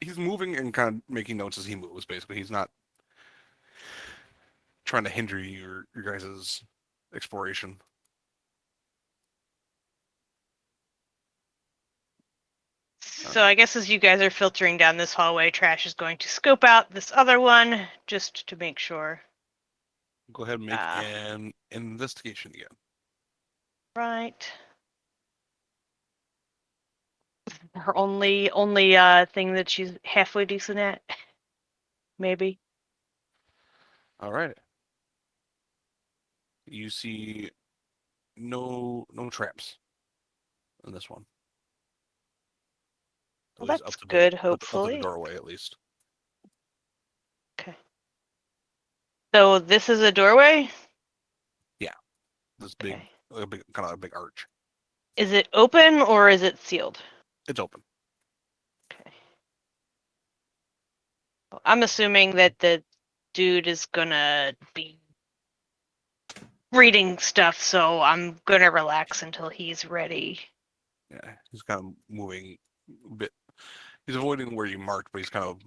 A: He's moving and kind of making notes as he moves. Basically, he's not trying to hinder your guys' exploration.
D: So I guess as you guys are filtering down this hallway, Trash is going to scope out this other one just to make sure.
A: Go ahead and make
D: Ah.
A: an investigation again.
D: Right. Her only thing that she's halfway decent at. Maybe.
A: All right. You see no traps in this one. At
D: Well,
A: least
D: that's
A: up to
D: good,
A: up to the
D: hopefully.
A: doorway, at least.
D: Okay. So this is a doorway?
A: This big,
D: Okay.
A: kind of a big arch.
D: Is it open or is it sealed?
A: It's open.
D: Okay. Well, I'm assuming that the dude is gonna be reading stuff, so I'm gonna relax until he's ready.
A: Yeah, he's kind of moving a bit. He's avoiding where you marked, but he's kind of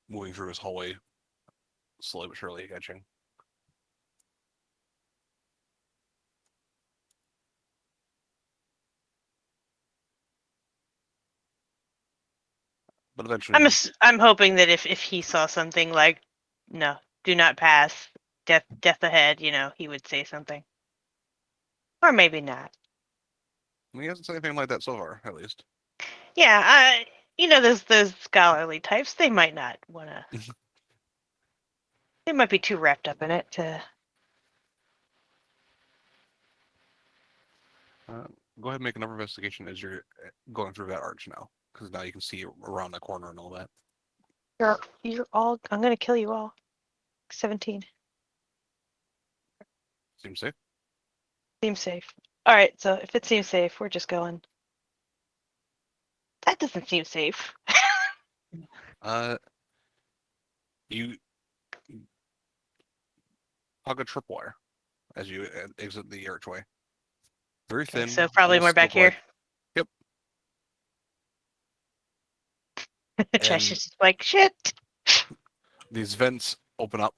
A: moving through his hallway, slowly but surely, catching. But eventually,
D: I'm hoping that if he saw something like, no, do not pass, death ahead, he would say something. Or maybe not.
A: he hasn't said anything like that so far, at least.
D: Yeah, those scholarly types, they might not wanna. They might be too wrapped up in it to.
A: Go ahead and make another investigation as you're going through that arch now, because now you can see around the corner and all that.
D: You're all. I'm gonna kill you all. 17.
A: Seems safe.
D: Seems safe. All right, so if it seems safe, we're just going. That doesn't seem safe.
A: You hug a tripwire as you exit the archway. Very
D: Okay,
A: thin.
D: so probably more
A: almost
D: back here.
A: silk-like.
D: Trash
A: And-
D: is just like shit.
A: These vents open up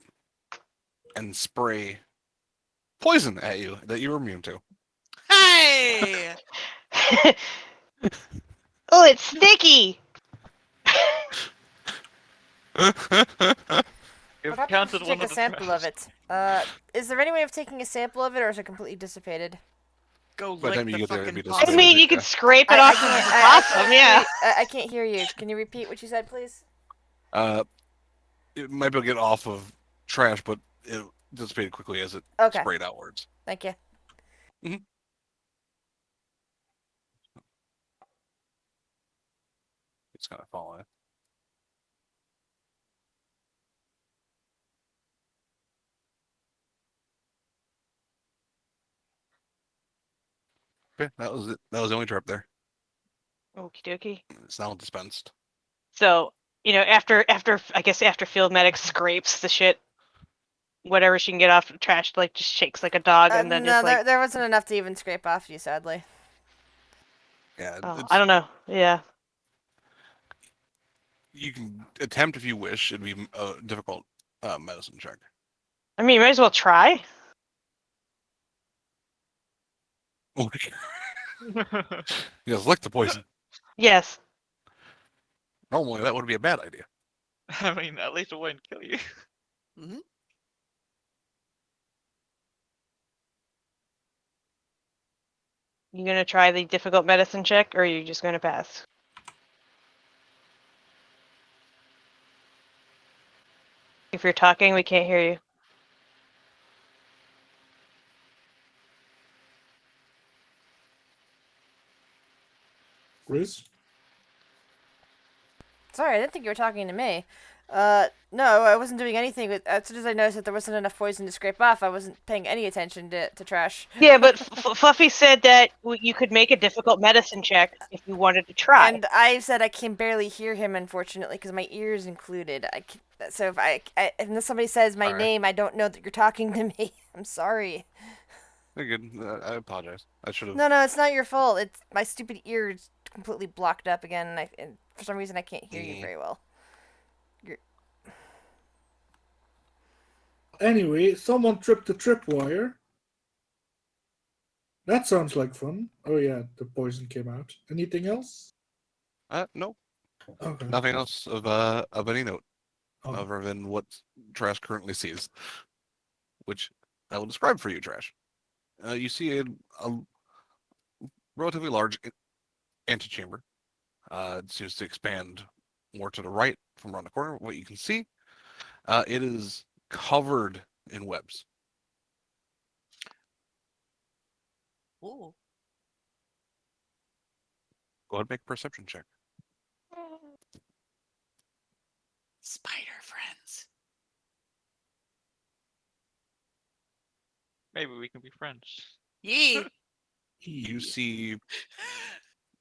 A: and spray poison at you that you're immune to.
B: Hey!
D: Oh, it's sticky.
F: You've
E: What happens
F: counted
E: if you
F: one
E: take a
F: of the
E: sample of
F: traps.
E: it? Is there any way of taking a sample of it, or is it completely dissipated?
B: Go
A: By the
B: lick
A: time you
B: the
A: get there, it'd
B: fucking
A: be
B: possum.
D: I mean, you
A: Yeah.
D: could scrape it off of the possum, yeah.
E: I can't hear you. Can you repeat what you said, please?
A: It might be able to get off of trash, but it dissipated quickly as it
E: Okay.
A: sprayed outwards.
E: Thank you.
A: It's kind of falling. Okay, that was it. That was the only trap there.
D: Okie dokie.
A: It's now dispensed.
D: So, after I guess after Field Medic scrapes the shit, whatever she can get off the trash, like just shakes like a dog, and then
E: No,
D: just like,
E: there wasn't enough to even scrape off you, sadly.
A: Yeah,
D: oh,
A: it's,
D: I don't know. Yeah.
A: you can attempt if you wish. It'd be a difficult medicine check.
D: I mean, you might as well try.
A: He goes, lick the poison.
D: Yes.
A: Normally, that would be a bad idea.
F: I mean, at least it won't kill you.
D: You gonna try the difficult medicine check, or are you just gonna pass? If you're talking, we can't hear you.
G: Chris?
E: Sorry, I didn't think you were talking to me. No, I wasn't doing anything. But as soon as I noticed that there wasn't enough poison to scrape off, I wasn't paying any attention to trash.
D: Yeah, but Fluffy said that you could make a difficult medicine check if you wanted to try.
E: And I said I can barely hear him, unfortunately, because my ears included. So if unless somebody says my
A: Alright.
E: name, I don't know that you're talking to me. I'm sorry.
A: You're good. I apologize. I should have.
E: No, it's not your fault. It's my stupid ears completely blocked up again, and for some reason I can't hear you very well.
G: Anyway, someone tripped the tripwire. That sounds like fun. Oh yeah, the poison came out. Anything else?
A: No,
G: Okay.
A: nothing else of any note,
G: Oh.
A: other than what Trash currently sees, which I will describe for you, Trash. You see a relatively large antechamber. It seems to expand more to the right from around the corner. What you can see, it is covered in webs.
B: Ooh.
A: Go ahead and make a perception check.
B: Spider friends.
F: Maybe we can be friends.
B: Yee.
A: You see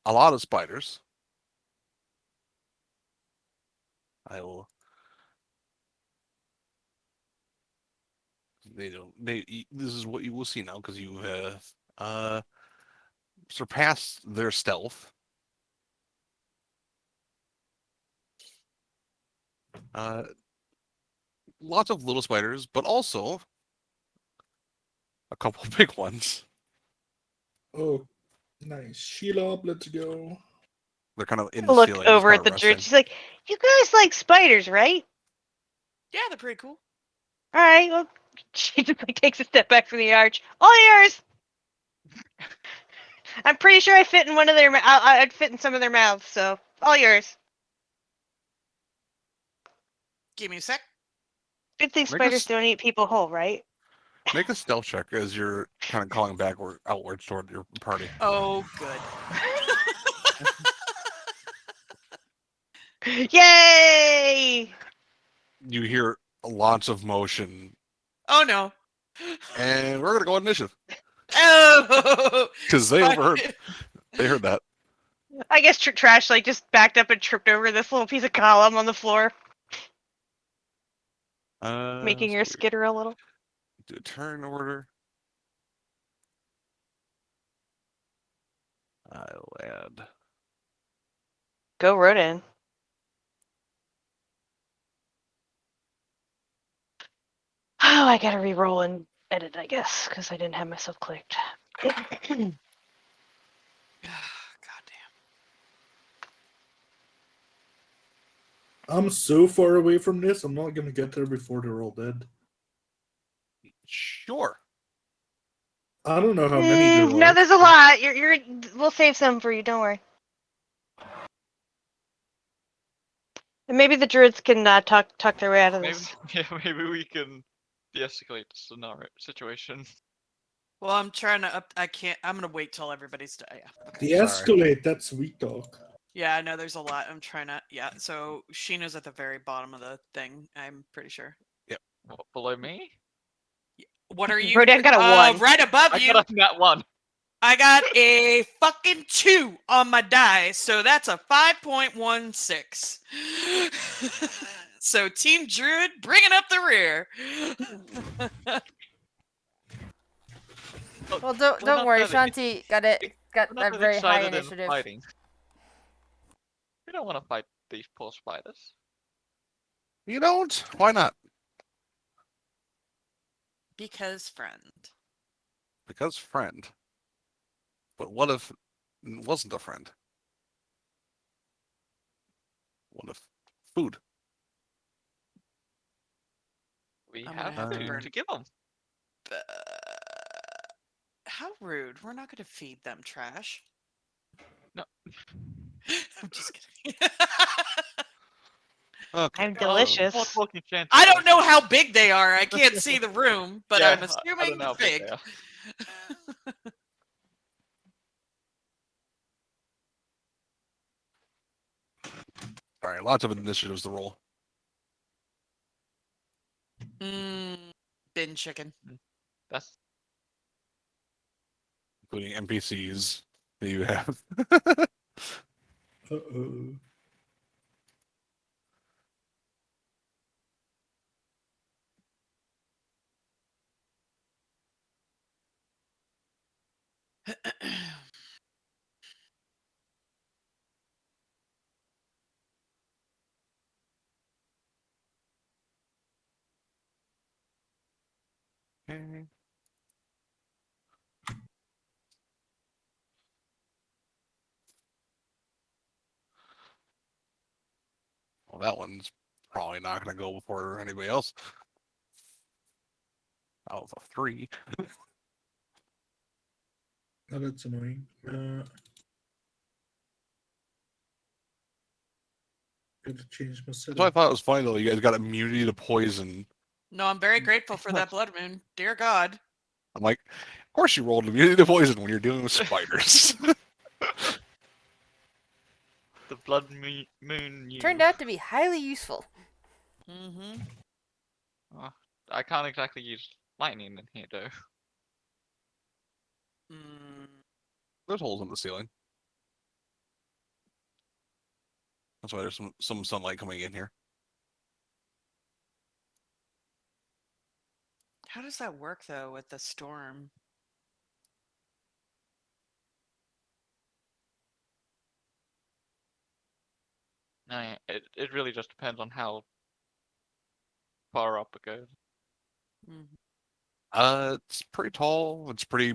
A: a lot of spiders. I will. They don't. This is what you will see now because you have surpassed their stealth. Lots of little spiders, but also a couple of big ones.
G: Oh, nice. Sheila, let's go.
A: They're kind of in the
D: Look
A: ceiling. just
D: over
A: kind
D: at the
A: of
D: druid.
A: resting.
D: She's like, "You guys like spiders, right?
B: Yeah, they're pretty cool.
D: All right." Well, she just like takes a step back from the arch. All yours. I'm pretty sure I fit in one of their. I'd fit in some of their mouths, so all yours.
B: Give me a sec.
D: Good thing
A: Make a
D: spiders
A: s-
D: don't eat people whole, right?
A: Make a stealth check as you're kind of calling backward, outwards toward your party.
B: Oh, good.
D: Yay!
A: You hear lots of motion,
B: Oh no.
A: and we're gonna go on initiative
B: Oh.
A: because they overheard. They heard that.
D: I guess Trash like just backed up and tripped over this little piece of column on the floor, making
A: So
D: her
A: we
D: skitter a little.
A: do a turn order. I'll add.
D: Go Rodin. Oh, I gotta re-roll and edit, I guess, because I didn't have myself clicked.
B: God damn.
G: I'm so far away from this. I'm not gonna get there before they're all dead.
A: Sure.
G: I don't know how many there are.
D: No, there's a lot. You're. We'll save some for you. Don't worry. And maybe the druids can talk their way out of
F: Maybe,
D: this.
F: yeah, maybe we can de-escalate the scenario situation.
B: Well, I'm trying to up. I can't. I'm gonna wait till everybody's. Yeah. Okay.
G: De-escalate. That's sweet talk.
B: Yeah, I know there's a lot. I'm trying to. Yeah. So Sheena's at the very bottom of the thing. I'm pretty sure.
F: What, below me?
B: What are you?
D: Rodin got a 1.
B: Right above
F: I
B: you.
F: got a nat 1.
B: I got a fucking 2 on my die, so that's a 5.16. So Team Druid bringing up the rear.
E: Well, don't worry, Shanti got
F: We're not
E: a
F: that
E: very high
F: excited in
E: initiative.
F: fighting. We don't want to fight these poor spiders.
A: You don't? Why not?
B: Because friend.
A: Because friend. But what if it wasn't a friend? What if food?
F: We
B: I'm gonna
F: have
B: have
A: to
F: food
A: burn-
F: to give them.
B: How rude. We're not going to feed them trash.
F: No.
B: I'm just kidding.
A: Okay.
D: I'm delicious.
F: What walking chance?
B: I don't know how big they are. I can't see the room, but
F: Yeah,
B: I'm
F: I don't
B: assuming
F: know how big
B: big.
F: they are.
A: All right, lots of initiatives to roll,
B: Bin chicken.
F: That's
A: including NPCs that you have.
G: Uh-oh.
A: Okay. Well, that one's probably not going to go before anybody else. Out of a 3.
G: Oh, that's annoying. Gotta change my
A: So I
G: setup.
A: thought it was funny though. You guys got immunity to poison.
B: No, I'm very grateful for that blood moon. Dear God.
A: I'm like, of course you rolled immunity to poison when you're dealing with spiders.
F: the blood moon. You.
E: Turned out to be highly useful.
B: Mm-hmm.
F: I can't exactly use lightning in here though.
A: There's holes in the ceiling. That's why there's some sunlight coming in here.
B: How does that work though with the storm?
F: No, yeah, it really just depends on how far up it goes.
A: It's pretty tall. It's pretty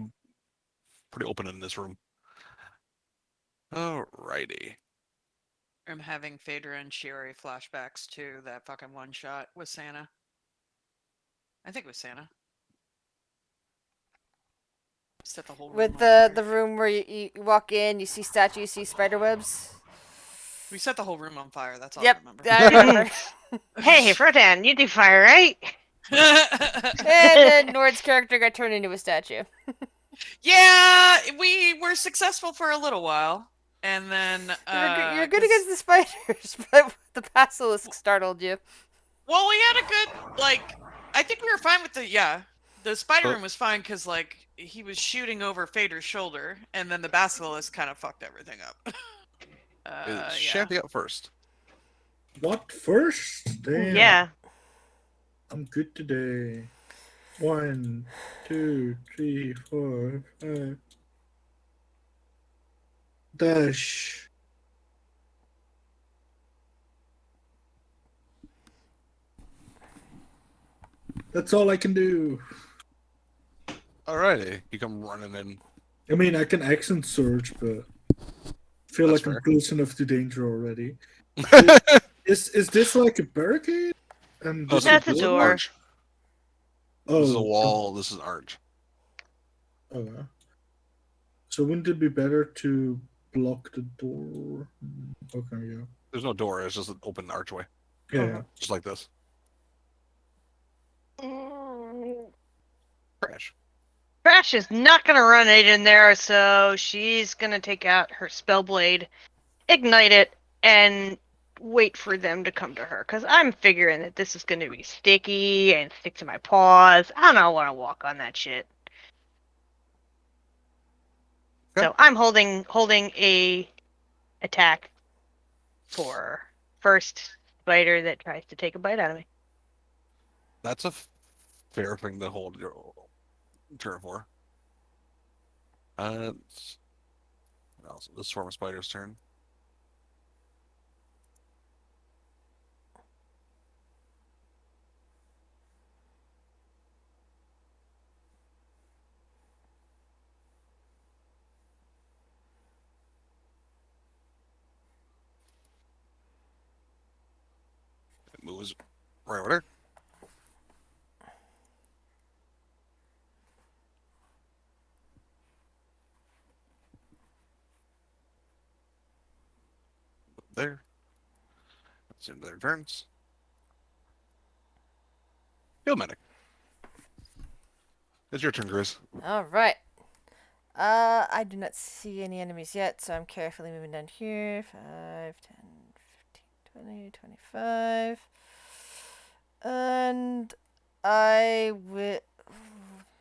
A: open in this room. Alrighty.
B: I'm having Phaedra and Shiori flashbacks to that fucking one shot with Santa. I think it was Santa. Set the whole room
E: With
B: on fire.
E: the room where you walk in, you see statues, you see spider webs.
B: We set the whole room on fire. That's all
E: Yep,
B: I remember.
E: I remember.
D: Hey, Frodan, you do fire, right?
E: And then Nord's character got turned into a statue.
B: Yeah, we were successful for a little while, and then
E: You're good
B: 'cause-
E: against the spiders, but the basilisk startled you.
B: Well, we had a good I think we were fine with the spider
A: But-
B: room was fine because he was shooting over Fader's shoulder, and then the basilisk kind of fucked everything up.
A: Is
B: Yeah.
A: Shanty up first?
G: What first? Damn.
D: Yeah.
G: I'm good today. 1, 2, 3, 4, 5. Dash. That's all I can do.
A: Alrighty. You come running in.
G: I mean, I can accent surge, but I feel
A: That's
G: like
A: fair.
G: I'm close enough to danger already. Is this like a barricade? And
A: Oh,
G: this
D: That's
G: is
D: a
G: door?
D: door.
A: Arch. This is a
G: Oh,
A: wall. This is arch.
G: oh, yeah. So wouldn't it be better to block the door? Okay, yeah.
A: There's no door. It's just an open archway,
G: Yeah.
A: just like this. Crash.
D: Crash is not gonna run it in there, so she's gonna take out her spellblade, ignite it, and wait for them to come to her. Cause I'm figuring that this is gonna be sticky and stick to my paws. I don't want to walk on that shit.
A: Okay.
D: So I'm holding a attack for first spider that tries to take a bite out of me.
A: That's a fair thing to hold your turn for. Also, this swarm of spiders' turn. It moves right over there. There. That's in their turns. Field medic. It's your turn, Chris.
E: All right. I do not see any enemies yet, so I'm carefully moving down here. 5, 10, 15, 20, 25. And I will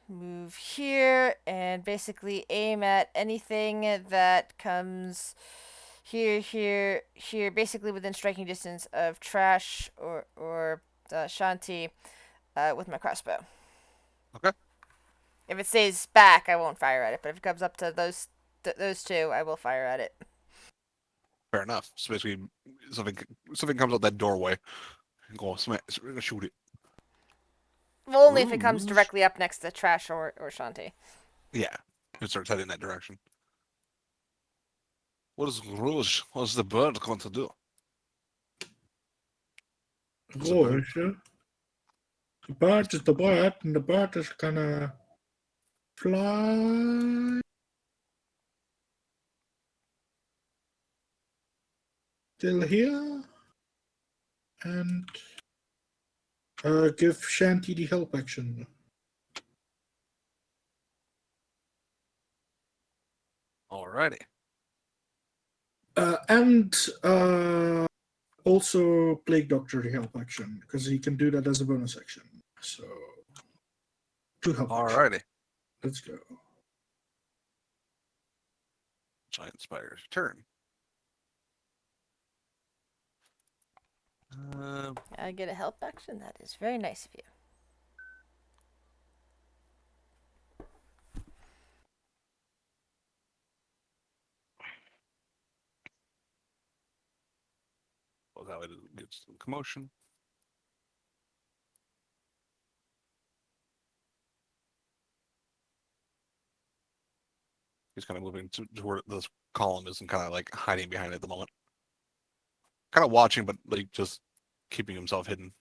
E: move here and basically aim at anything that comes here, basically within striking distance of Trash or Shanti with my crossbow.
A: Okay.
E: If it stays back, I won't fire at it. But if it comes up to those two, I will fire at it.
A: Fair enough. So basically, something comes out that doorway. And go shoot it.
E: Well, only if it comes
A: Rouge.
E: directly up next to Trash or Shanti.
A: Yeah. It starts heading that direction. What is Rouge? What is the bird going to do?
G: Roos, ja. The bird is the bird, and the bird is gonna fly till here and give Shanti the help action.
A: Alrighty.
G: And also Plague Doctor the help action, because he can do that as a bonus action. So, 2 help action.
A: Alrighty.
G: Let's go.
A: Giant spider's turn.
E: I get a help action. That is very nice of you.
A: Well, that way it gets some commotion. He's kind of moving to where this column is and kind of like hiding behind it at the moment. Kind of watching, but like just keeping himself hidden.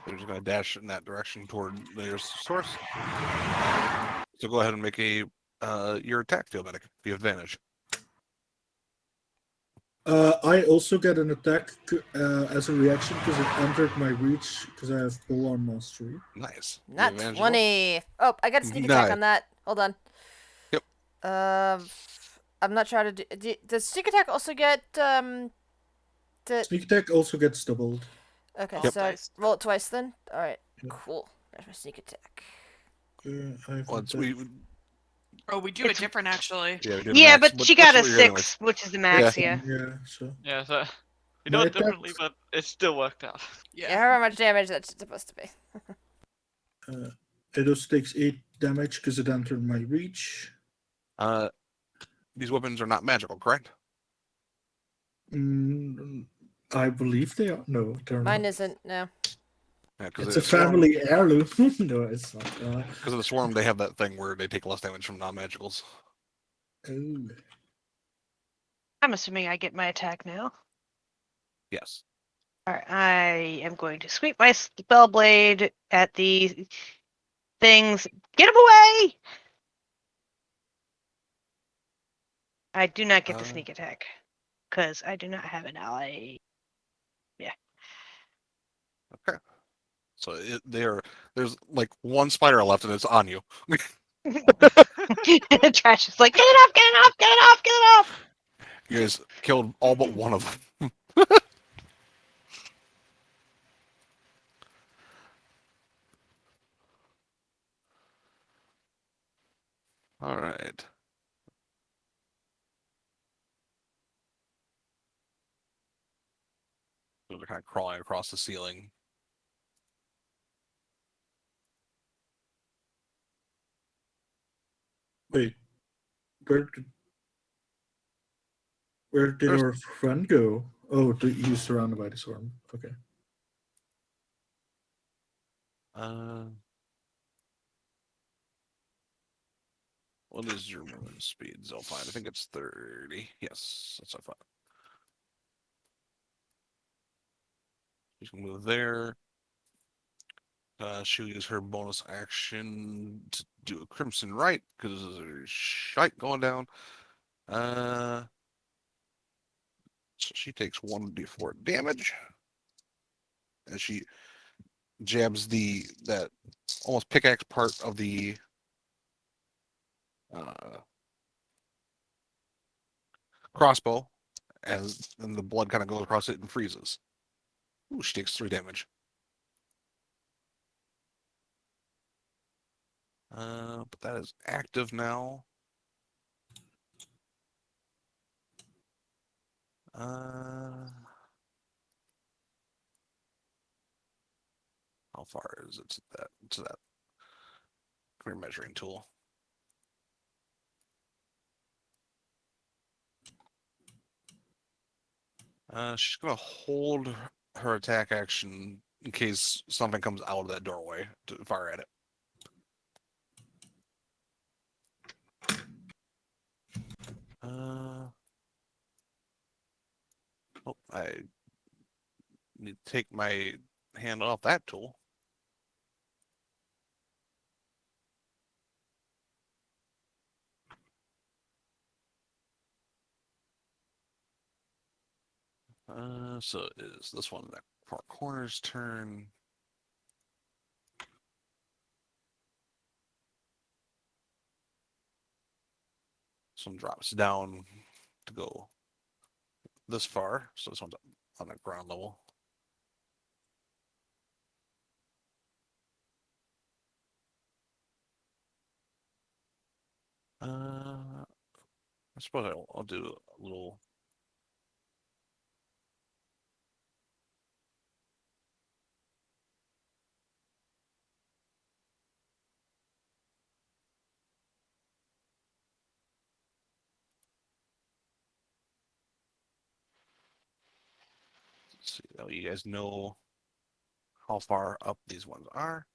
A: They're just going to dash in that direction toward the nearest source. So go ahead and make a your attack field medic. If you have advantage.
G: I also get an attack as a reaction because it entered my reach because I have full on mastery.
A: Nice. You have
E: Not
A: advantage as well?
E: 20. Oh, I got a sneak attack
A: Nice.
E: on that. Hold on.
A: Yep.
E: I'm not sure how to do. Does sneak attack also get
G: Sneak attack also gets doubled.
E: Okay,
B: Roll
E: so
B: twice.
E: roll it twice then. All right,
G: Yeah.
E: cool. There's my sneak attack.
G: I have
A: Well,
G: attack.
B: Oh, we do it different actually.
A: Yeah, we do the
D: Yeah,
A: max.
D: but she got a
A: What's your anyways?
D: 6, which is the max, yeah.
G: Yeah, so
F: Yeah, so we
G: My
F: do it
G: attack-
F: differently, but it still worked out.
E: Yeah, however much damage that's supposed to be.
G: it also takes 8 damage because it entered my reach.
A: These weapons are not magical, correct?
G: I believe they are. No, they're
E: Mine
G: not.
E: isn't. No.
A: Yeah, because
G: It's a family heirloom. No, it's not.
A: Because of the swarm, they have that thing where they take less damage from non-magicals.
G: Oh.
D: I'm assuming I get my attack now.
A: Yes.
D: Alright, I am going to sweep my spell blade at the things. Get him away! I do not get the sneak attack because I do not have an ally.
A: Okay. So there's like one spider left, and it's on you.
D: Trash is like, get it off, get it off, get it off, get it off!
A: You guys killed all but one of them. All right. So they're kind of crawling across the ceiling.
G: Wait. Where did
A: There's-
G: our friend go? Oh, he was surrounded by the swarm. Okay.
A: What is your movement speed, Zelfine? I think it's 30. Yes, that's what I thought. She's gonna move there. She'll use her bonus action to do a Crimson Right because there's shite going down. So she takes 1d4 damage as she jabs that almost pickaxe part of the crossbow, as then the blood kind of goes across it and freezes. Ooh, she takes 3 damage. But that is active now. How far is it to that clear measuring tool? She's gonna hold her attack action in case something comes out of that doorway to fire at it. Oh, I need to take my hand off that tool. So it is this one, that far corner's turn. This one drops down to go this far, so this one's on the ground level. I suppose I'll do a little. Let's see, that way you guys know how far up these ones are.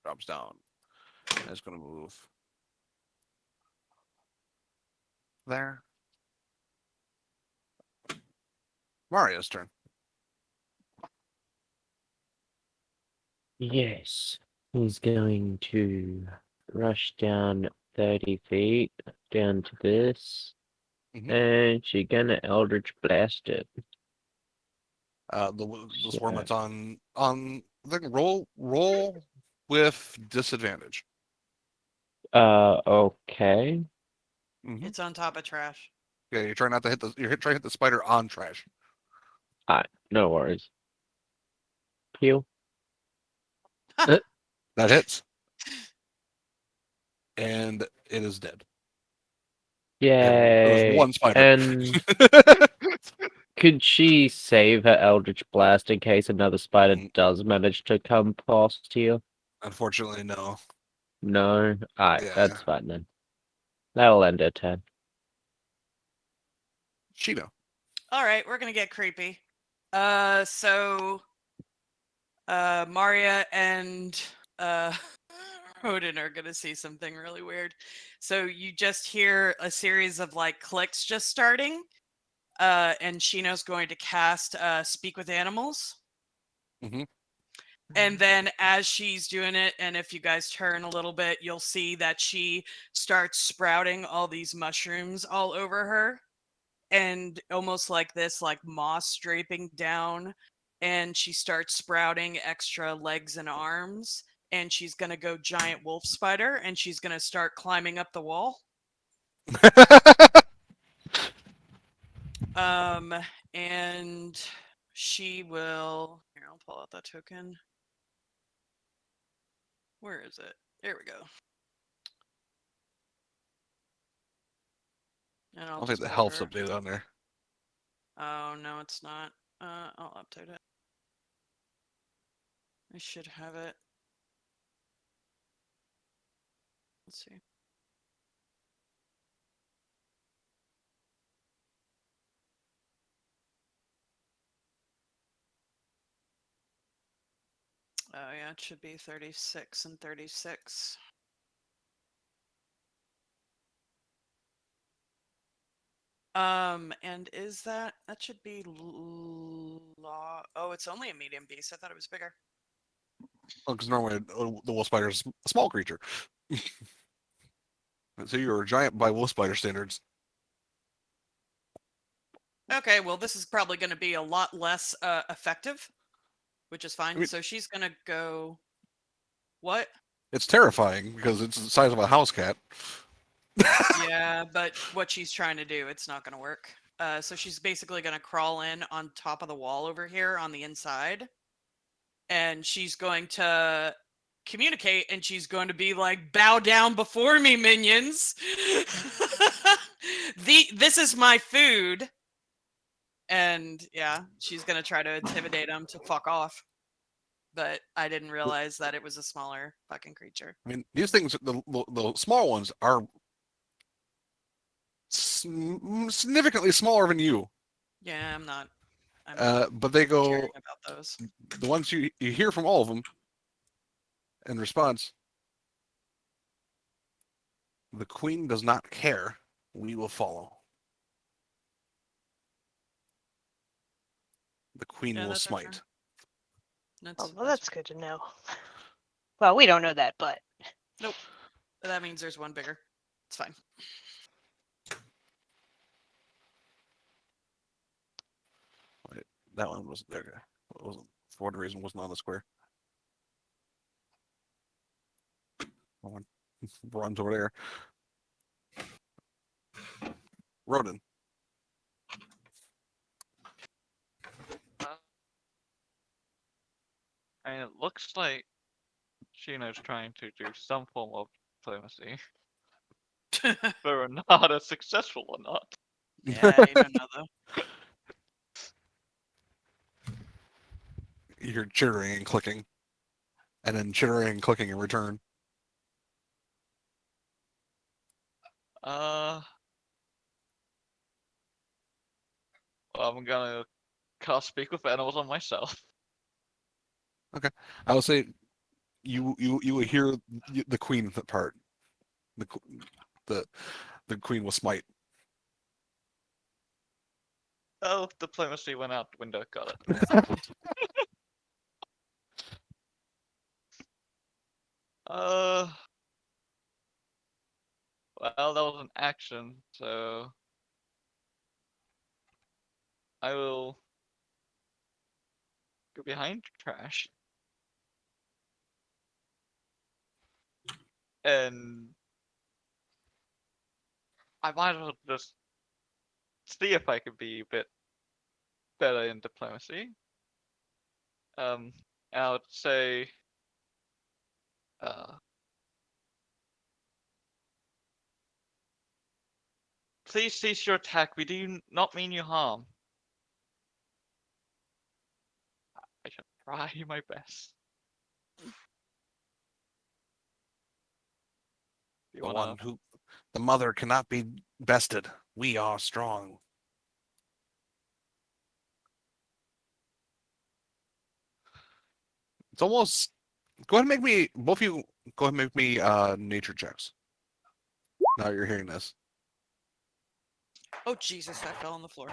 A: Drops down. And it's going to move there. Mario's turn.
C: Yes. He's going to rush down 30 feet down to this. And she's gonna Eldritch Blast it.
A: The swarm that's on I think roll with disadvantage.
C: Okay.
B: It's on top of trash.
A: Yeah, you're trying not to hit trying to hit the spider on trash.
C: Alright, no worries. Pew.
A: That hits. And it is dead. And it was
C: Yay.
A: one spider.
C: And could she save her Eldritch Blast in case another spider does manage to come past here?
A: Unfortunately, no.
C: No? Alright,
A: Yeah.
C: that's fine then. That'll end her turn.
A: Sheena.
B: All right, we're gonna get creepy. So Maria and Odin are gonna see something really weird. So you just hear a series of like clicks just starting, and Shino's going to cast Speak with Animals. And then as she's doing it, and if you guys turn a little bit, you'll see that she starts sprouting all these mushrooms all over her. And almost like this, like moss draping down. And she starts sprouting extra legs and arms. And she's going to go giant wolf spider. And she's going to start climbing up the wall. And she will. Here, I'll pull out that token. Where is it? There we go. And
A: I'll take
B: just
A: the
B: put
A: health's
B: her.
A: updated on there.
B: Oh, no, it's not. I'll update it. I should have it. Let's see. Oh yeah, it should be 36 and 36. And is that should be law? Oh, it's only a medium beast. I thought it was bigger.
A: Because normally the wolf spider is a small creature. So you're a giant by wolf spider standards.
B: Okay, well this is probably going to be a lot less effective, which is fine.
A: mean-
B: So she's going to go. What?
A: It's terrifying because it's the size of a house cat.
B: Yeah, but what she's trying to do, it's not going to work. So she's basically going to crawl in on top of the wall over here on the inside, and she's going to communicate, and she's going to be like, "Bow down before me, minions. This is my food." And yeah, she's going to try to intimidate them to fuck off. But I didn't realize that it was a smaller fucking creature.
A: I mean, these things, the small ones are significantly smaller than you.
B: Yeah, I'm not
A: But they go,
B: caring about those.
A: the ones you hear from all of them in response, the queen does not care. We will follow. The queen
B: Yeah,
A: will
B: that's our turn.
A: smite.
D: Oh, well, that's good to know. Well, we don't know that, but
B: That means there's one bigger. It's fine.
A: Wait, that one wasn't there. It wasn't, for whatever reason, wasn't on the square. One runs over there. Rodin.
F: And it looks like Shino's trying to do some form of diplomacy, whether or not it's successful or not.
B: Yeah, you don't know though.
A: You're chittering and clicking, and then chittering and clicking in return.
F: Well, I'm gonna cast Speak with Animals on myself.
A: I would say you will hear the queen part. The queen will smite.
F: Oh, diplomacy went out the window. Got it. Well, that was an action, so I will go behind trash and I might as well just see if I could be a bit better in diplomacy. And I would say, please cease your attack. We do not mean you harm. I shall try my best. You
A: The
F: wanna?
A: one who, the mother cannot be bested. We are strong. It's almost. Go ahead and make me, both of you. Go ahead and make me nature checks. Now you're hearing this.
B: Oh Jesus, that fell on the floor.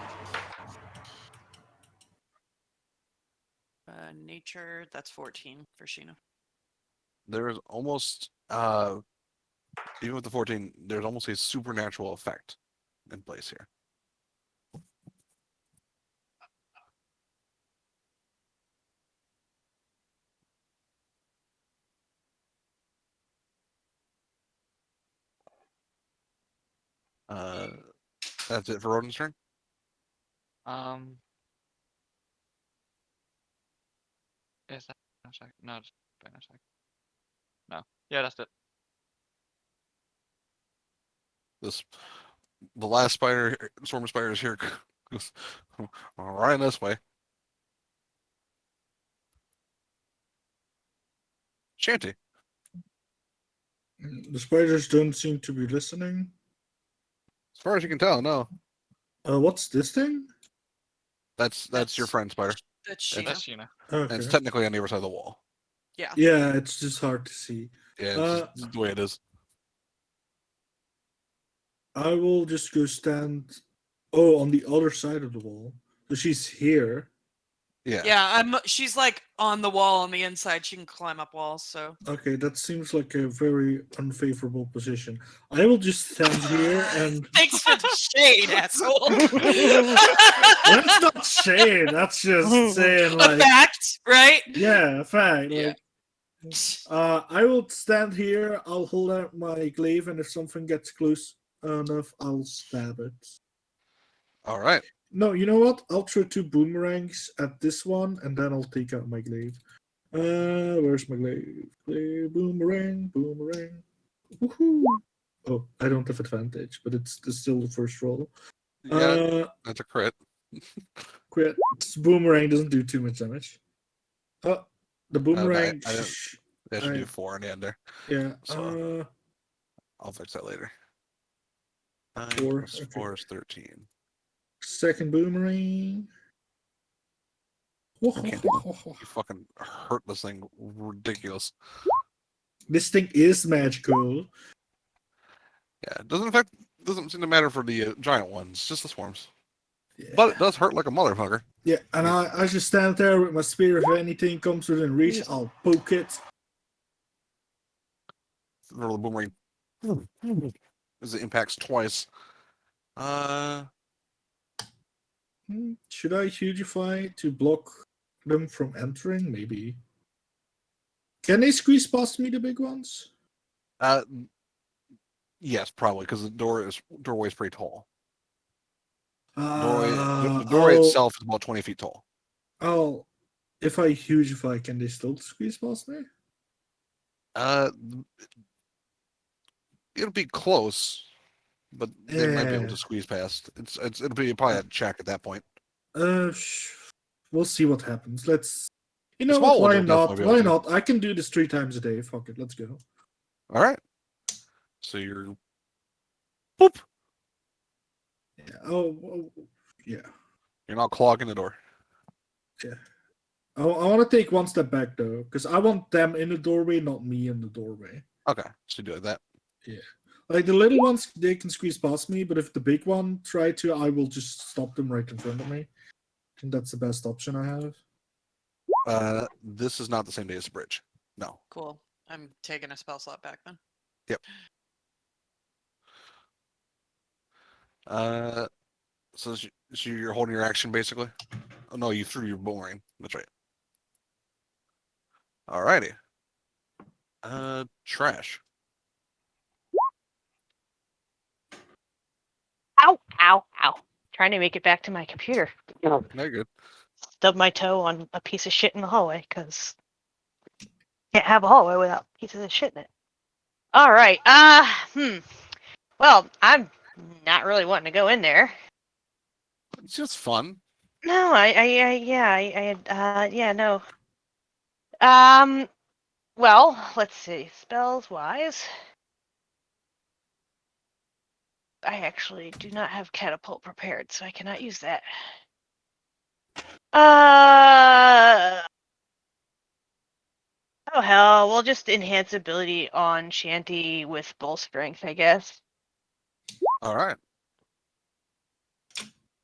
B: Nature, that's 14 for Sheena.
A: There is almost even with the 14, there's almost a supernatural effect in place here. That's it for Rodin's turn.
F: Is that a second? No, it's been a second. No. Yeah, that's it.
A: The last spider, swarm of spiders here, goes right this way. Shanty.
G: The spiders don't seem to be listening.
A: As far as you can tell, no.
G: What's this thing?
A: That's your friend, spider.
B: That's
A: That's-
B: Sheena.
F: That's Sheena.
A: And
G: Okay.
A: it's technically on the other side of the wall.
B: Yeah.
G: Yeah, it's just hard to see.
A: Yeah, it's just the way it is.
G: I will just go stand. Oh, on the other side of the wall. So she's here.
A: Yeah.
B: Yeah, she's like on the wall on the inside. She can climb up walls, so
G: Okay, that seems like a very unfavorable position. I will just stand here and.
B: thanks for the shade, asshole.
G: That's not shade. That's just saying
B: A
G: like.
B: fact, right?
G: Yeah, fact.
B: Yeah.
G: Like, I will stand here. I'll hold out my glaive, and if something gets close enough, I'll stab it.
A: All right.
G: No, you know what? I'll throw 2 boomerangs at this one, and then I'll take out my glaive. Where's my glaive? Glaive, boomerang, boomerang. Woohoo! Oh, I don't have advantage, but it's still the first roll.
A: Yeah, that's a crit.
G: Quit. This boomerang doesn't do too much damage. Oh, the boomerang.
A: I didn't- That should do 4 in the end there.
G: Yeah.
A: So- I'll fix that later. 9
G: 4,
A: plus
G: okay.
A: 4 is 13.
G: Second boomerang.
A: You fucking hurt this thing ridiculous.
G: This thing is magical.
A: Yeah, it doesn't seem to matter for the giant ones, just the swarms.
G: Yeah.
A: But it does hurt like a motherfucker.
G: Yeah, and I just stand there with my spear. If anything comes within reach, I'll poke it.
A: Roll the boomerang. As it impacts twice.
G: Should I hugify to block them from entering? Maybe. Can they squeeze past me, the big ones?
A: Yes, probably because the doorway is pretty tall. The
G: Uh,
A: doorway
G: I'll-
A: itself is about 20 feet tall.
G: If I hugify, can they still squeeze past me?
A: It'll be close, but they might be able
G: Yeah.
A: to squeeze past. It'll be probably a check at that point.
G: We'll see what happens. Let's. You
A: The
G: know
A: small
G: what?
A: ones
G: Why
A: will
G: not?
A: definitely be
G: Why
A: able to.
G: not? I can do this 3 times a day. Fuck it. Let's go.
A: All right. So you're. Boop.
G: Yeah. Oh, yeah.
A: You're not clogging the door.
G: I want to take 1 step back though, because I want them in the doorway, not me in the doorway.
A: Okay, so do that.
G: Like the little ones, they can squeeze past me, but if the big one try to, I will just stop them right in front of me. I think that's the best option I have.
A: This is not the same day as the bridge. No.
B: Cool. I'm taking a spell slot back then.
A: So you're holding your action basically. Oh no, you threw your boomerang. That's right. Alrighty. Trash.
D: Ow, ow, ow. Trying to make it back to my computer.
A: No, you're good.
D: Stub my toe on a piece of shit in the hallway because can't have a hallway without pieces of shit in it. All right. Well, I'm not really wanting to go in there.
A: It's just fun.
D: No, yeah, no. Well, let's see. Spells wise, I actually do not have catapult prepared, so I cannot use that. Oh hell, we'll just enhance ability on Shanty with bull strength, I guess.
A: All right.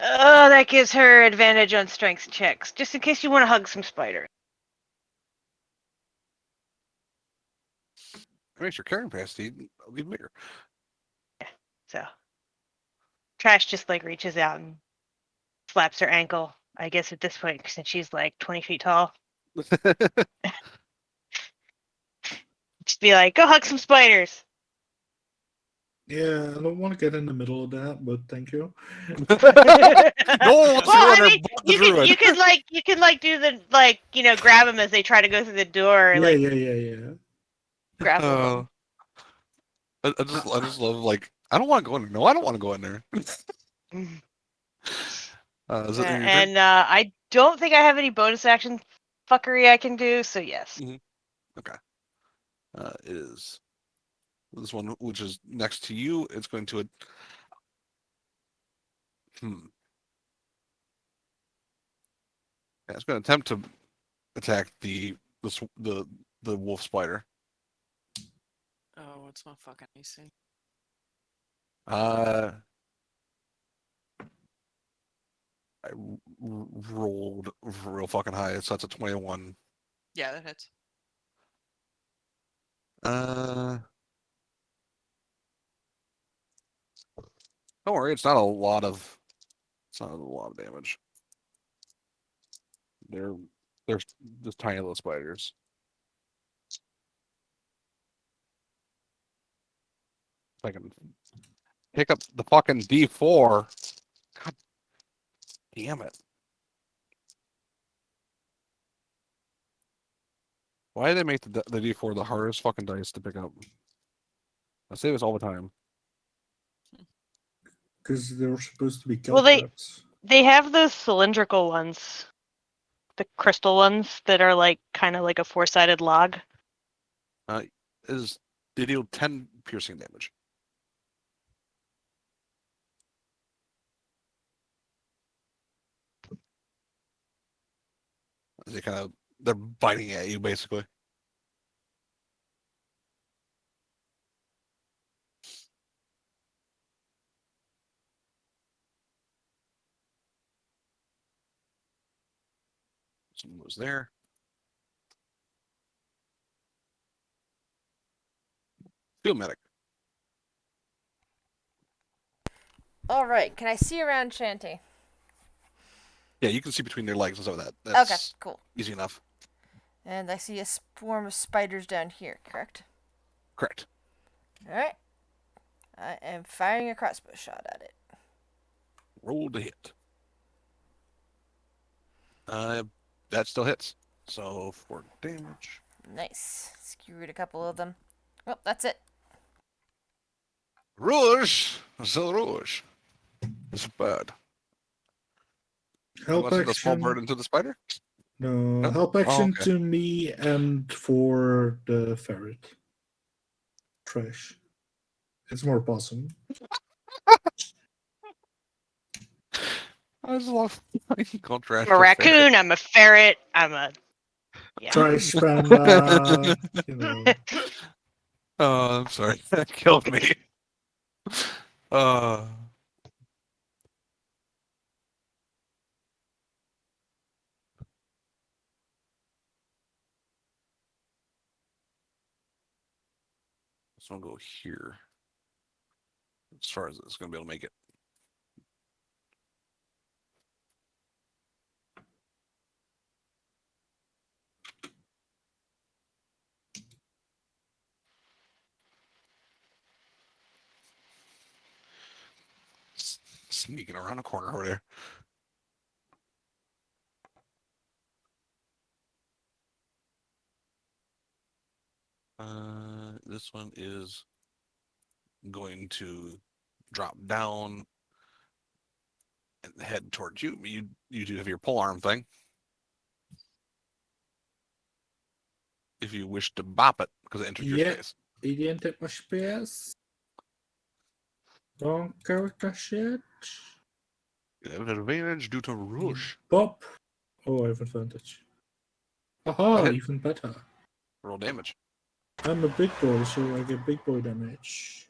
D: Oh, that gives her advantage on strength checks, just in case you want to hug some spiders.
A: It makes your carrying capacity even bigger.
D: So, Trash just like reaches out and slaps her ankle. I guess at this point, since she's like 20 feet tall, just be like, "Go hug some spiders."
G: Yeah, I don't want to get in the middle of that, but thank you.
A: No one wants to
D: Well,
A: go
D: I
A: in there
D: mean,
A: but the
D: you can
A: druid.
D: do the grab them as they try to go through the door,
G: Yeah,
D: like
G: yeah.
D: grab them.
A: Oh. I just love like I don't want to go in there. No, I don't want to go in there. Is it your turn?
D: And I don't think I have any bonus action fuckery I can do, so yes.
A: It is this one which is next to you. It's going to Yeah, it's going to attempt to attack the the wolf spider.
B: Oh, what's my fucking AC?
A: I rolled real fucking high, so that's a 21.
B: Yeah, that hits.
A: Don't worry, it's not a lot of damage. They're just tiny little spiders. If I can pick up the fucking D4. God damn it. Why do they make the D4 the hardest fucking dice to pick up? I say this all the time.
G: Because they were supposed to be
D: Well, they-
G: caltrops.
D: They have those cylindrical ones, the crystal ones that are like kind of like a four-sided log.
A: They deal 10 piercing damage. They're biting at you basically. Someone was there. Field medic.
E: All right. Can I see around Shanty?
A: Yeah, you can see between their legs and stuff like that.
E: Okay,
A: That's
E: cool.
A: easy enough.
E: And I see a swarm of spiders down here, correct?
A: Correct.
E: All right. I am firing a crossbow shot at it.
A: Roll to hit. That still hits. So 4 damage.
E: Nice. Skewered a couple of them. Well, that's it.
A: Rouge! So rouge. It's bad.
G: Help
A: Unless it's a small
G: action.
A: bird into the spider?
G: No,
A: No?
G: help
A: Oh,
G: action
A: okay.
G: to me and for the ferret. Trash. It's more possum.
A: I just love contrast.
D: I'm a raccoon. I'm a ferret. I'm a yeah.
G: Trash panda. You know.
A: Oh, I'm sorry. That killed me. Uh, this one go here. As far as it's going to be able to make it. Sneaking around the corner over there. This one is going to drop down and head towards you. You do have your pole arm thing. If you wish to bop it because it entered your
G: Yeah.
A: space.
G: Idiot my space. Don't character shit.
A: You have an advantage due to Rouge.
G: Pop. Oh, I have advantage. Aha, even better.
A: Roll damage.
G: I'm a big boy, so I get big boy damage.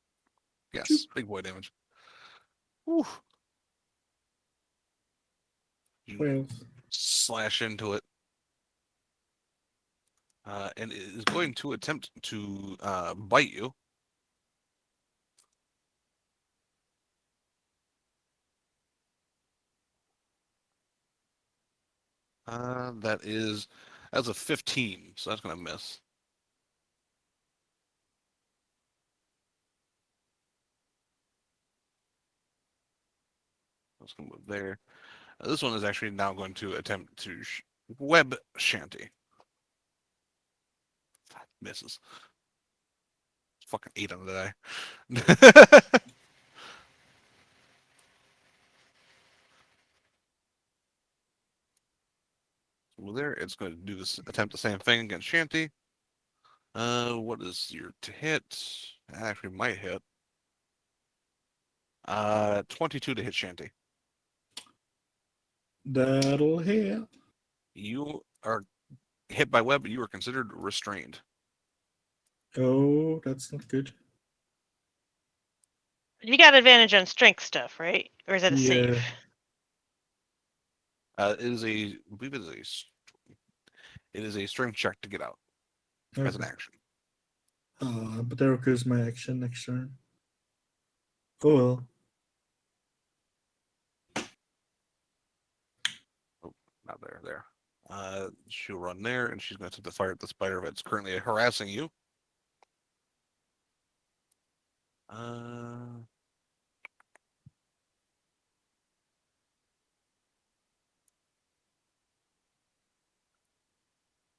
A: Yes, big boy damage. Whew. You
G: 12.
A: slash into it. And it is going to attempt to bite you. That's a 15, so that's going to miss. Let's go move there. This one is actually now going to attempt to web Shanty. Misses. Fucking 8 on the die. Well, there, it's going to do this, attempt the same thing against Shanty. What is your to hit? Actually, might hit. 22 to hit Shanty.
G: That'll hit.
A: You are hit by web, you are considered restrained.
G: Oh, that's not good.
D: You got advantage on strength stuff, right? Or is that a
G: Yeah.
D: save?
A: It is I believe it is a strength check to get out as an
G: Okay.
A: action.
G: But there goes my action next turn. Oh well.
A: Not there. There. She'll run there, and she's going to attempt to fire at the spider that's currently harassing you.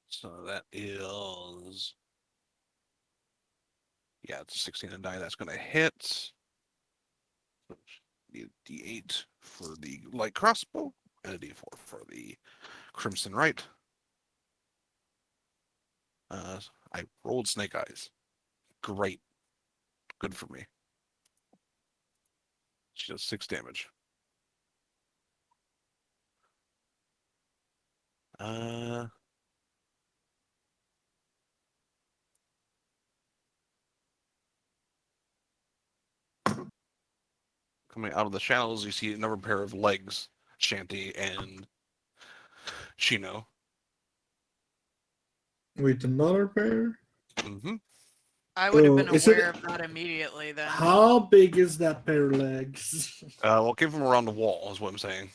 A: So that is, yeah, it's a 16 and die. That's going to hit. Need a D8 for the light crossbow and a D4 for the crimson right. I rolled snake eyes. Great. Good for me. She does 6 damage. Coming out of the shadows, you see another pair of legs, Shanty and Chino.
G: Wait, another pair?
A: Mm-hmm.
B: I would have
G: Oh,
B: been
G: is it-
B: aware of that immediately then.
G: How big is that pair of legs?
A: Well, it came from around the wall, is what I'm saying.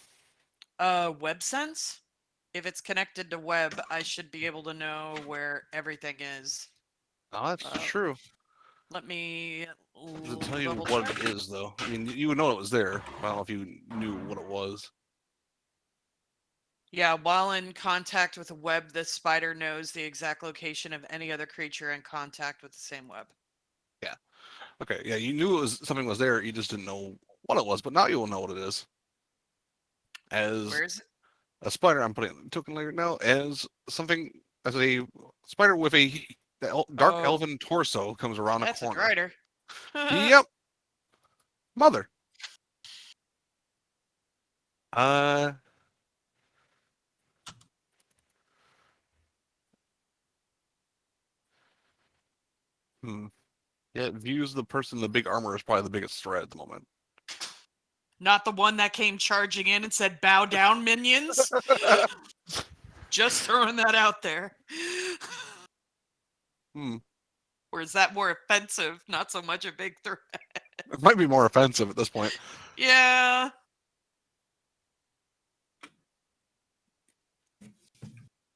B: Web sense? If it's connected to web, I should be able to know where everything is.
A: Oh, that's
B: Uh,
A: true.
B: Let me
A: Does it tell you
B: double
A: what
B: check.
A: it is, though? I mean, you would know it was there. I don't know if you knew what it was.
B: Yeah, while in contact with a web, the spider knows the exact location of any other creature in contact with the same web.
A: Okay, yeah, you knew it was something was there. You just didn't know what it was, but now you will know what it is. As
B: Where is it?
A: a spider, I'm putting the token layer now as something as a spider with a dark
B: Oh.
A: elven torso comes around
B: That's
A: a
B: a
A: corner.
B: drider.
A: Yep, mother. Uh, Yeah, it views the person in the big armor as probably the biggest threat at the moment.
B: Not the one that came charging in and said, "Bow down, minions." Just throwing that out there.
A: Hmm.
B: Or is that more offensive? Not so much a big threat.
A: It might be more offensive at this point.
B: Yeah.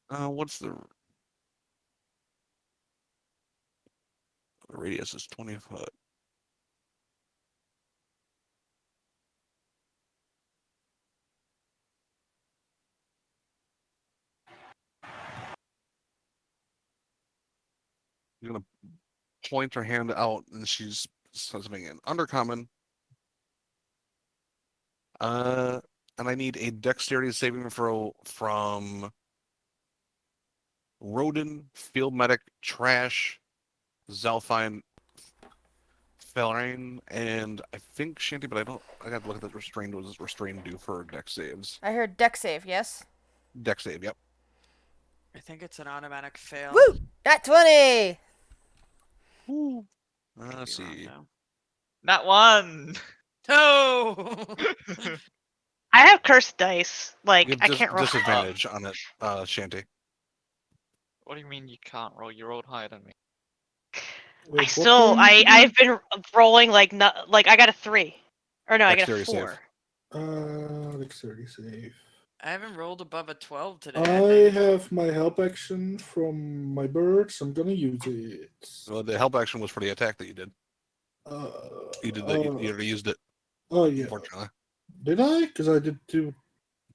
A: What's the radius is 20 foot. You're gonna point her hand out, and she's something in undercommon. And I need a dexterity saving throw from Rodin, Field Medic, Trash, Zalfine, Felrain, and I think Shanty, but I got to look at that restrained. What does restrained do for dex saves?
E: I heard deck save, yes?
A: Dex save, yep.
B: I think it's an automatic fail.
E: Woo! Nat 20!
A: Ooh.
B: Could be
A: Let's
B: wrong,
A: see.
B: though.
F: Not one.
B: Oh!
D: I have cursed dice. Like
A: You have
D: I can't roll.
A: disadvantage on it, Shanty.
F: What do you mean you can't roll? You rolled higher than me.
G: Wait,
D: I
G: what
D: still
G: do you do?
D: I've been rolling like not like I got a 3. Or no, I got a
A: Dexterity
D: 4.
A: save.
G: Dexterity save.
B: I haven't rolled above a 12 today.
G: I
B: think.
G: have my help action from my birds. I'm gonna use it.
A: Well, the help action was for the attack that you did. You did that. You already used it.
G: Oh yeah.
A: Unfortunately,
G: Did I? Because I did two.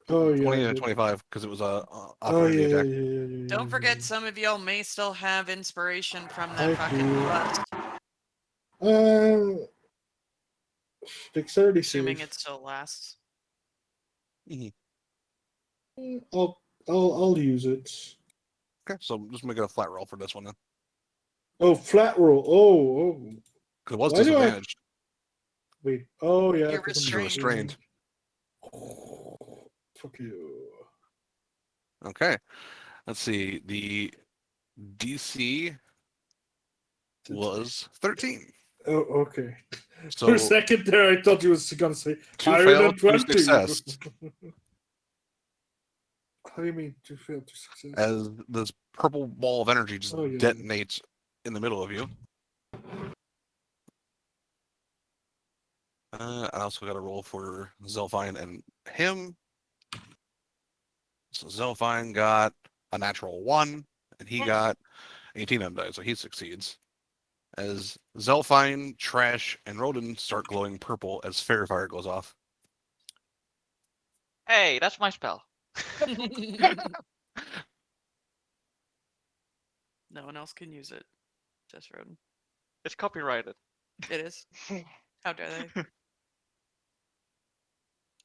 G: Oh yeah.
A: 20
G: I
A: and
G: did.
A: 25 because it was a
G: Oh
A: opportunity
G: yeah,
A: attack.
G: yeah.
B: Don't forget, some of y'all may still have inspiration from that
G: I
B: fucking
G: do.
B: bust.
G: Dexterity
B: Assuming
G: save.
B: it still lasts.
G: I'll use it.
A: Okay, so just make it a flat roll for this one then.
G: Oh, flat roll. Oh.
A: Because it was
G: Why do I-
A: disadvantaged.
G: Wait. Oh yeah.
B: You're
G: 'cause I'm
A: You're
B: restrained.
A: restrained.
G: Oh, fuck you.
A: Okay. Let's see. The DC was 13.
G: Oh, okay.
A: So
G: For a second there, I thought you was gonna say
A: 2
G: higher
A: fail,
G: than
A: 2
G: 20.
A: success.
G: How do you mean 2 fail, 2 success?
A: As this purple ball of energy just
G: Oh, yeah.
A: detonates in the middle of you. I also got a roll for Zelfine and him. So Zelfine got a natural 1, and he got 18 on die, so he succeeds. As Zelfine, Trash, and Rodin start glowing purple as Fairy Fire goes off.
F: Hey, that's my spell.
B: No one else can use it. Just Rodin.
F: It's copyrighted.
B: It is. How dare they?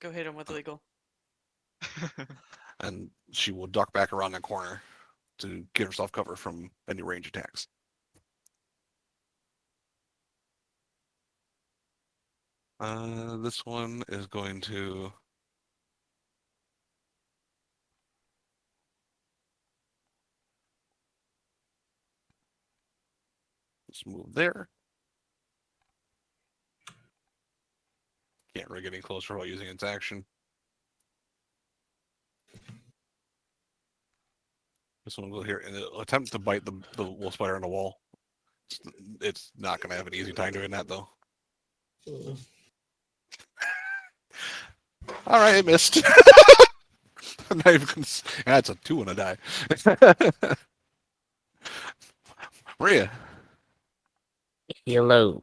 B: Go hit him with legal.
A: And she will duck back around that corner to get herself cover from any range attacks. This one is going to just move there. Can't really get any closer while using its action. This one will go here and it'll attempt to bite the wolf spider on the wall. It's not going to have an easy time doing that, though. All right, it missed. I'm not even gonna that's a 2 and a die. Maria.
C: Hello.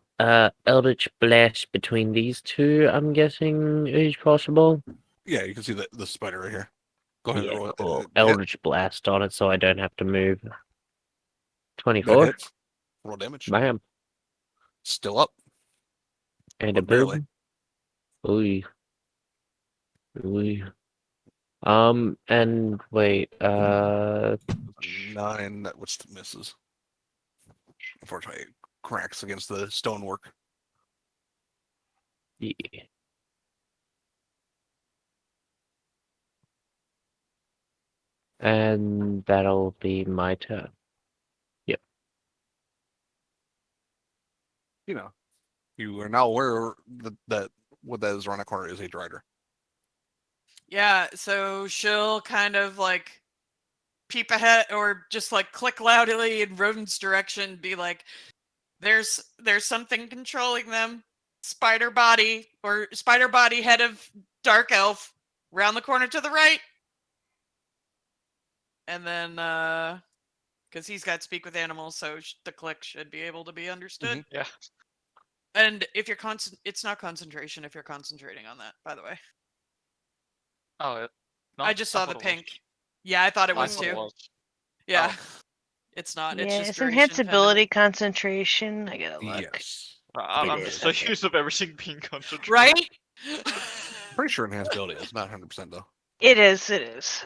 C: Eldritch Blast between these two, I'm guessing, is possible.
A: Yeah, you can see the spider right here. Go ahead
C: Yeah,
A: and roll
C: cool.
A: hit.
C: Eldritch Blast on it so I don't have to move.
A: That
C: 24.
A: hits. Roll damage.
C: Bam.
A: Still up.
C: And
A: But
C: a
A: barely.
C: boom. Ooh. And wait,
A: 9, that which misses. Unfortunately, it cracks against the stonework.
C: yeah. And that'll be my turn.
A: You know, you are now aware that what that is around the corner is a drider.
B: Yeah, so she'll kind of like peep ahead or just like click loudly in Rodin's direction, be like, there's something controlling them. Spider body head of dark elf round the corner to the right. And then because he's got speak with animals, so the click should be able to be understood.
F: Yeah.
B: And if you're it's not concentration if you're concentrating on that, by the way.
F: Oh,
B: I just saw
F: thought
B: the
F: it was.
B: pink. Yeah, I thought it
F: I
B: was
F: thought it
B: too.
F: was.
B: Yeah.
F: Oh.
B: It's not.
D: Yeah,
B: It's just
D: it's
B: duration
D: enhanced
B: pendant.
D: ability concentration. I gotta look.
A: Yes.
F: I'm
D: It
F: just
D: is,
F: so
D: okay.
F: used of everything being concentrated.
B: Right?
A: Pretty sure enhanced ability is not 100% though.
D: It is. It is.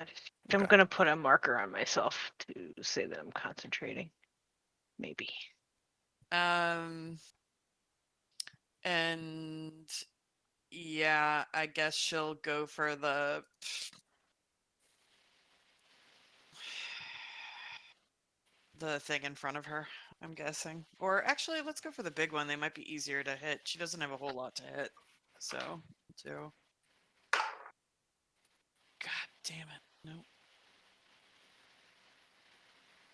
D: I'm
A: Okay.
D: gonna put a marker on myself to say that I'm concentrating. Maybe.
B: And yeah, I guess she'll go for the thing in front of her, I'm guessing. Or actually, let's go for the big one. They might be easier to hit. She doesn't have a whole lot to hit. So, 2. God damn it. Nope.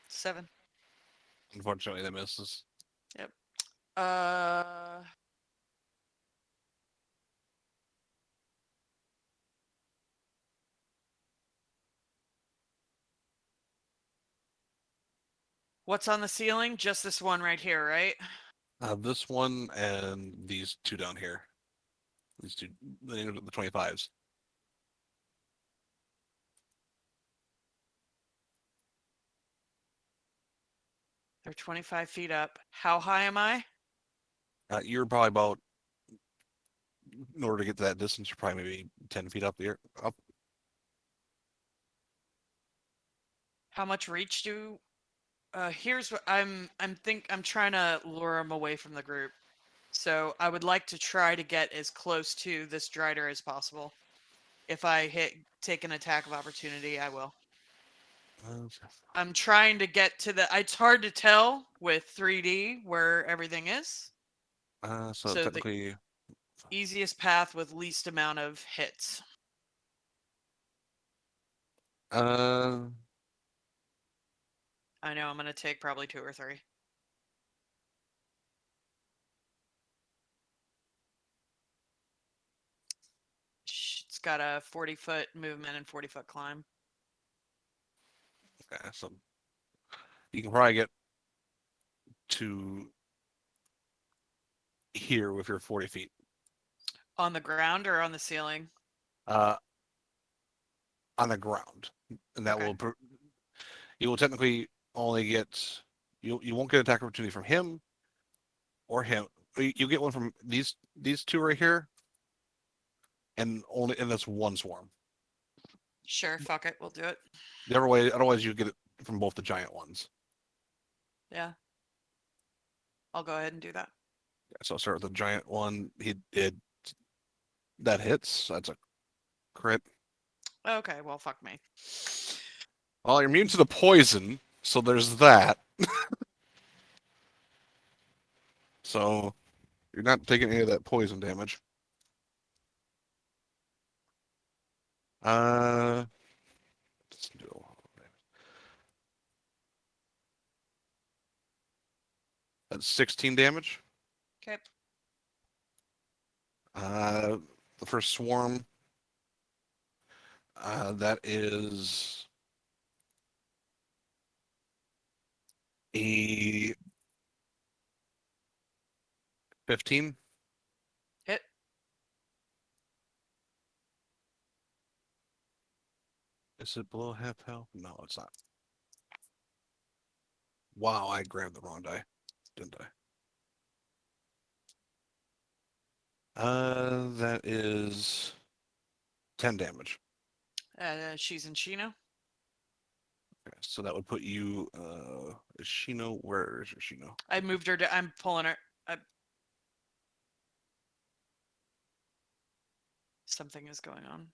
B: 7.
A: Unfortunately, that misses.
B: Yep. What's on the ceiling? Just this one right here, right?
A: This one and these 2 down here. These 2, the 25s.
B: They're 25 feet up. How high am I?
A: You're probably about, in order to get to that distance, you're probably maybe 10 feet up there. Up.
B: How much reach do? Here's what I'm trying to lure him away from the group. So I would like to try to get as close to this drider as possible. If I take an attack of opportunity, I will. I'm trying to get to the. It's hard to tell with 3D where everything is.
A: So
B: So the-
A: technically,
B: Easiest path with least amount of hits.
A: uh,
B: I know I'm gonna take probably 2 or 3. It's got a 40-foot movement and 40-foot climb.
A: okay, so you can probably get to here with your 40 feet.
B: On the ground or on the ceiling?
A: Uh, on the ground, and that
B: Okay.
A: you will technically only get you won't get attack opportunity from him or him. You get one from these two right here, and that's one swarm.
B: Sure, fuck it, we'll do it.
A: The other way, otherwise you get it from both the giant ones.
B: Yeah. I'll go ahead and do that.
A: Yeah, so I'll start with the giant one. He did that hits. That's a crit.
B: Okay, well, fuck me.
A: Well, you're immune to the poison, so there's that. So you're not taking any of that poison damage. Let's do a lot of damage. That's 16 damage.
B: Okay.
A: The first swarm. That is a 15.
B: Hit.
A: Is it below half health? No, it's not. Wow, I grabbed the wrong die, didn't I? That is 10 damage.
B: She's in Shino.
A: Okay, so that would put you. Is Shino? Where is your Shino?
B: I moved her to. I'm pulling her. Something is going on.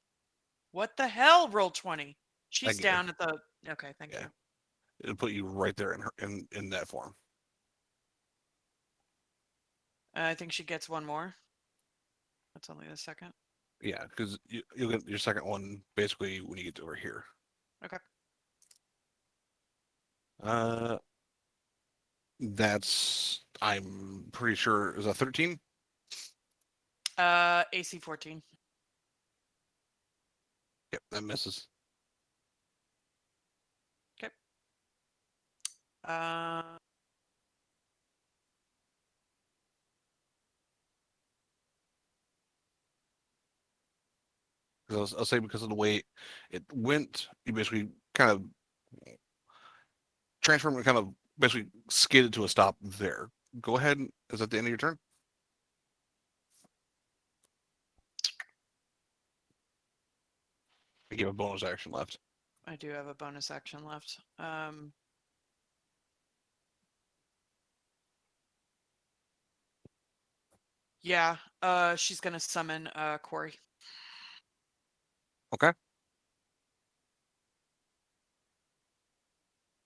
B: What the hell? Roll 20. She's
A: get her.
B: down at the. Okay, thank
A: Yeah.
B: you.
A: It'll put you right there in that form.
B: I think she gets one more. That's only the second.
A: Yeah, because you'll get your second one basically when you get over here.
B: Okay.
A: That's I'm pretty sure is a 13.
B: AC 14.
A: Yep, that misses.
B: Uh,
A: I'll say because of the way it went, you basically kind of transformed and kind of basically skidded to a stop there. Go ahead. Is that the end of your turn? You have a bonus action left.
B: I do have a bonus action left. Yeah. She's gonna summon Corey.
A: Okay.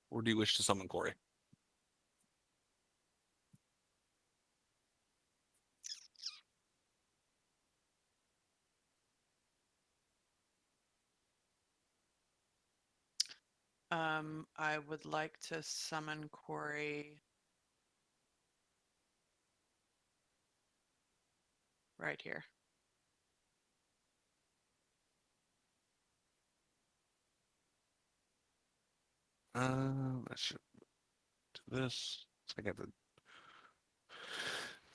A: Or do you wish to summon Corey?
B: I would like to summon Corey right here.
A: I should do this. I got the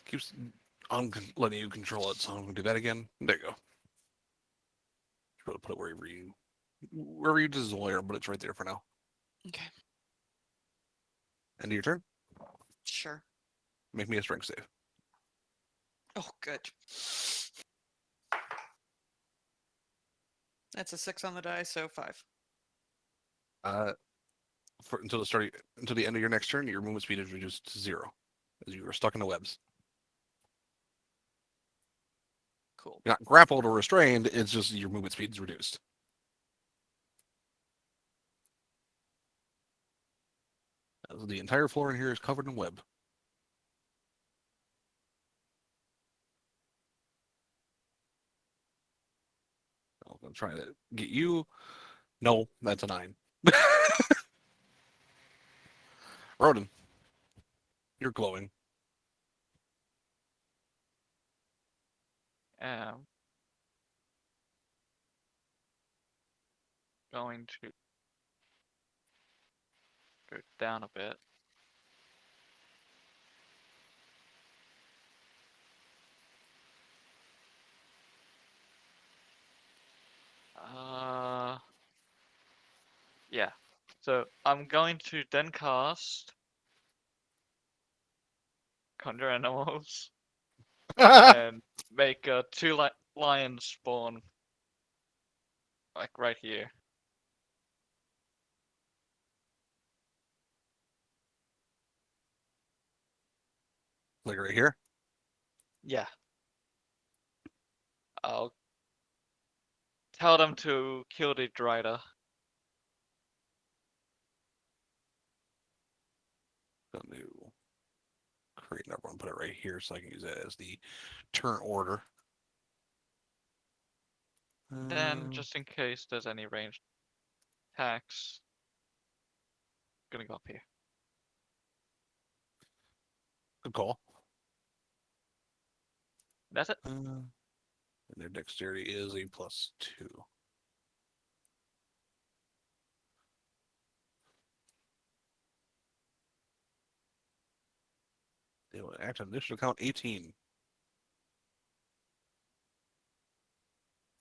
A: keeps on letting you control it, so I'm gonna do that again. There you go. Put it wherever you desire, but it's right there for now.
B: Okay.
A: End of your turn.
B: Sure.
A: Make me a strength save.
B: Oh, good. That's a 6 on the die, so 5.
A: Until the end of your next turn, your movement speed is reduced to 0, as you are stuck in the webs.
B: Cool.
A: You're not grappled or restrained. It's just your movement speed is reduced. The entire floor in here is covered in web. I'm gonna try to get you. No, that's a 9. Rodin, you're glowing.
F: Going to go down a bit. Yeah. So I'm going to then cast Conjure Animals and make 2 lions spawn, like right here.
A: Like right here.
F: Yeah. I'll tell them to kill the Drider.
A: Gonna create another one, put it right here so I can use it as the turn order.
F: Then, just in case there's any ranged attacks, gonna go up here.
A: Good call.
F: That's it.
A: And their dexterity is a +2. They will act on initiative count 18.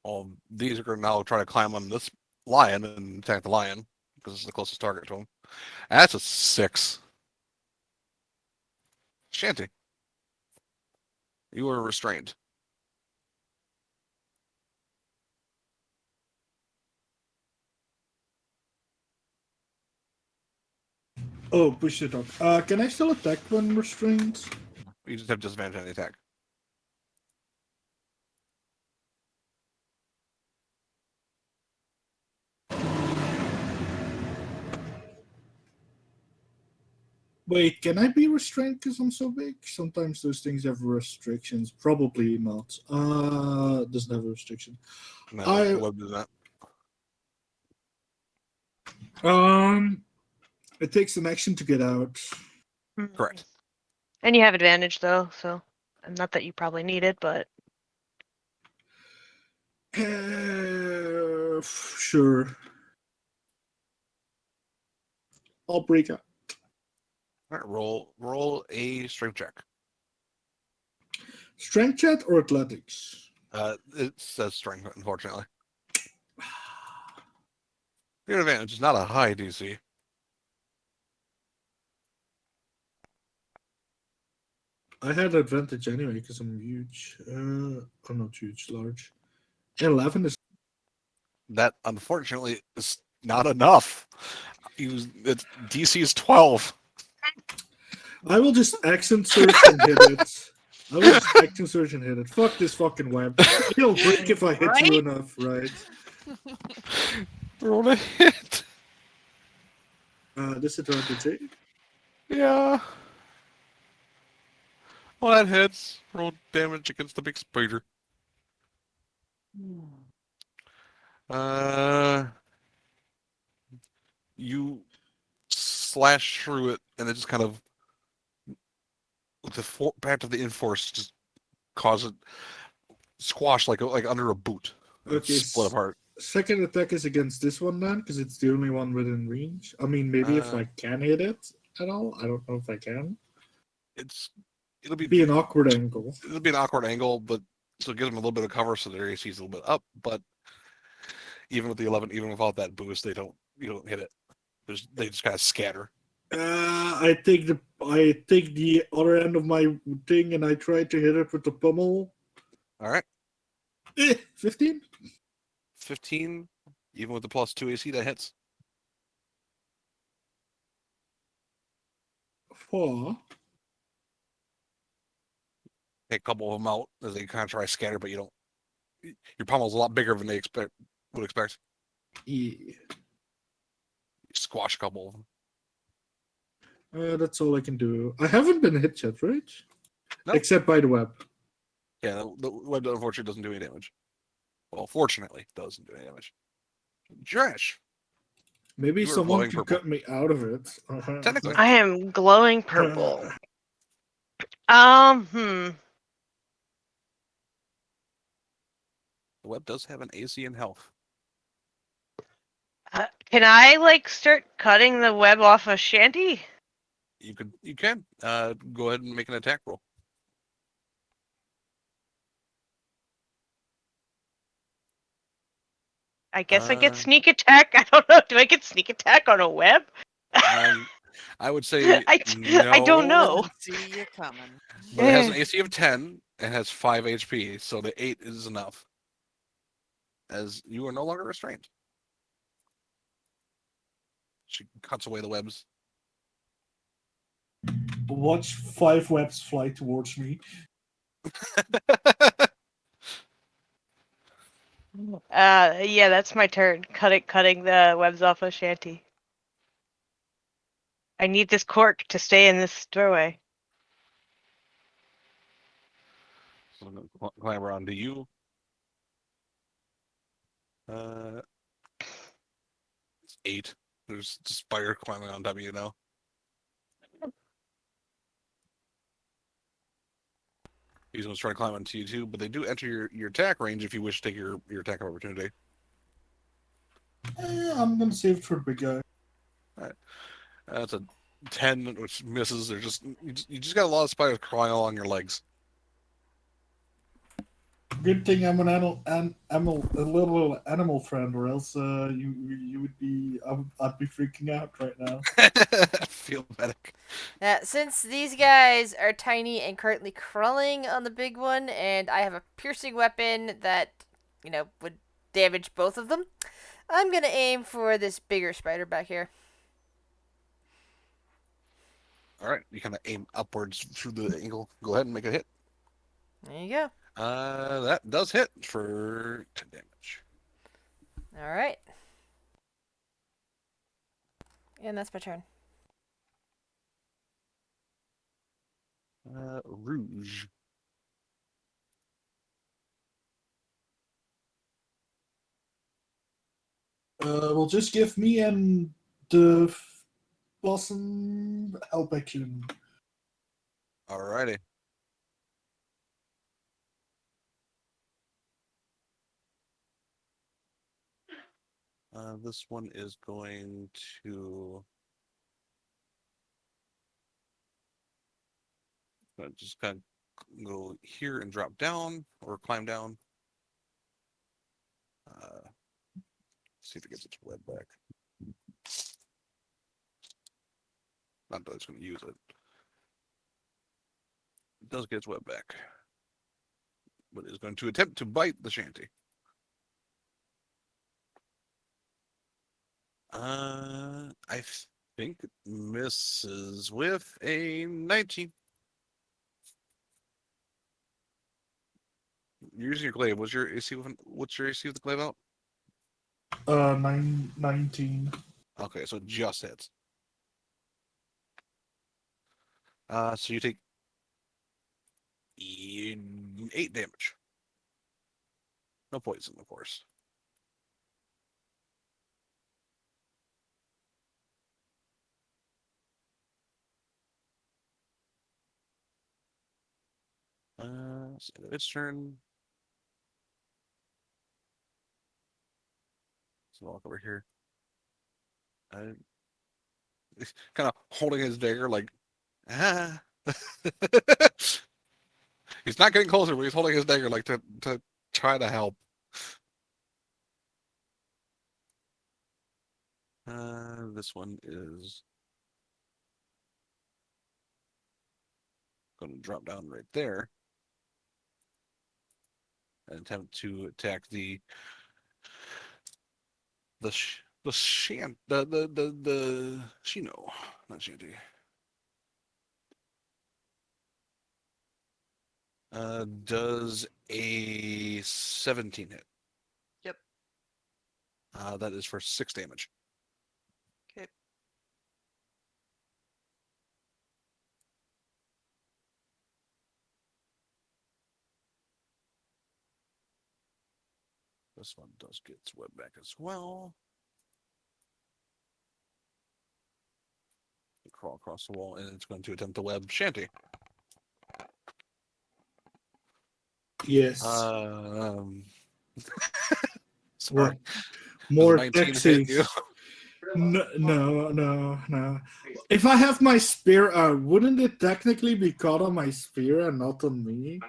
A: All these are going to now try to climb on this lion and attack the lion because it's the closest target to him. That's a 6. Shanty, you are restrained.
G: Oh, push the dog. Can I still attack when restrained?
A: You just have disadvantage on the attack.
G: Wait, can I be restrained because I'm so big? Sometimes those things have restrictions. Probably not. Doesn't have a restriction.
A: No,
G: I-
A: web does not.
G: It takes an action to get out.
A: Correct.
D: And you have advantage though, so and not that you probably need it, but
G: Sure. I'll break out.
A: All right, roll a strength check.
G: Strength check or athletics?
A: It says strength, unfortunately. Your advantage is not a high DC.
G: I had advantage anyway because I'm huge. I'm not huge, large. 11 is.
A: That unfortunately is not enough. Its DC is 12.
G: I will just accent search and hit it. I will just accent search and hit it. Fuck this fucking web. It'll break if I hit you
D: Right?
G: enough, right?
A: Roll a hit.
G: Disadvantage, eh?
A: Yeah. Well, that hits. Roll damage against the big spider. You slash through it, and it just kind of the back of the enforce just cause it squash like under a boot.
G: Okay,
A: Split apart.
G: Second attack is against this one then, because it's the only one within range. I mean, maybe if I can hit it at all. I don't know if I can.
A: It'll
G: Be an awkward angle.
A: It'll be an awkward angle, but so it gives them a little bit of cover, so their AC is a little bit up. But even with the 11, even without that boost, you don't hit it. They just kind of scatter.
G: I take the other end of my thing and I try to hit it with the pummel.
A: All right,
G: 15.
A: 15, even with the +2 AC, that hits.
G: 4.
A: Take a couple of them out as they kind of try to scatter, but you don't. Your pummel's a lot bigger than they would expect.
G: Yeah.
A: You squash a couple of them.
G: That's all I can do. I haven't been hit yet, right?
A: Nope.
G: Except by the web.
A: Yeah, the web unfortunately doesn't do any damage. Well, fortunately, it doesn't do any damage. Trash.
G: Maybe
A: You are
G: someone
A: glowing
G: can
A: purple.
G: cut me out of it.
A: Technically.
D: I am glowing purple. Hmm.
A: The web does have an AC and health.
D: Can I like start cutting the web off of Shanty?
A: You can. Go ahead and make an attack roll.
D: I guess I get
A: Uh,
D: sneak attack. I don't know. Do I get sneak attack on a web?
A: I would say
D: I don't know.
B: Didn't see you coming.
A: But it has an AC of 10 and has 5 HP, so the 8 is enough. As you are no longer restrained. She cuts away the webs.
G: Watch 5 webs fly towards me.
D: Yeah, that's my turn. Cutting the webs off of Shanty. I need this cork to stay in this doorway.
A: So I'm gonna climb around to you. It's 8. There's a spider climbing on top of you now. He's going to try to climb onto you too, but they do enter your attack range if you wish to take your attack of opportunity.
G: I'm gonna save it for the big guy.
A: That's a 10, which misses. They're you just got a lot of spiders crawling along your legs.
G: Good thing I'm an a little animal friend, or else you would be I'd be freaking out right now.
A: I feel medic.
E: Now, since these guys are tiny and currently crawling on the big one, and I have a piercing weapon that, would damage both of them, I'm gonna aim for this bigger spider back here.
A: All right, you kind of aim upwards through the angle. Go ahead and make a hit.
E: There you go.
A: That does hit for 10 damage.
E: All right. And that's my turn.
A: Rouge.
G: Well, just give me and the blossom help action.
A: Alrighty. This one is going to just kind of go here and drop down or climb down. See if it gets its web back. Not that it's going to use it. It does get its web back. But it's going to attempt to bite the shanty. I think it misses with a 19. You're using your glaive. What's your AC with the glaive out?
G: 19.
A: Okay, so it just hits. So you take 8 damage. No poison, of course. So its turn. So walk over here. He's kind of holding his dagger like, ah. He's not getting closer, but he's holding his dagger like to try to help. This one is going to drop down right there and attempt to attack the Shino, not Shanty. Does a 17 hit?
B: Yep.
A: That is for 6 damage.
B: Okay.
A: This one does get its web back as well. Crawl across the wall, and it's going to attempt to web Shanty.
G: Yes.
A: Sorry.
G: What? More
A: 19 hit you?
G: taxis. No. If I have my spear out, wouldn't it technically be caught on my spear and not on me?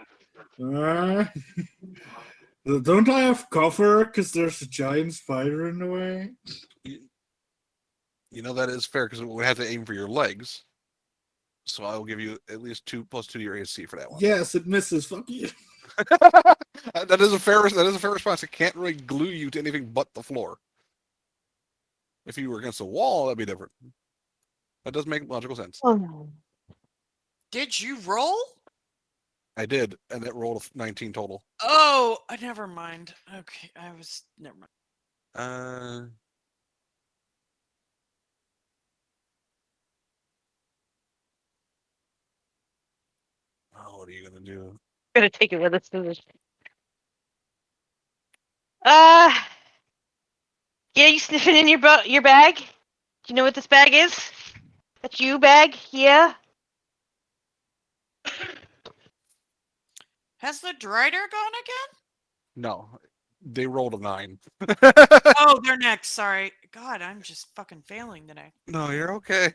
G: Don't I have cover because there's a giant spider in the way?
A: You know that is fair because we have to aim for your legs. So I will give you at least 2 + 2 to your AC for that one.
G: Yes, it misses. Fuck you.
A: That is a fair response. It can't really glue you to anything but the floor. If you were against a wall, that'd be different. That does make logical sense.
B: Did you roll?
A: I did, and it rolled a 19 total.
B: Oh, never mind. Okay, never mind.
A: What are you gonna do?
D: Gonna take it with us. Yeah, you sniffing in your bag? Do you know what this bag is? That's you bag? Yeah.
B: Has the Drider gone again?
A: No, they rolled a 9.
B: Oh, they're next. Sorry. God, I'm just fucking failing today.
A: No, you're okay.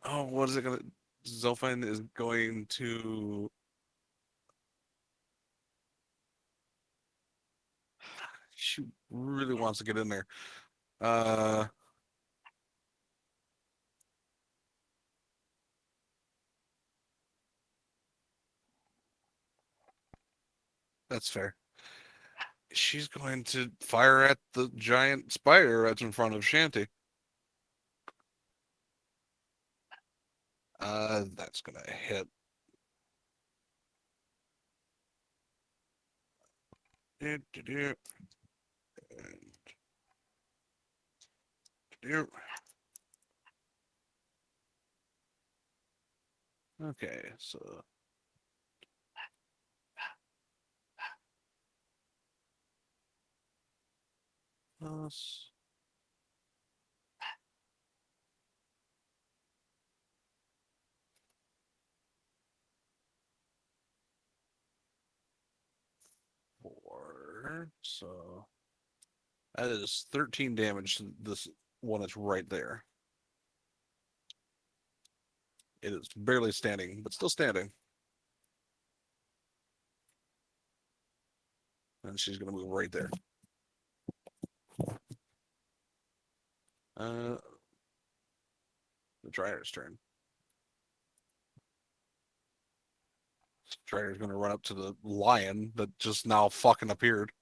A: Oh, what is it gonna? Zolfin is going to. She really wants to get in there. That's fair. She's going to fire at the giant spider that's in front of Shanty. That's gonna hit. Okay, so plus four, so that is 13 damage to this one that's right there. It is barely standing, but still standing. And she's gonna move right there. The Dryer's turn. Dryer's gonna run up to the lion that just now fucking appeared.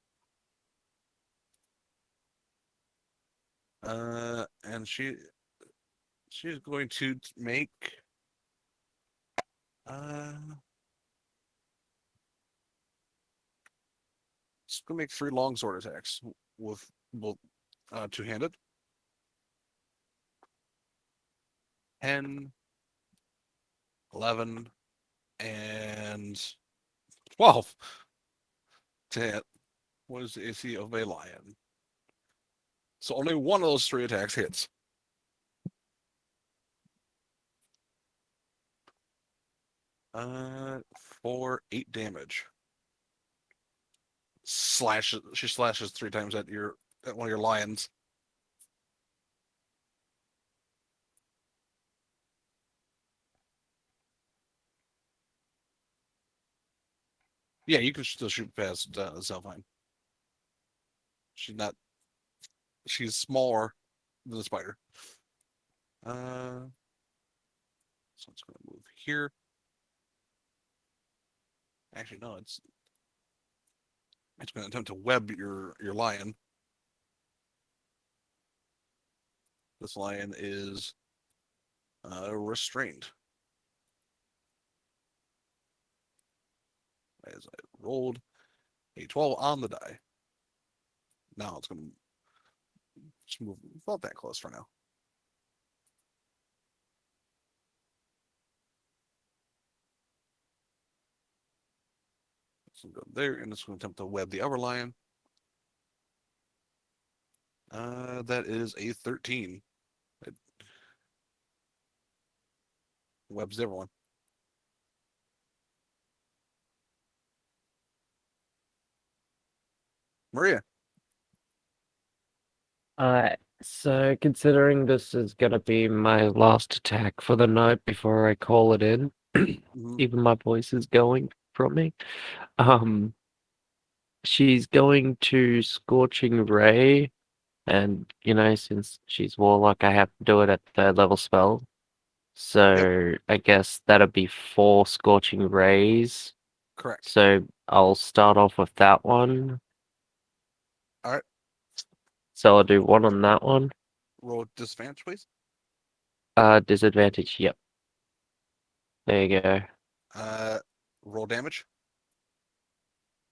A: And she's going to make she's gonna make 3 longsword attacks with both two-handed. 10, 11, and 12 to hit. What is the AC of a lion? So only one of those 3 attacks hits. For 8 damage. She slashes 3 times at one of your lions. Yeah, you can still shoot past Zelfine. She's smaller than the spider. So it's going to move here. Actually, no, it's going to attempt to web your lion. This lion is restrained. As I rolled a 12 on the die. Now it's going to just move about that close for now. It's going to go there, and it's going to attempt to web the other lion. That is a 13. It webs everyone. Maria.
C: So considering this is gonna be my last attack for the night before I call it in,
A: Mhm.
C: even my voice is going from me. She's going to Scorching Ray, and since she's Warlock, I have to do it at third level spell. So I guess that'll be 4 Scorching Rays.
A: Correct.
C: So I'll start off with that one.
A: All right.
C: So I'll do 1 on that one.
A: Roll disadvantage, please.
C: Disadvantage, yep. There you go.
A: Roll damage.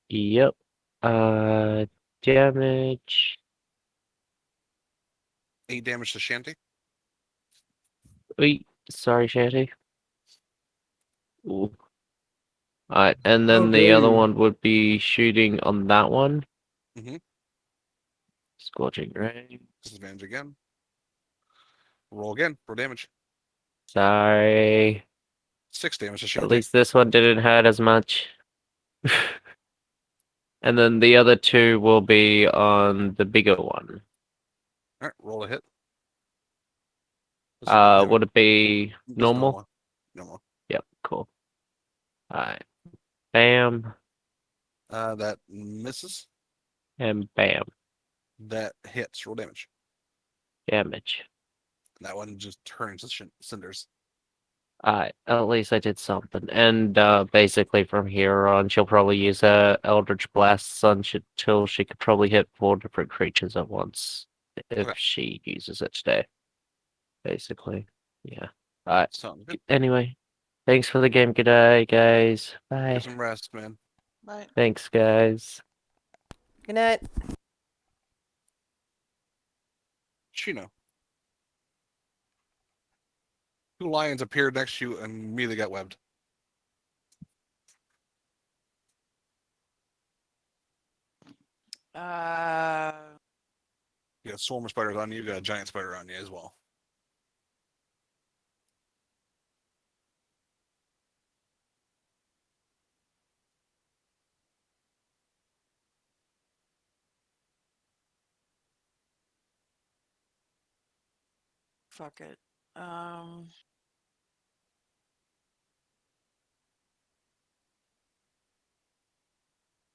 C: Yep. Damage.
A: 8 damage to Shanty.
C: Wait, sorry, Shanty. Ooh. Alright, and
G: How
C: then the
G: dare
C: other
G: you.
C: one would be shooting on that one.
A: Mhm.
C: Scorching Ray.
A: Disadvantage again. Roll again. Roll damage.
C: Sorry.
A: 6 damage to
C: At
A: Shanty.
C: least this one didn't hurt as much. And then the other 2 will be on the bigger one.
A: All right. Roll a hit. This is normal damage.
C: Would it be
A: Just
C: normal?
A: Normal.
C: Yep, cool. Alright. Bam,
A: That misses.
C: and bam.
A: That hits. Roll damage.
C: Damage.
A: That one just turns to cinders.
C: Alright, at least I did something. And basically from here on, she'll probably use her Eldritch Blasts until she could probably hit 4 different creatures at once. If
A: Okay.
C: she uses it today. Basically. Yeah. Alright.
A: Sounds good.
C: Anyway, thanks for the game. Good day, guys. Bye.
A: Get some rest, man.
B: Bye.
C: Thanks, guys.
E: Good night.
A: Chino. 2 lions appeared next to you and immediately got webbed. You got a swarm of spiders on you. You got a giant spider on you as well.
B: Fuck it.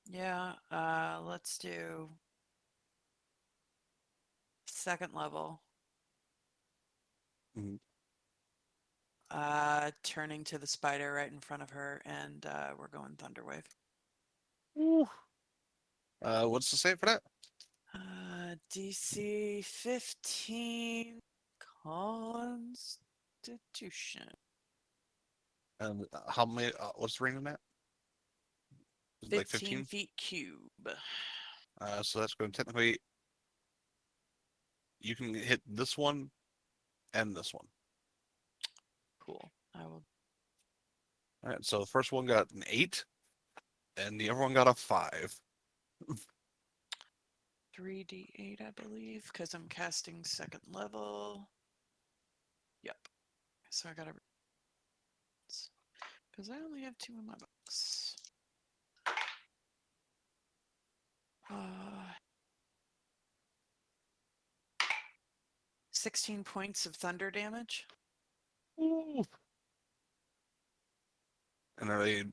B: Yeah, let's do 2nd level.
A: Mhm.
B: Turning to the spider right in front of her, and we're going Thunderwave.
A: What's the save for that?
B: DC 15 Constitution.
A: And how many? What's the range on that? Is it like
B: 15
A: 15?
B: feet cube.
A: So that's going to technically. You can hit this one and this one.
B: Cool. I will.
A: All right. So the first one got an 8, and the other one got a 5.
B: 3d8, I believe, because I'm casting 2nd level. Yep. So I gotta. Because I only have 2 in my box. 16 points of thunder damage.
A: And are they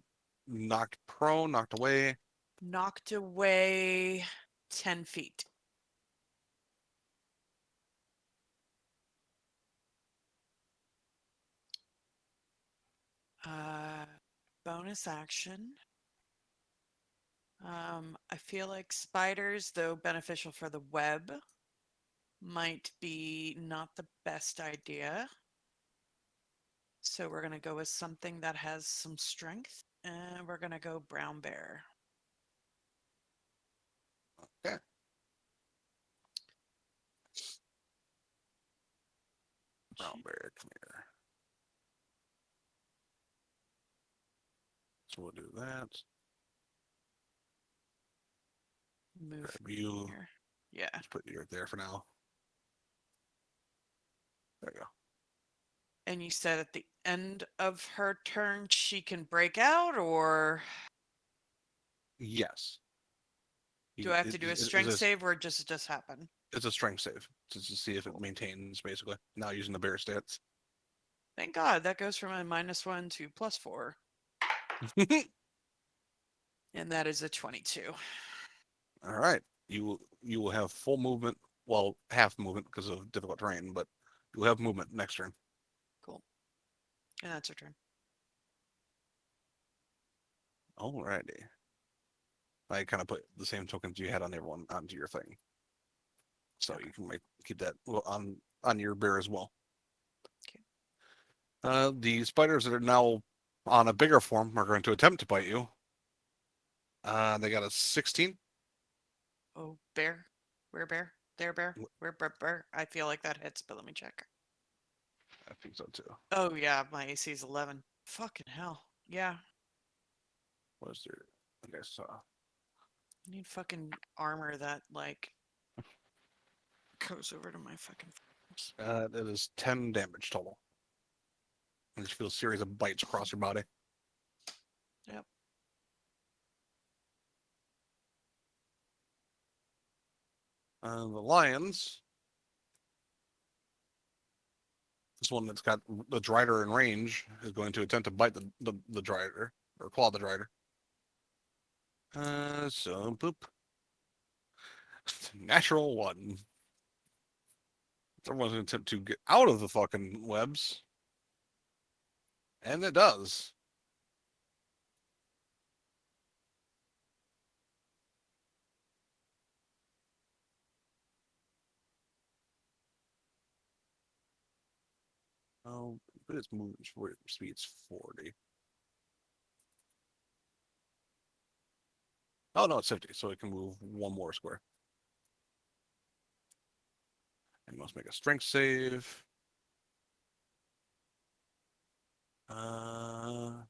A: knocked prone, knocked away?
B: Knocked away 10 feet. Bonus action. I feel like spiders, though beneficial for the web, might be not the best idea. So we're going to go with something that has some strength, and we're going to go brown bear.
A: Okay. Brown bear, come here. So we'll do that.
B: Move
A: Grab you.
B: here. Yeah.
A: Just put you right there for now. There you go.
B: And you said at the end of her turn she can break out, or
A: Yes.
B: do I have to do a strength save, or just happen?
A: It's a strength save to see if it maintains, basically. Now using the bear stats.
B: Thank God that goes from a -1 to +4, and that is a 22.
A: All right. You will have full movement. Well, half movement because of difficult terrain, but you'll have movement next turn.
B: Cool. And that's her turn.
A: Alrighty. I kind of put the same tokens you had on everyone onto your thing, so
B: Okay.
A: you can keep that on your bear as well.
B: Okay.
A: The spiders that are now on a bigger form are going to attempt to bite you. They got a 16.
B: Oh, bear. Where bear? There bear. Where bear? I feel like that hits, but let me check.
A: I think so too.
B: Oh yeah, my AC is 11. Fucking hell. Yeah.
A: What is there? I guess
B: I need fucking armor that like goes over to my fucking.
A: that is 10 damage total. And you feel a series of bites across your body.
B: Yep.
A: The lions. This one that's got the Drider in range is going to attempt to bite the Drider or claw the Drider. So boop. Natural 1. Everyone's going to attempt to get out of the fucking webs. And it does. Oh, but its movement speed's 40. Oh no, it's 50, so it can move one more square. And must make a strength save. +3,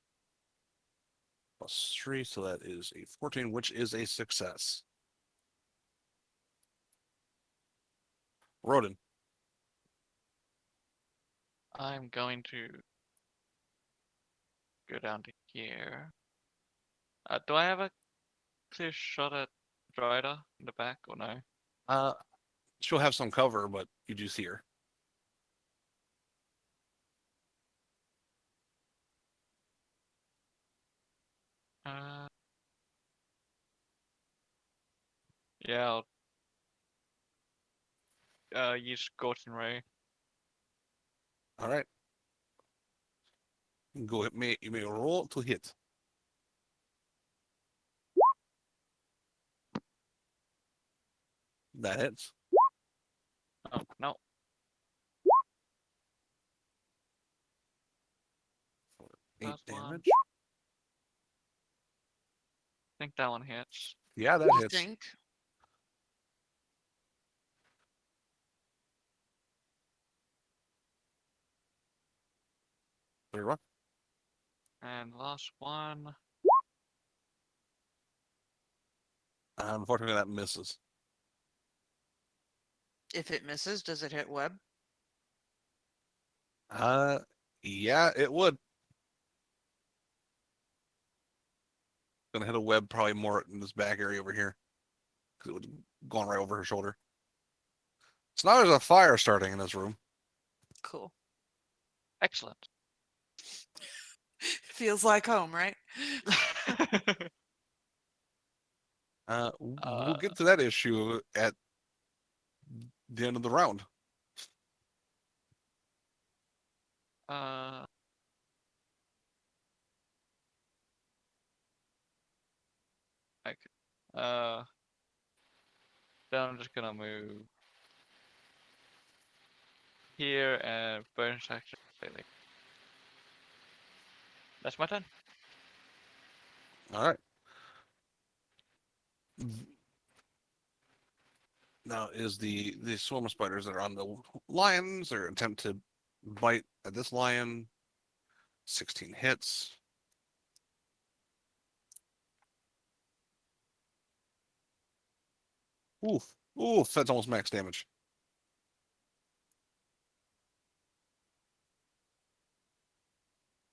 A: so that is a 14, which is a success. Rodin.
F: I'm going to go down to here. Do I have a clear shot at Dryder in the back or no?
A: She'll have some cover, but you do see her.
F: Uh, yeah, I'll use Scorching Ray.
A: All right. Go hit me. You may roll to hit. That hits.
F: Oh, no.
A: 8
F: Last one.
A: damage.
F: I think that one hits.
A: Yeah, that hits.
B: Drink.
A: Very well.
F: And last one.
A: Unfortunately, that misses.
B: If it misses, does it hit web?
A: Yeah, it would. Gonna hit a web probably more in this back area over here. Because it would have gone right over her shoulder. So now there's a fire starting in this room.
B: Cool.
F: Excellent.
B: Feels like home, right?
A: We'll get to that issue at the end of the round.
F: uh, okay. Then I'm just gonna move here and bonus action completely. That's my turn.
A: All right. Now is the swarm of spiders that are on the lions. Their attempt to bite at this lion. 16 hits. Oof. Ooh, that's almost max damage.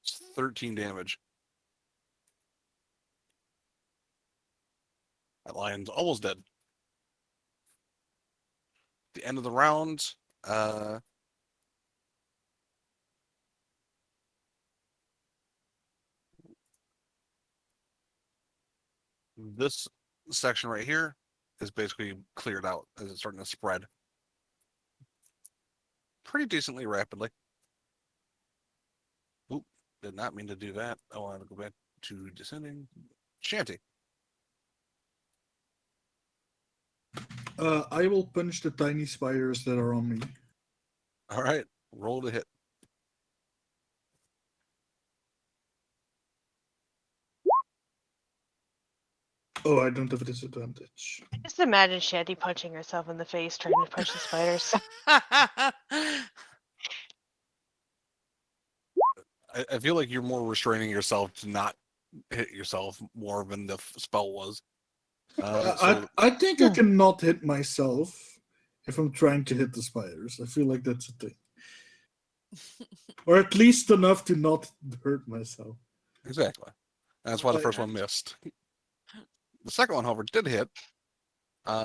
A: It's 13 damage. That lion's almost dead. The end of the round. This section right here is basically cleared out as it's starting to spread pretty decently rapidly. Oop, did not mean to do that. I want to go back to descending. Shanty.
G: I will punch the tiny spiders that are on me.
A: All right, roll to hit.
G: Oh, I don't have a disadvantage.
D: Just imagine Shanty punching herself in the face trying to punch the spiders.
A: I feel like you're more restraining yourself to not hit yourself more than the spell was.
G: I think I can not hit myself if I'm trying to hit the spiders. I feel like that's a thing. Or at least enough to not hurt myself.
A: Exactly. That's why the first one missed. The second one, however, did hit.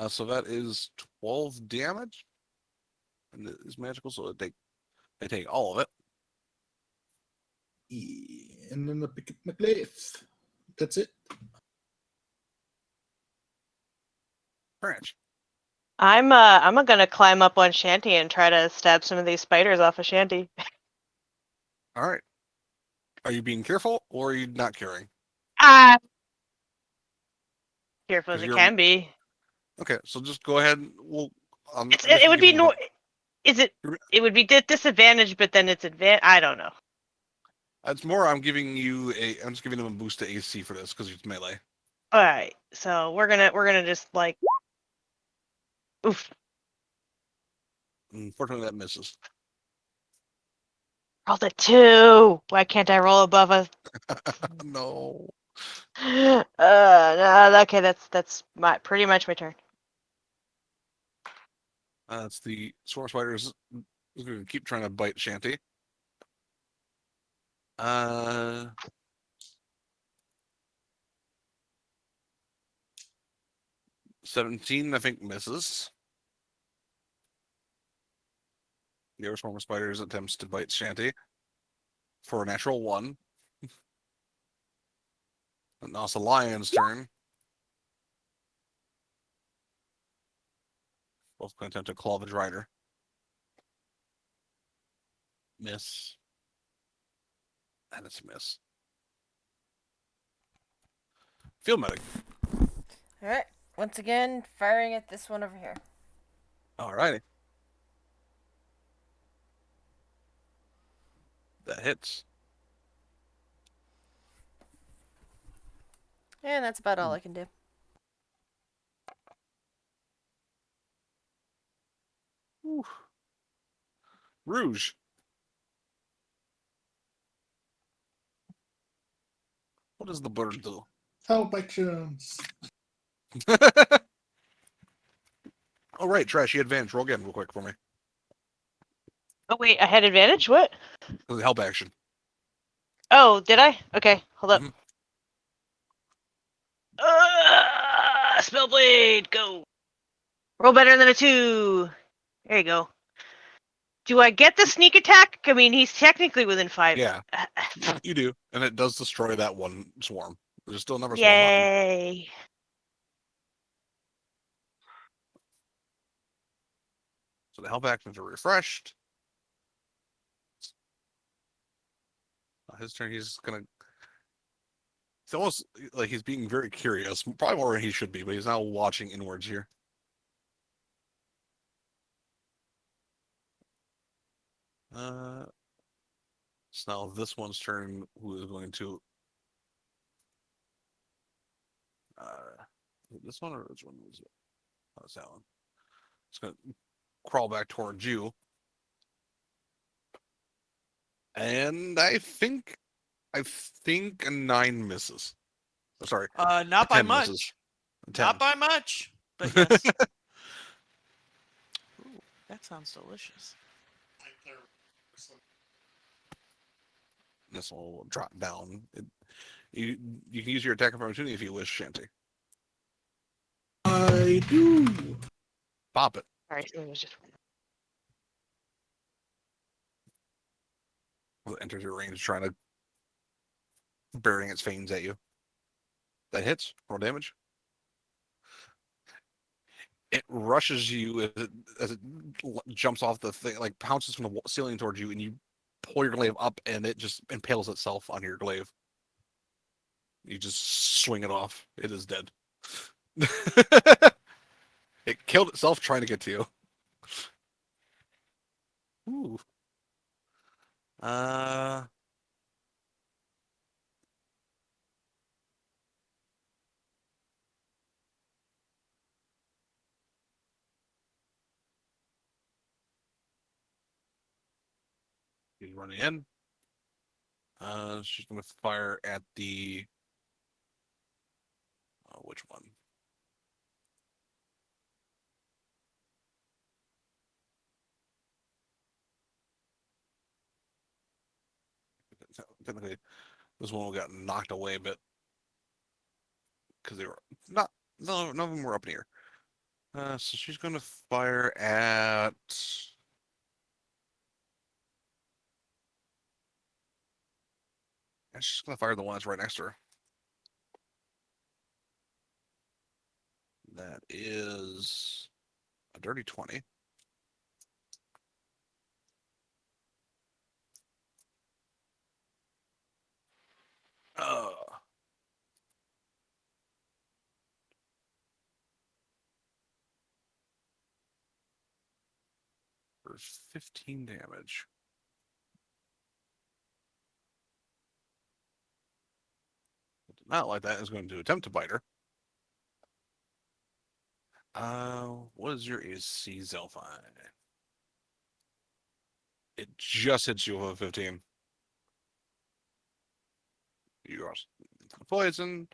A: So that is 12 damage. And it is magical, so they take all of it.
G: Yeah, and then I pick up my glaive. That's it.
A: Branch.
D: I'm gonna climb up on Shanty and try to stab some of these spiders off of Shanty.
A: All right. Are you being careful or are you not caring?
D: Ah, careful as
A: 'Cause
D: it
A: you're-
D: can be.
A: Okay, so just go ahead. We'll.
D: It would be no. Is it? It would be disadvantage, but then it's advan. I don't know.
A: It's more. I'm giving you a. I'm just giving them a boost to AC for this because it's melee.
D: All right, so we're gonna just like. Oof.
A: Unfortunately, that misses.
D: Rolled a 2. Why can't I roll above a?
A: No.
D: No. Okay, that's pretty much my turn.
A: It's the swarm spiders. Is going to keep trying to bite Shanty. 17, I think, misses. The other swarm of spiders attempts to bite Shanty for a natural 1. And now it's the lion's turn. Both going to attempt to claw the rider. Miss. And it's a miss. Field medic.
E: All right. Once again, firing at this one over here.
A: Alrighty. That hits.
E: And that's about all I can do.
A: Whew. Rouge. What does the bird do?
G: Help actions.
A: Oh, right, Trash, you had advantage. Roll again real quick for me.
D: Oh wait, I had advantage. What?
A: It was a help action.
D: Oh, did I? Okay, hold up.
A: Mhm.
D: Spellblade, go. Roll better than a 2. There you go. Do I get the sneak attack? I mean, he's technically within 5.
A: Yeah, you do. And it does destroy that one swarm. There's still another swarm on him.
D: Yay.
A: So the help actions are refreshed. His turn, he's gonna. It's almost like he's being very curious. Probably more than he should be, but he's now watching inwards here. So now this one's turn, who is going to. This one or which one was it? Oh, it's that one. It's gonna crawl back towards you. And I think a 9 misses. Oh, sorry.
B: Not by
A: 10
B: much.
A: misses. 10.
B: Not by much. But yes. That sounds delicious.
A: This will drop down. You can use your attack of opportunity if you wish, Shanty.
G: I do.
A: Pop it.
D: Sorry, it was just.
A: It enters your range, trying to burying its fangs at you. That hits. Roll damage. It rushes you as it jumps off the thing, like pounces from the ceiling towards you, and you pull your glaive up, and it just impales itself on your glaive. You just swing it off. It is dead. It killed itself trying to get to you. Ooh. Uh. He's running in. She's gonna fire at the. Which one? Technically, this one got knocked away a bit because they were not. None of them were up in the air. So she's gonna fire at. She's gonna fire the one that's right next to her. That is a dirty 20. For 15 damage. Not like that is going to attempt to bite her. What is your AC, Zelfine? It just hits you with a 15. You are poison.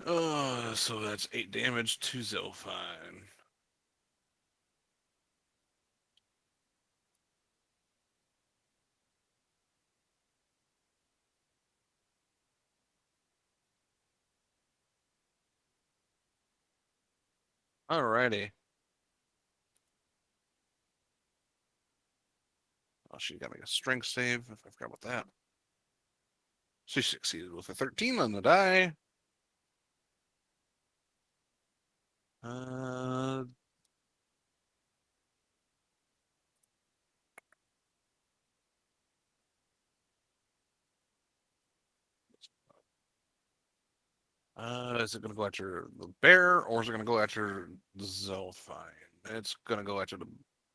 A: So that's 8 damage to Zelfine. Alrighty. Oh, she got to make a strength save. I forgot about that. She succeeded with a 13 on the die. Uh, is it going to go after the bear, or is it going to go after the Zelfine? It's going to go after the.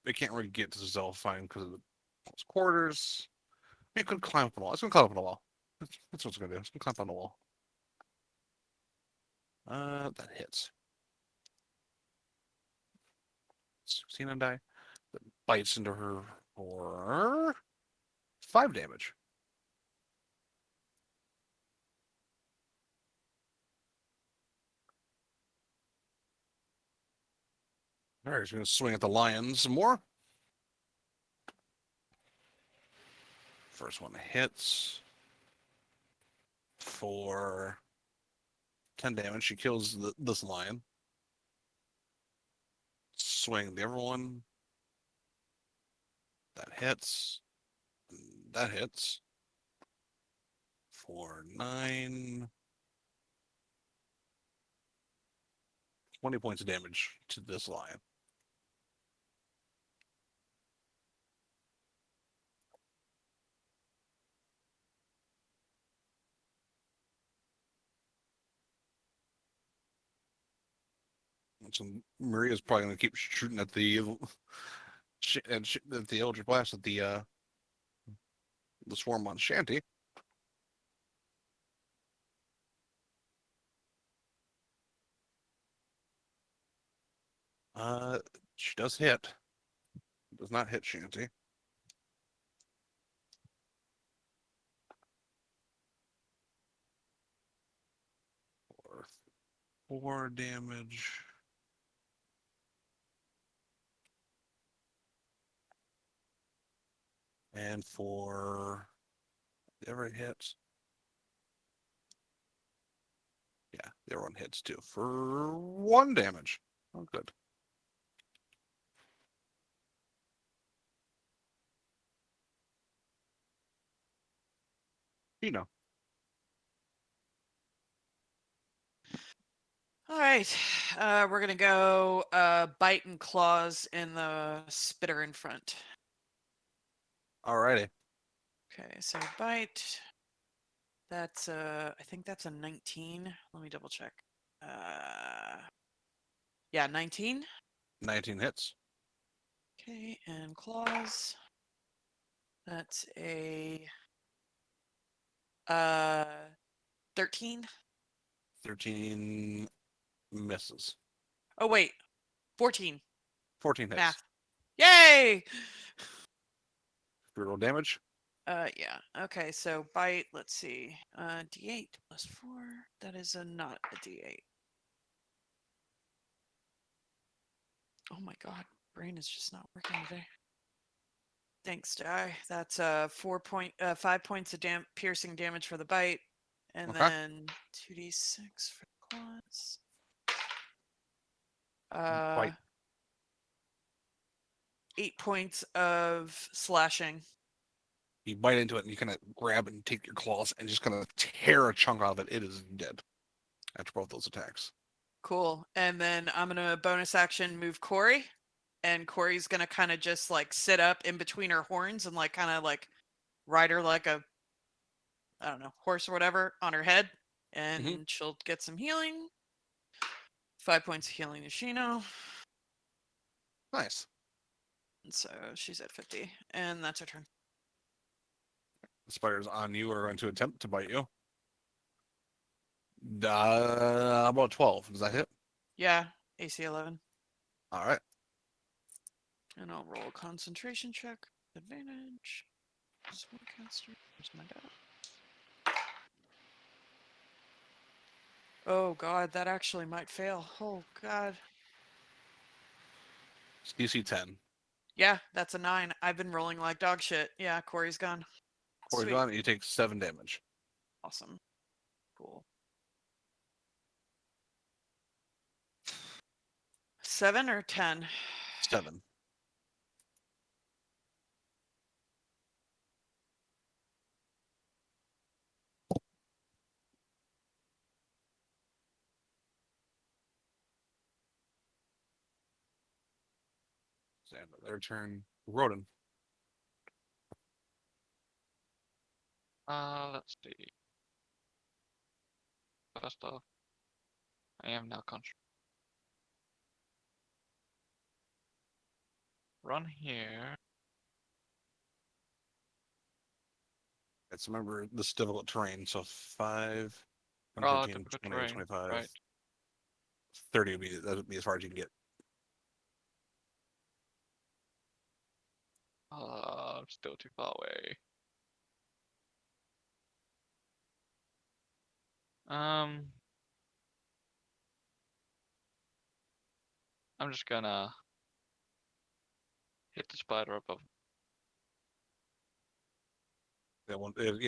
A: It can't really get to the Zelfine because of the close quarters. It could climb up the wall. It's going to climb up on the wall. That's what it's going to do. It's going to climb on the wall. That hits. 16 on die. That bites into her for 5 damage. All right, she's going to swing at the lion some more. First one hits for 10 damage. She kills this lion. Swing the other one. That hits. That hits. For 9. 20 points of damage to this lion. So Maria's probably going to keep shooting at the at the Eldritch Blast at the swarm on Shanty. She does hit. Does not hit Shanty. For 4 damage. And for every hit. Yeah, the other one hits too for 1 damage. Oh, good. You know.
B: All right, we're gonna go bite and claws in the spitter in front.
A: Alrighty.
B: Okay, so bite. That's I think that's a 19. Let me double check. Yeah, 19.
A: 19 hits.
B: Okay, and claws. That's a 13.
A: 13 misses.
B: Oh wait, 14.
A: 14 hits.
B: Math. Yay!
A: Brutal damage.
B: Yeah. Okay, so bite, let's see. D8 plus 4. That is not a D8. Oh my god, brain is just not working today. Thanks, die. That's 5 points of piercing damage for the bite, and
A: Okay.
B: then 2d6 for the claws.
A: Bite.
B: 8 points of slashing.
A: You bite into it and you kind of grab and take your claws and just kind of tear a chunk out of it. It is dead after both those attacks.
B: Cool. And then I'm gonna bonus action move Corey, and Corey's gonna kind of just like sit up in between her horns and like kind of like ride her like a, I don't know, horse or whatever on her head, and she'll get some healing. 5 points of healing to Shino.
A: Nice.
B: And so she's at 50, and that's her turn.
A: The spiders on you are going to attempt to bite you. About 12. Does that hit?
B: Yeah, AC 11.
A: All right.
B: And I'll roll a concentration check. Advantage. Spellcaster. Where's my dot? Oh god, that actually might fail. Oh god.
A: DC 10.
B: Yeah, that's a 9. I've been rolling like dog shit. Yeah, Corey's gone.
A: Corey's
B: Sweet.
A: gone. You take 7 damage.
B: Awesome. Cool. 7 or 10?
A: 7. And their turn. Rodin.
F: Let's see. First off, I am now conscious. Run here.
A: Let's remember this difficult terrain. So 5,
F: Oh,
A: 15,
F: difficult
A: 20,
F: terrain.
A: 25,
F: Right.
A: 30 would be as far as you can get.
F: I'm still too far away. I'm just gonna hit the spider above.
A: Yeah,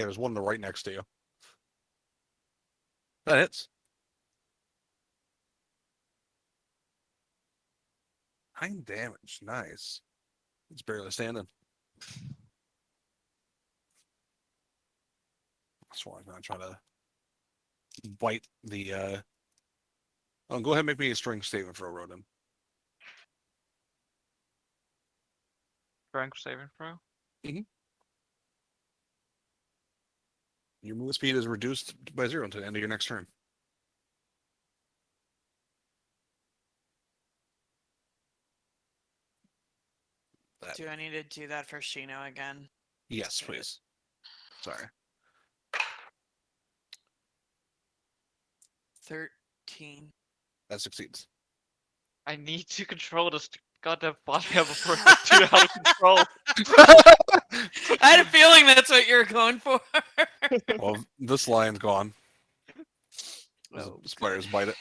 A: there's one right next to you. That hits. 9 damage. Nice. It's barely standing. That's why I'm gonna try to bite the Oh, go ahead and make me a strength statement for a rodent.
F: Strength saving throw.
A: Your move speed is reduced by 0 until the end of your next turn. That.
B: Do I need to do that for Shino again?
A: Yes, please. Sorry.
B: 13.
A: That succeeds.
F: I need to control this goddamn body before it gets too out of control.
B: I had a feeling that's what you were going for.
A: Well, this lion's gone.
B: Oh,
A: The spiders bite it.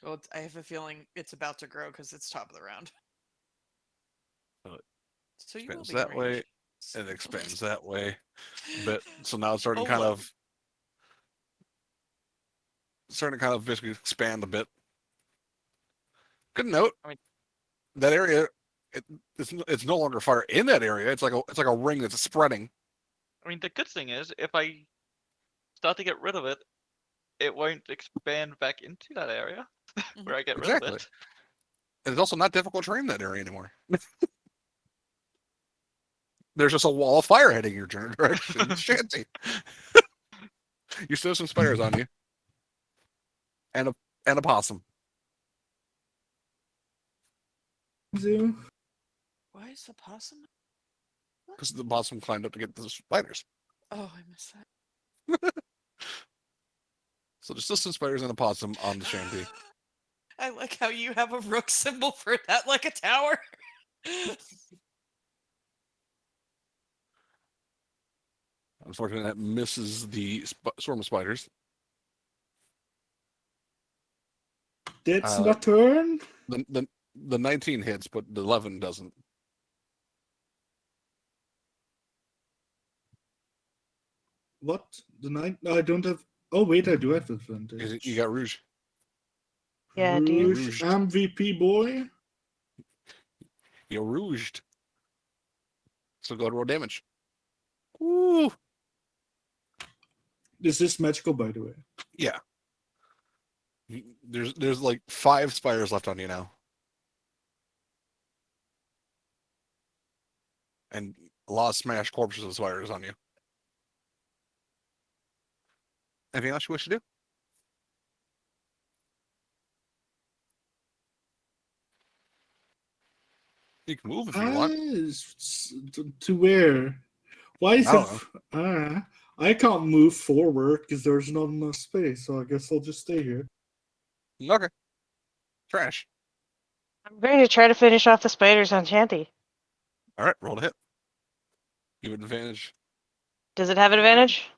B: Well, I have a feeling it's about to grow because it's top of the round.
A: Oh.
B: So you will
A: Expands
B: be in
A: that way.
B: range.
A: It expands that way a bit. So now it's starting
B: Oh,
A: kind
B: look.
A: of basically expand a bit. Good note.
F: I mean-
A: that area, it's no longer fire in that area. It's like a ring that's spreading.
F: I mean, the good thing is, if I start to get rid of it, it won't expand back into that area where I get rid of
A: Exactly.
F: it.
A: And it's also not difficult terrain in that area anymore. There's just a wall of fire heading your general direction. It's shanty. You still have some spiders on you. And a possum.
G: Zoo.
B: Why is the possum?
A: Because the possum climbed up to get the spiders.
B: Oh, I missed that.
A: So there's still some spiders and a possum on the shanty.
B: I like how you have a rook symbol for that, like a tower.
A: Unfortunately, that misses the swarm of spiders.
G: That's my turn.
A: The 19 hits, but the 11 doesn't.
G: What? The 9? No, I don't have. Oh, wait, I do have advantage.
A: You got Rouge.
D: Yeah, do you?
G: Rouge MVP boy.
A: You're rouged. So go to roll damage. Ooh.
G: Is this magical, by the way?
A: Yeah. There's like 5 spiders left on you now. And a lot of smashed corpses of spiders on you. Anything else you wish to do? You can move if you want.
G: To where? Why is
A: I
G: it? I can't move forward because there's not enough space. So I guess I'll just stay here.
A: Okay. Trash.
D: I'm going to try to finish off the spiders on Shanty.
A: All right, roll to hit. Give it advantage.
D: Does it have advantage?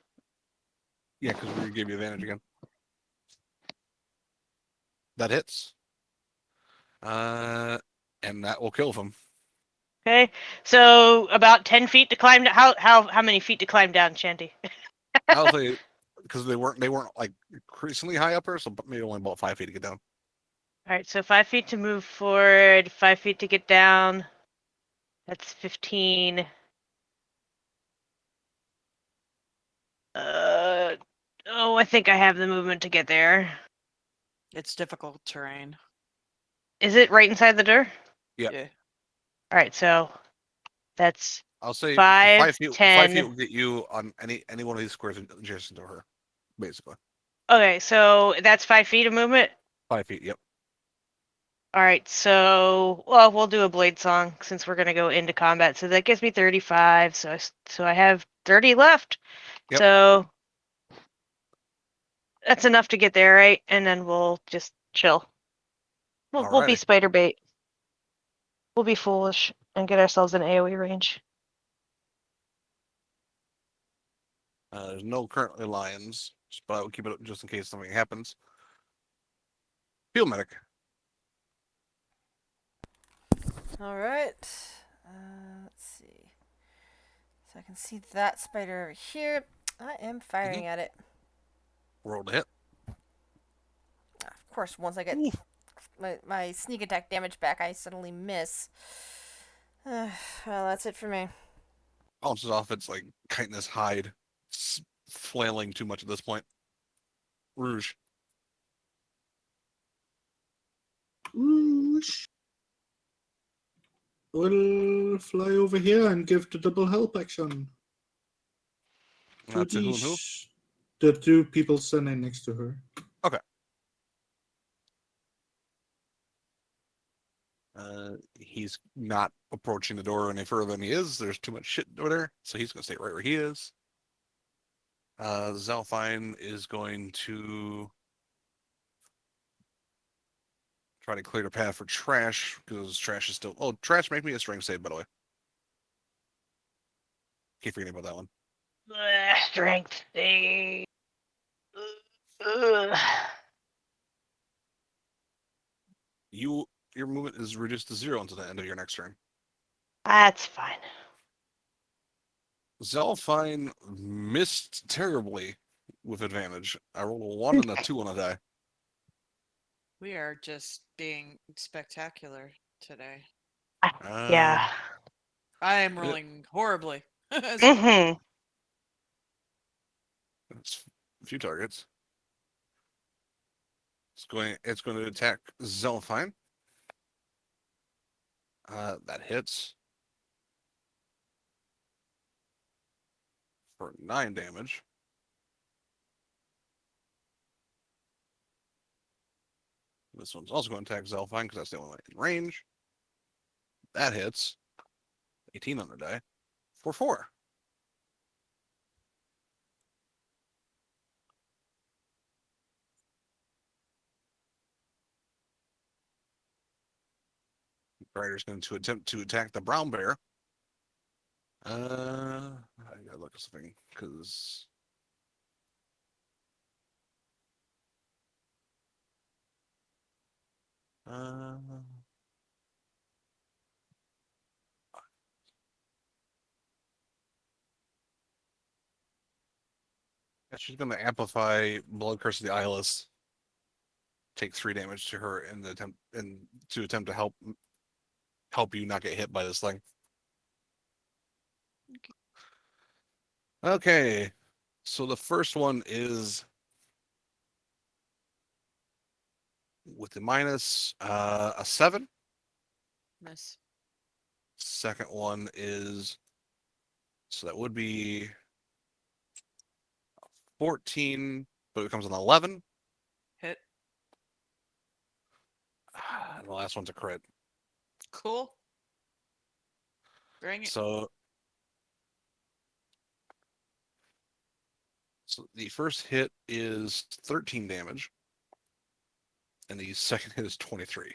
A: Yeah, because we gave you advantage again. That hits. And that will kill them.
D: Okay, so about 10 feet to climb. How many feet to climb down, Shanty?
A: I'll say because they weren't like increasingly high upper, so maybe only about 5 feet to get down.
D: All right, so 5 feet to move forward, 5 feet to get down. That's 15. Oh, I think I have the movement to get there.
B: It's difficult terrain.
D: Is it right inside the door?
A: Yeah.
B: Yeah.
D: All right, so that's
A: I'll say
D: 5,
A: 5 feet.
D: 10.
A: 5 feet will get you on any one of these squares adjacent to her, basically.
D: Okay, so that's 5 feet of movement.
A: 5 feet. Yep.
D: All right, so well, we'll do a blade song since we're gonna go into combat. So that gives me 35. So I have 30 left.
A: Yep.
D: So that's enough to get there, right? And then we'll just chill. We'll be
A: Alrighty.
D: spider bait. We'll be foolish and get ourselves in AOE range.
A: There's no currently lions, but I will keep it up just in case something happens. Field medic.
E: All right. Let's see. So I can see that spider over here. I am firing at it.
A: Roll to hit.
E: Of course, once I get
A: Ooh.
E: my sneak attack damage back, I suddenly miss. Well, that's it for me.
A: Bounces off its like chitinous hide. It's flailing too much at this point. Rouge.
G: Whoosh. We'll fly over here and give the double help action. To
A: To who and who?
G: the 2 people standing next to her.
A: He's not approaching the door any further than he is. There's too much shit over there, so he's going to stay right where he is. Zalfine is going to try to clear the path for Trash, because Trash is still... Oh, Trash, make me a strength save, by the way. Keep forgetting about that one.
D: Strength save. Ugh.
A: Your movement is reduced to 0 until the end of your next turn.
D: That's fine.
A: Zelfine missed terribly with advantage. I rolled a 1 and a 2 on a die.
B: We are just being spectacular today.
D: Yeah.
B: I am
A: Yeah.
B: rolling horribly. as well.
D: Mm-hmm.
A: It's a few targets. It's going to attack Zelfine. That hits for 9 damage. This one's also going to attack Zelfine because that's the only one in range. That hits. 18 on the die for 4. Rider's going to attempt to attack the brown bear. I gotta look at something because she's going to amplify Blood Curse of the Eyeless. Take 3 damage to her in the attempt to help you not get hit by this thing. Okay, so the first one is with the minus a 7.
B: Miss.
A: Second one is so that would be 14, but it becomes an 11.
B: Hit.
A: And the last one's a crit.
B: Cool. Bring it.
A: So the first hit is 13 damage, and the second hit is 23.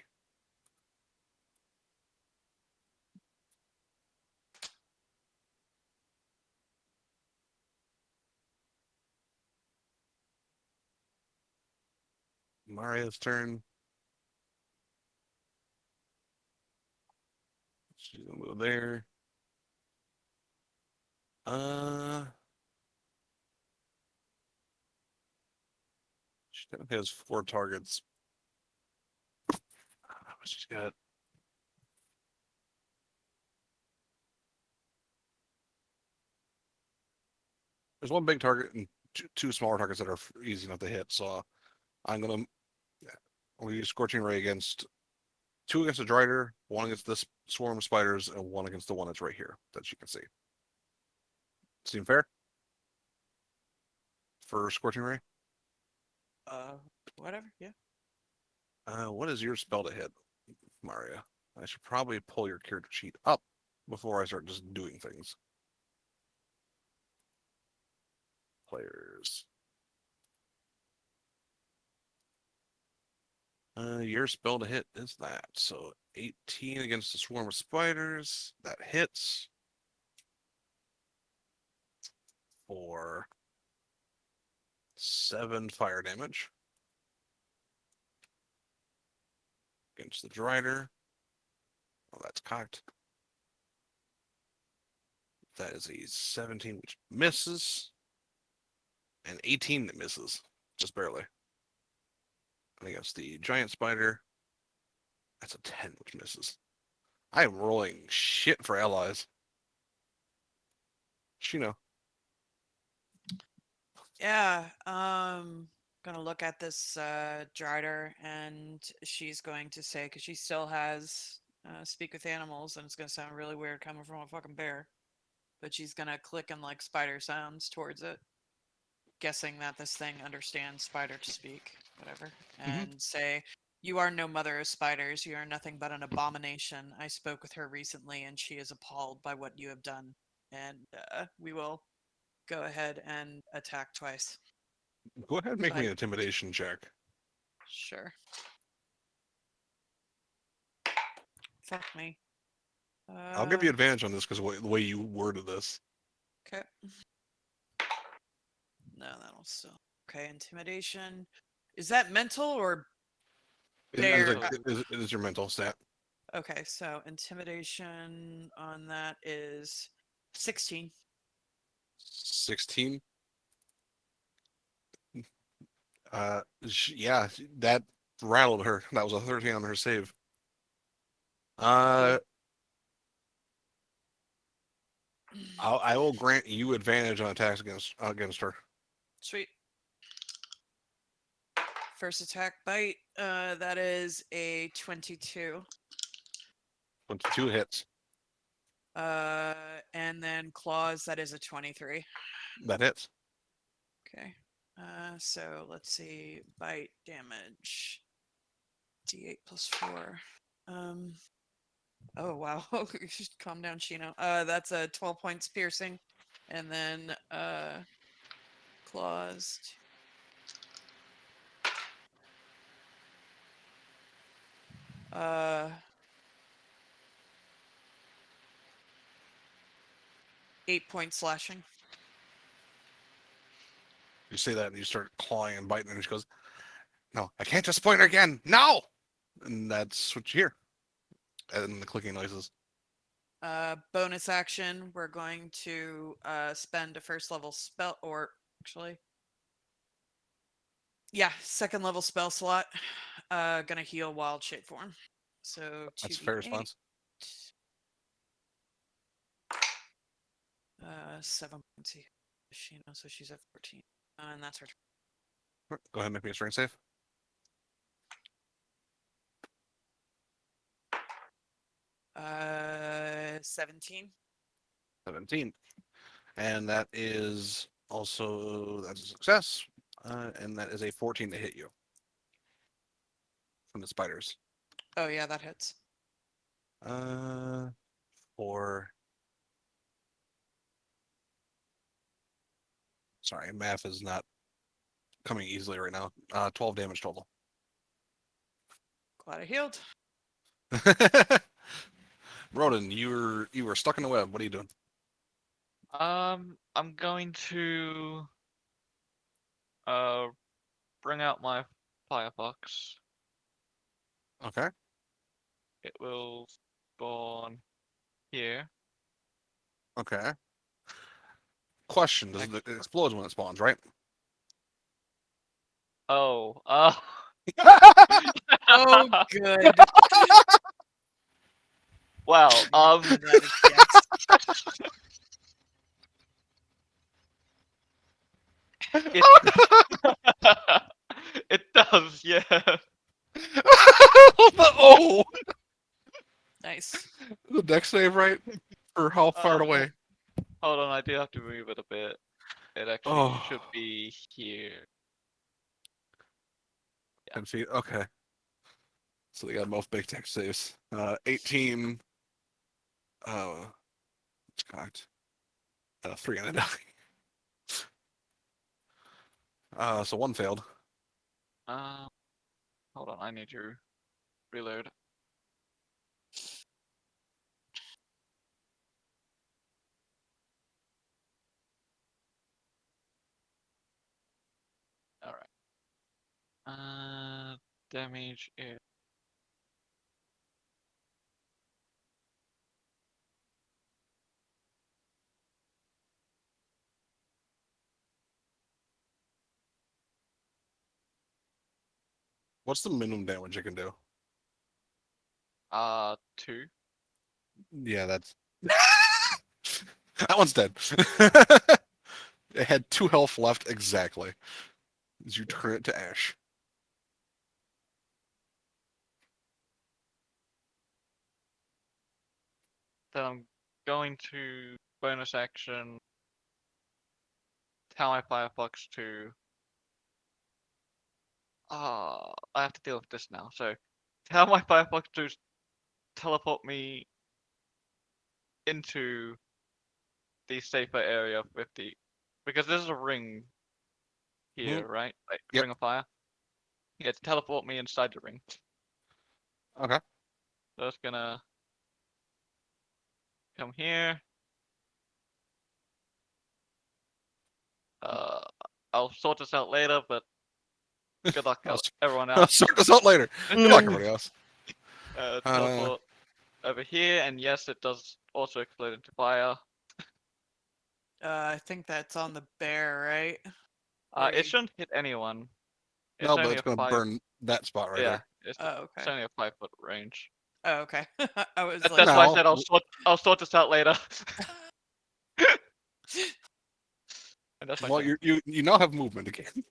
A: Maria's turn. She's gonna move there. She technically has 4 targets. She's got there's one big target and two smaller targets that are easy enough to hit. So I'm gonna use Scorching Ray against 2 against the Drider, 1 against this swarm of spiders, and 1 against the one that's right here that you can see. Seem fair for Scorching Ray?
B: Whatever. Yeah.
A: What is your spell to hit, Maria? I should probably pull your character sheet up before I start just doing things. Players. Your spell to hit is that. So 18 against the swarm of spiders. That hits for 7 fire damage. Against the Drider. Oh, that's cocked. That is a 17, which misses. And 18 that misses. Just barely. And against the giant spider, that's a 10, which misses. I am rolling shit for allies. Shino.
B: Yeah. Gonna look at this Drider, and she's going to say, because she still has speak with animals, and it's gonna sound really weird coming from a fucking bear, but she's gonna click and like spider sounds towards it, guessing that this thing understands spider to speak, whatever, and say, "You are no mother of spiders. You are nothing but an abomination. I spoke with her recently, and she is appalled by what you have done." And we will go ahead and attack twice.
A: Go ahead and make me
B: Fine.
A: an intimidation check.
B: Sure. Fuck me.
A: I'll give you advantage on this because the way you worded this.
B: Okay. No, that'll still. Okay, intimidation. Is that mental or
A: It
B: bear?
A: is your mental stat.
B: Okay, so intimidation on that is 16.
A: 16. Yeah, that rattled her. That was a 13 on her save. I will grant you advantage on attacks against her.
B: Sweet. First attack bite. That is a 22.
A: 22 hits.
B: And then claws. That is a 23.
A: That hits.
B: Okay. So let's see. Bite damage. D8 plus 4. Oh wow. Calm down, Shino. That's a 12 points piercing, and then claws. 8 points slashing.
A: You say that and you start clawing and biting, and she goes, "No, I can't disappoint her again. No!" And that's what you hear. And the clicking noises.
B: Bonus action. We're going to spend a first level spell, or actually, yeah, second level spell slot. Gonna heal wild shape form. So
A: That's a fair
B: 2d8.
A: response.
B: 7 points. Shino, so she's at 14, and that's her turn.
A: Go ahead and make me a strength save.
B: Uh, 17.
A: 17. And that is also that's a success. And that is a 14 to hit you from the spiders.
B: Oh yeah, that hits.
A: For sorry, math is not coming easily right now. 12 damage total.
B: Glad I healed.
A: Roden, you were stuck in the web. What are you doing?
F: I'm going to bring out my Firefox.
A: Okay.
F: It will spawn here.
A: Okay. Question: Does it explode when it spawns? Right.
F: Oh,
B: Oh, good.
F: well,
B: That is yes.
F: it does, yeah.
A: Oh,
B: Nice.
A: the deck save, right? Or how far
F: Uh,
A: away?
F: Hold on, I do have to move it a bit. It actually
A: Oh.
F: should be here.
A: 10 feet. Okay. So they got both big deck saves. 18. It's cocked. 3 on a die. So one failed.
F: Hold on, I need to reload. All right. Damage is
A: What's the minimum damage it can do?
F: 2.
A: Yeah, that's that one's dead. It had 2 health left exactly. As you turn it to ash.
F: Then I'm going to bonus action tell my Firefox to I have to deal with this now. So tell my Firefox to teleport me into the safer area with the because there's a ring here, right? Like
A: Yep.
F: ring of fire. Yeah, to teleport me inside the ring.
A: Okay.
F: So it's gonna come here. I'll sort this out later, but good luck, everyone
A: I'll
F: else.
A: sort this out later. Good luck, everybody else.
F: Teleport over here, and yes, it does also explode into fire.
B: I think that's on the bear, right? Where
F: It
B: you-
F: shouldn't hit anyone. It's
A: No, but
F: only
A: it's
F: a
A: going to
F: 5.
A: burn that spot right
F: Yeah,
A: there.
F: it's,
B: Oh,
F: it's
B: okay.
F: only a 5-foot range.
B: Oh, okay. I was like,
F: That's why I
A: No.
F: said I'll sort this out later. And that's my
A: Well,
F: turn.
A: you now have movement again.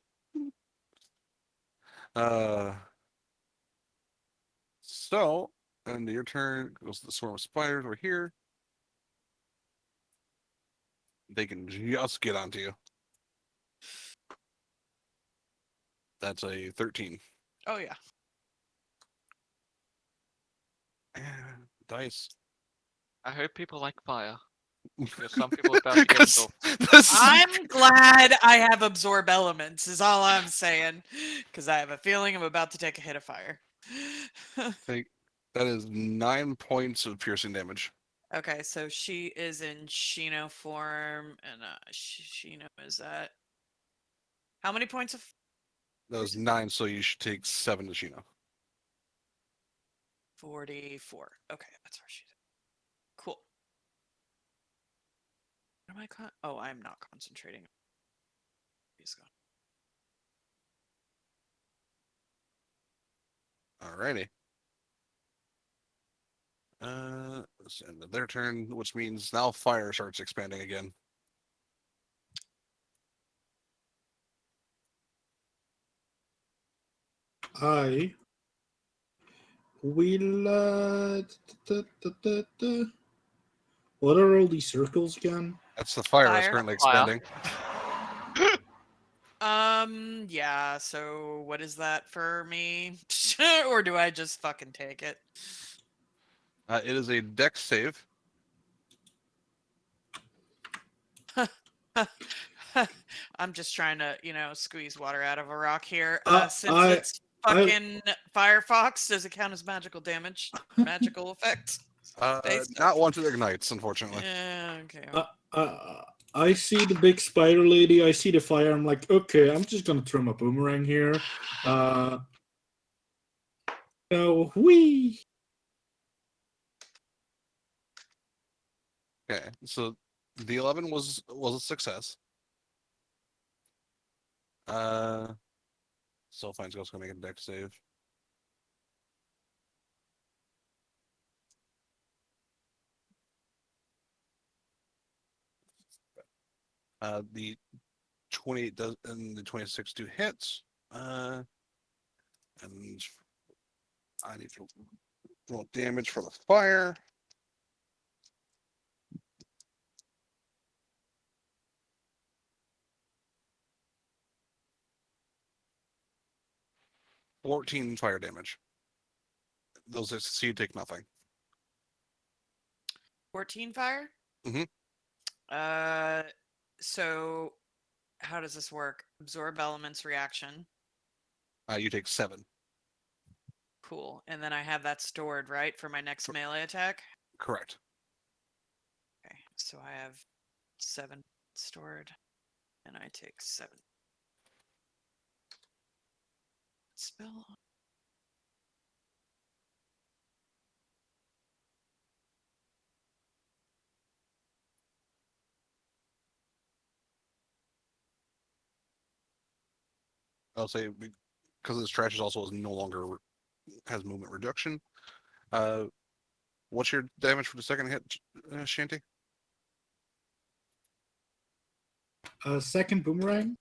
A: So, and your turn goes to the swarm of spiders over here. They can just get onto you. That's a 13.
B: oh yeah.
A: And dice.
F: I hope people like fire. Because some people are about to get
A: Because
F: engulfed.
A: this is-
B: I'm glad I have absorb elements. Is all I'm saying, because I have a feeling I'm about to take a hit of fire.
A: that is 9 points of piercing damage.
B: Okay, so she is in Shino form, and Shino is at how many points of?
A: That was 9, so you should take 7 to Shino.
B: 44. Okay, that's where she's at. Cool. What am I oh, I'm not concentrating. He's gone.
A: Alrighty. It's the end of their turn, which means now fire starts expanding again.
G: I will. What are all these circles again?
A: That's the fire that's
B: Fire?
A: currently
F: Fire.
A: expanding.
B: Yeah, so what is that for me? Or do I just fucking take it?
A: It is a dex save.
B: I'm just trying to, squeeze water out of a rock here. Since
G: I-
B: it's fucking Firefox, does it count as magical damage? Magical effect? Based
A: Not
B: off-
A: once it ignites, unfortunately.
B: Yeah, okay.
G: I see the big spider lady. I see the fire. I'm like, okay, I'm just gonna throw my boomerang here. Whee!
A: Okay, so the 11 was a success. Soulfine's also gonna make a dex save. The 28 does, and the 26 do hits. And I need to roll damage for the fire. $14 fire damage. Those that succeed take nothing.
B: 14 fire?
A: Mhm.
B: So how does this work? Absorb elements reaction.
A: You take 7.
B: Cool. And then I have that stored, right, for my next melee attack?
A: Correct.
B: Okay, so I have 7 stored, and I take 7. Spell.
A: I'll say because this trash is also no longer has movement reduction. What's your damage for the second hit, Shanty?
G: Second boomerang.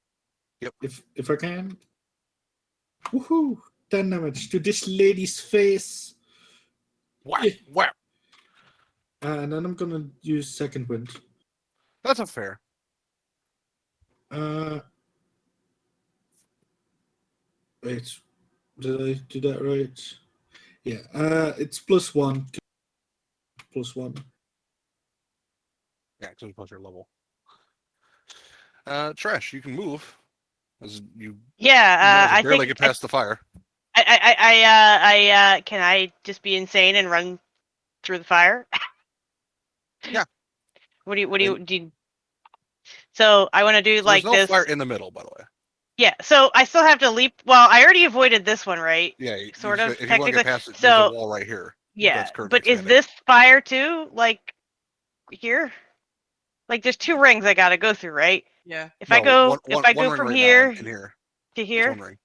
A: Yep.
G: If I can. Woohoo! 10 damage to this lady's face.
A: Whap,
G: Yeah.
A: whap.
G: And then I'm gonna use second wind.
A: That's unfair.
G: Wait, did I do that right? Yeah. It's +1. +1.
A: Yeah, because plus your level. Trash, you can move. As you
D: Yeah, I
A: barely
D: think
A: get past the fire.
D: can I just be insane and run through the fire?
A: Yeah.
D: What do you? So I want to do
A: So
D: like
A: there's no
D: this.
A: fire in the middle, by the way.
D: Yeah. So I still have to leap. Well, I already avoided this one, right?
A: Yeah,
D: Sort of,
A: If you want to get
D: technically.
A: past it, there's
D: So
A: a wall right here.
D: Yeah,
A: that's currently
D: but is
A: expanding.
D: this fire too? Like here? Like there's 2 rings I gotta go through, right?
B: Yeah.
D: If I
A: No,
D: go,
A: one,
D: if
A: one,
D: I
A: one
D: go
A: ring
D: from
A: right
D: here
A: now in here.
D: to
A: It's
D: here,
A: one ring.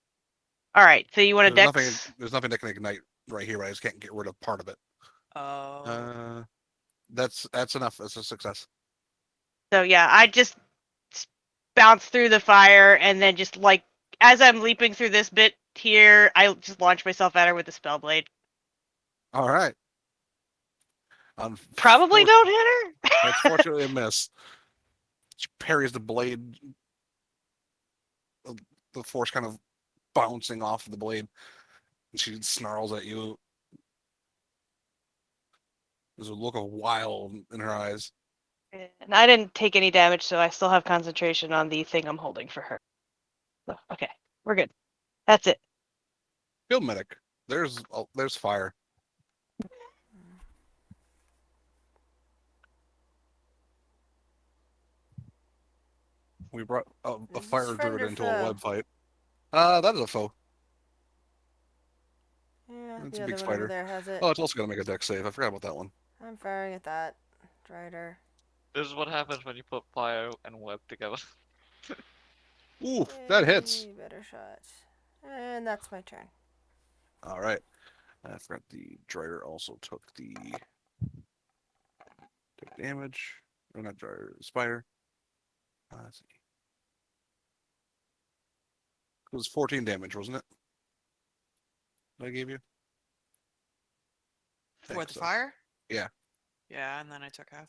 D: all right. So you want to
A: There's
D: dex?
A: nothing. There's nothing that can ignite right here. I just can't get rid of part of it.
B: Oh.
A: That's enough. That's a success.
D: So yeah, I just bounce through the fire and then just like as I'm leaping through this bit here, I just launch myself at her with the spell blade.
A: All right.
D: Probably don't hit her.
A: That's fortunately a miss. She parries the blade. The force kind of bouncing off of the blade. And she snarls at you. There's a look of wild in her eyes.
D: And I didn't take any damage, so I still have concentration on the thing I'm holding for her. So, okay, we're good. That's it.
A: Field medic. There's fire. We brought a
E: Is this
A: fire
E: friend
A: druid
E: or
A: into a
E: foe?
A: web fight. That is a foe.
E: Yeah,
A: It's
E: the
A: a big
E: other one over
A: spider.
E: there has it.
A: Oh, it's also got to make a dex save. I forgot about that one.
E: I'm firing at that. Drider.
F: This is what happens when you put fire and web together.
A: Ooh, that hits.
E: Yay, better shot. And that's my turn.
A: All right. I forgot the Drider also took damage. Or not Drider, spider. Let's see. It was 14 damage, wasn't it? That I gave you?
B: For
A: Think
B: the
A: so.
B: fire?
A: Yeah.
B: Yeah, and then I took half.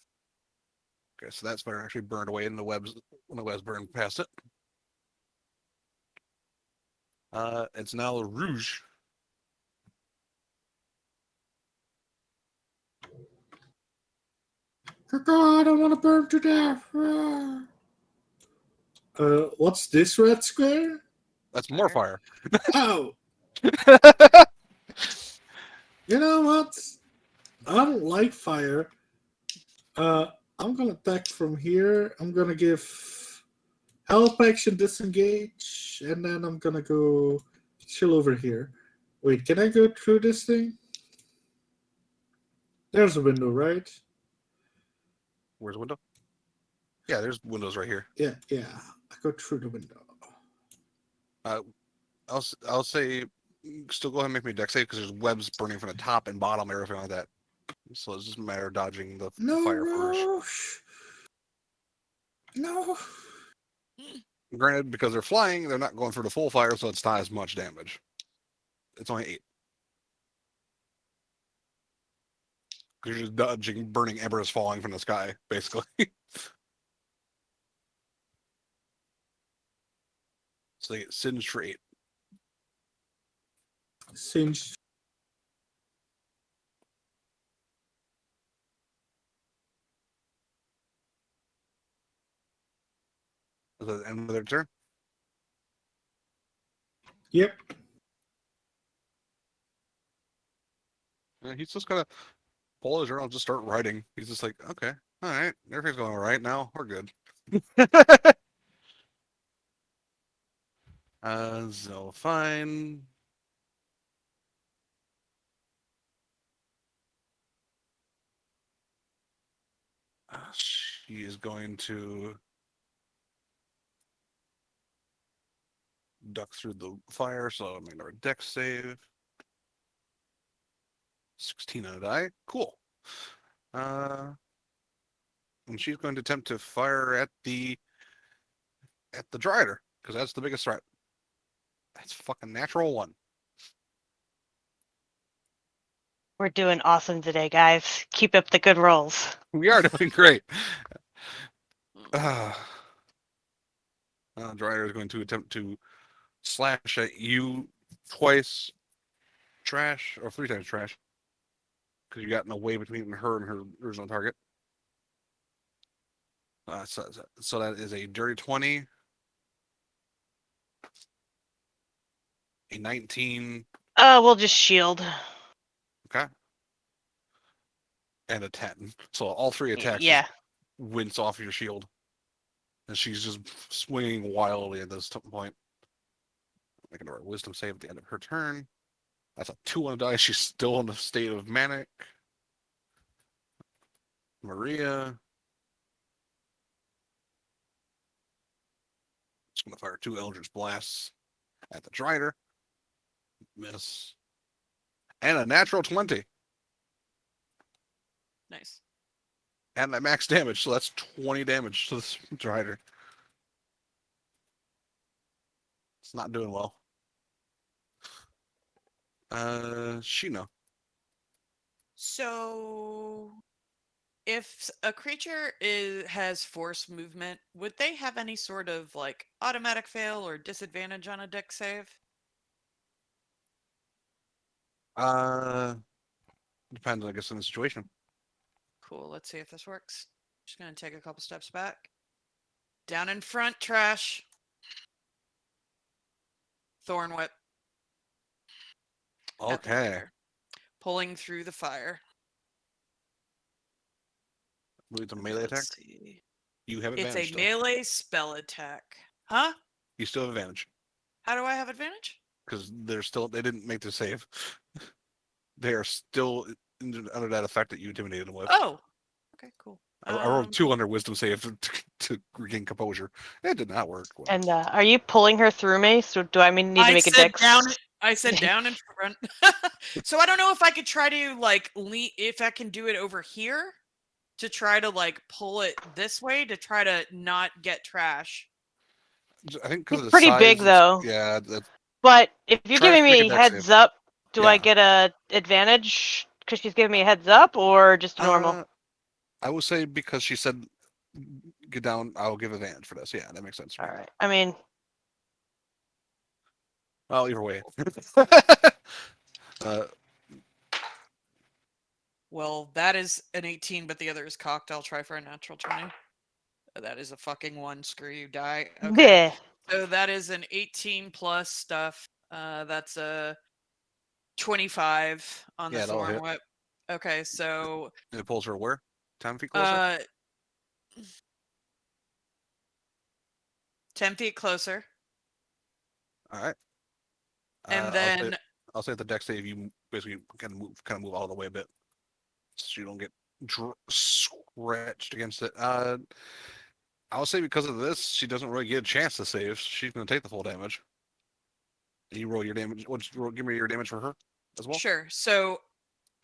A: Okay, so that spider actually burned away in the webs when the webs burned past it. It's now Rouge.
G: God, I don't want to burn to death. What's this red square?
A: That's more fire.
G: Oh, you know what? I don't like fire. I'm gonna attack from here. I'm gonna give help action disengage, and then I'm gonna go chill over here. Wait, can I go through this thing? There's a window, right?
A: Where's the window? Yeah, there's windows right here.
G: Yeah. I go through the window.
A: I'll say still go ahead and make me a dex save because there's webs burning from the top and bottom, everything like that. So it's just a matter of dodging the
G: No,
A: fire first.
G: Roche. No.
A: Granted, because they're flying, they're not going for the full fire, so it's not as much damage. It's only 8. Because you're just dodging burning embers falling from the sky, basically. So they get singed for 8.
G: Singed.
A: Is that the end of their turn?
G: Yep.
A: Yeah, he's just gonna pull his journal and just start writing. He's just like, okay, all right, everything's going all right now. We're good. So fine. She is going to duck through the fire, so I'm making her a dex save. 16 on a die. Cool. And she's going to attempt to fire at the Drider, because that's the biggest threat. That's fucking natural 1.
D: We're doing awesome today, guys. Keep up the good rolls.
A: We are doing great. Drider is going to attempt to slash at you twice trash, or 3 times trash, because you got in a way between her and her original target. So that is a dirty 20, a 19,
D: We'll just shield.
A: okay, and a 10. So all 3 attacks
D: Yeah.
A: just wince off your shield. And she's just swinging wildly at this point. Making her a wisdom save at the end of her turn. That's a 2 on the die. She's still in a state of manic. Maria. Just gonna fire 2 Eldritch Blasts at the Drider. Miss. And a natural 20.
B: Nice.
A: And that max damage, so that's 20 damage to this Drider. It's not doing well. Sheena.
B: So, if a creature has force movement, would they have any sort of like automatic fail or disadvantage on a dex save?
A: Depends, I guess, on the situation.
B: Cool. Let's see if this works. Just gonna take a couple steps back. Down in front, trash. Thorn whip. At the
A: Okay.
B: rider. Pulling through the fire.
A: Move to melee attack.
B: Let's see.
A: You have
B: It's
A: advantage
B: a
A: still.
B: melee spell attack. Huh?
A: You still have advantage
B: How do I have advantage?
A: because they didn't make the save. They are still under that effect that you intimidated them with.
B: Oh. Okay, cool.
A: I rolled 2 on their wisdom save to regain composure. It did not work. Well,
D: And are you pulling her through me? So do I need to make a dex?
B: I said down in front. So I don't know if I could try to like if I can do it over here to try to like pull it this way to try to not get trash.
A: I think because
D: It's
A: of the
D: pretty
A: size,
D: big, though.
A: Yeah,
D: But if you're
A: Try to
D: giving
A: make a
D: me
A: dex
D: heads
A: save.
D: up, do I
A: Yeah.
D: get a advantage because she's giving me a heads up, or just normal?
A: I would say because she said get down, I'll give advantage for this. Yeah, that makes sense.
D: All right. I mean,
A: Well, either way. uh,
B: Well, that is an 18, but the other is cocked. I'll try for a natural 20. That is a fucking 1. Screw you, die. Okay.
D: yeah.
B: So that is an 18 plus stuff. That's a 25 on the
A: Yeah, that'll
B: thorn
A: hit.
B: whip. Okay, so
A: it pulls her where? 10 feet closer?
B: 10 feet closer.
A: All right.
B: And then
A: I'll say at the dex save, you basically kind of move out of the way a bit, so you don't get scratched against it. I'll say because of this, she doesn't really get a chance to save. She's going to take the full damage. And you roll your damage. Give me your damage for her as well.
B: Sure. So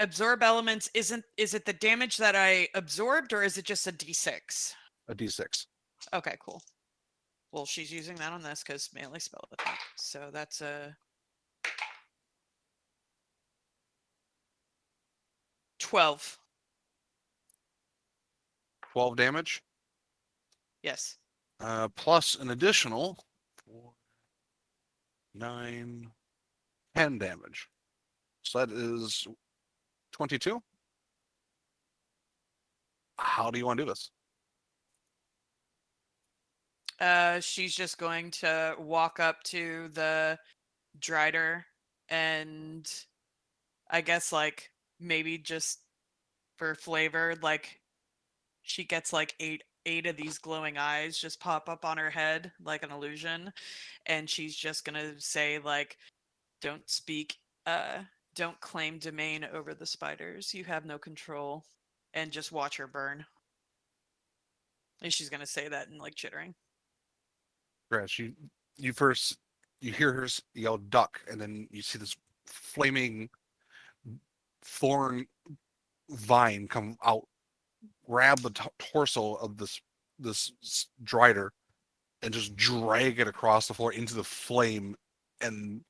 B: absorb elements is it the damage that I absorbed or is it just a d6?
A: A d6.
B: Okay, cool. Well, she's using that on this because melee spell attack. So that's a 12.
A: 12 damage.
B: Yes.
A: Plus an additional 4, 9, 10 damage. So that is 22. How do you want to do this?
B: She's just going to walk up to the Drider and I guess like maybe just for flavor, like she gets like eight of these glowing eyes just pop up on her head like an illusion, and she's just gonna say like, "Don't speak, don't claim domain over the spiders. You have no control," and just watch her burn. And she's gonna say that in like chittering.
A: Crash, you first you hear her yell duck, and then you see this flaming thorn vine come out, grab the torso of this Drider, and just drag it across the floor into the flame, and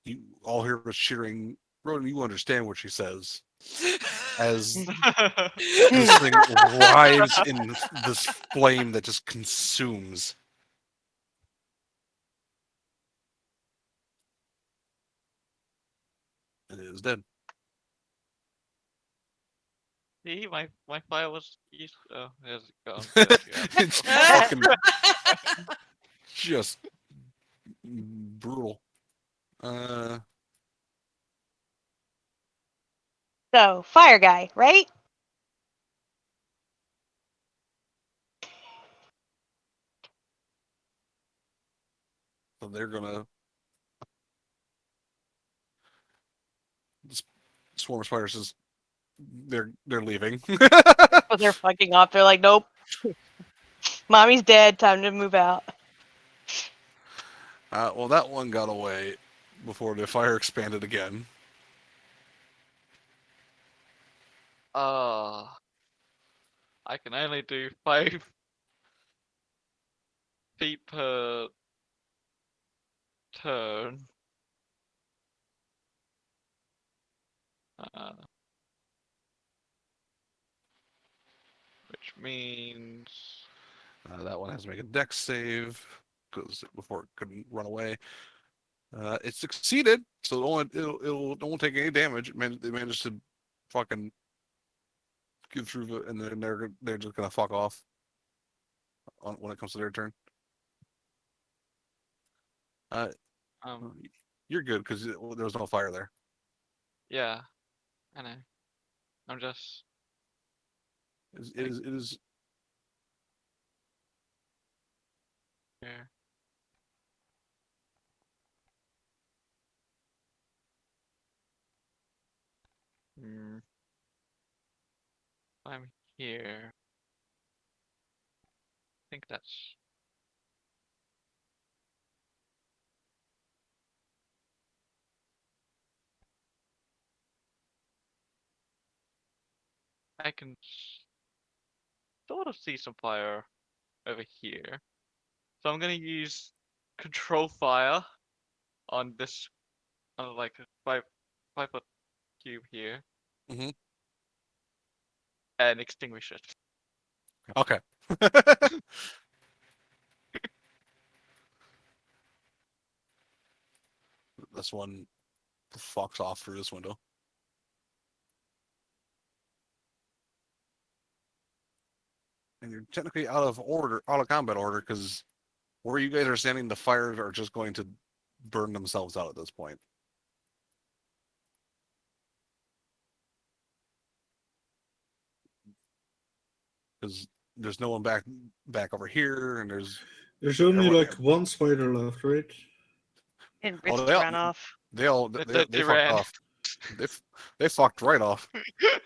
A: you all hear her cheering. Ronan, you understand what she says as this thing writhes in this flame that just consumes. And it is dead.
F: See, my file was used. Oh, there's it gone. There we go.
A: It's fucking just brutal.
D: So, fire guy, right?
A: So they're gonna swarm of spiders is they're leaving.
D: But they're fucking off. They're like, nope. Mommy's dead. Time to move out.
A: Well, that one got away before the fire expanded again.
F: I can only do 5 feet per turn. Which means
A: That one has to make a dex save because before it couldn't run away. It succeeded, so it won't take any damage. They managed to fucking get through, and then they're just gonna fuck off when it comes to their turn. You're good because there was no fire there.
F: yeah, I know. I'm just
A: It is
F: here. I'm here. I think that's. I can sort of see some fire over here. So I'm gonna use control fire on this, on like a 5 foot cube here,
A: Mhm.
F: and extinguish it.
A: okay. This one fucks off through this window. And you're technically out of combat order, because where you guys are standing, the fires are just going to burn themselves out at this point. Because there's no one back over here, and
G: There's only
A: everyone-
G: like one spider left, right?
D: And
A: Oh,
D: Rich
A: they all-
D: ran off.
A: they
F: They
A: fucked
F: ran.
A: off. They fucked right off.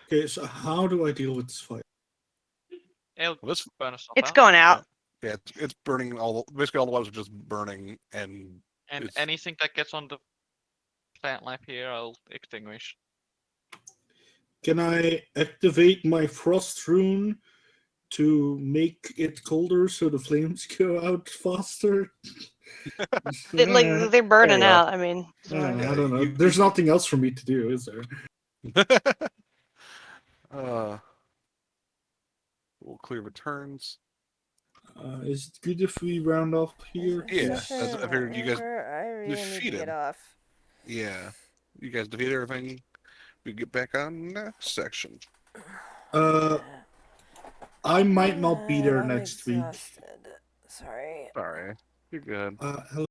G: Okay, so how do I deal with this fire?
F: It'll
A: Well, this
F: burn us
D: It's
F: out.
D: going out.
A: yeah, it's burning basically all the webs are just burning, and
F: And
A: it's-
F: anything that gets on the plant life here, I'll extinguish.
G: Can I activate my frost rune to make it colder so the flames go out faster?
D: They're burning
A: There you go.
D: out. I mean,
G: Yeah,
A: Yeah,
G: I don't know.
A: you-
G: There's nothing else for me to do, is there?
A: We'll clear returns.
G: Is it good if we round off here?
A: Yeah,
G: please?
A: I figured you guys
E: I really need to
A: defeated.
E: get off.
A: Yeah, you guys defeat everything. We get back on next section.
G: I might not be there
E: I'm
G: next week.
E: exhausted. Sorry.
A: Sorry, you're good.
G: Hello.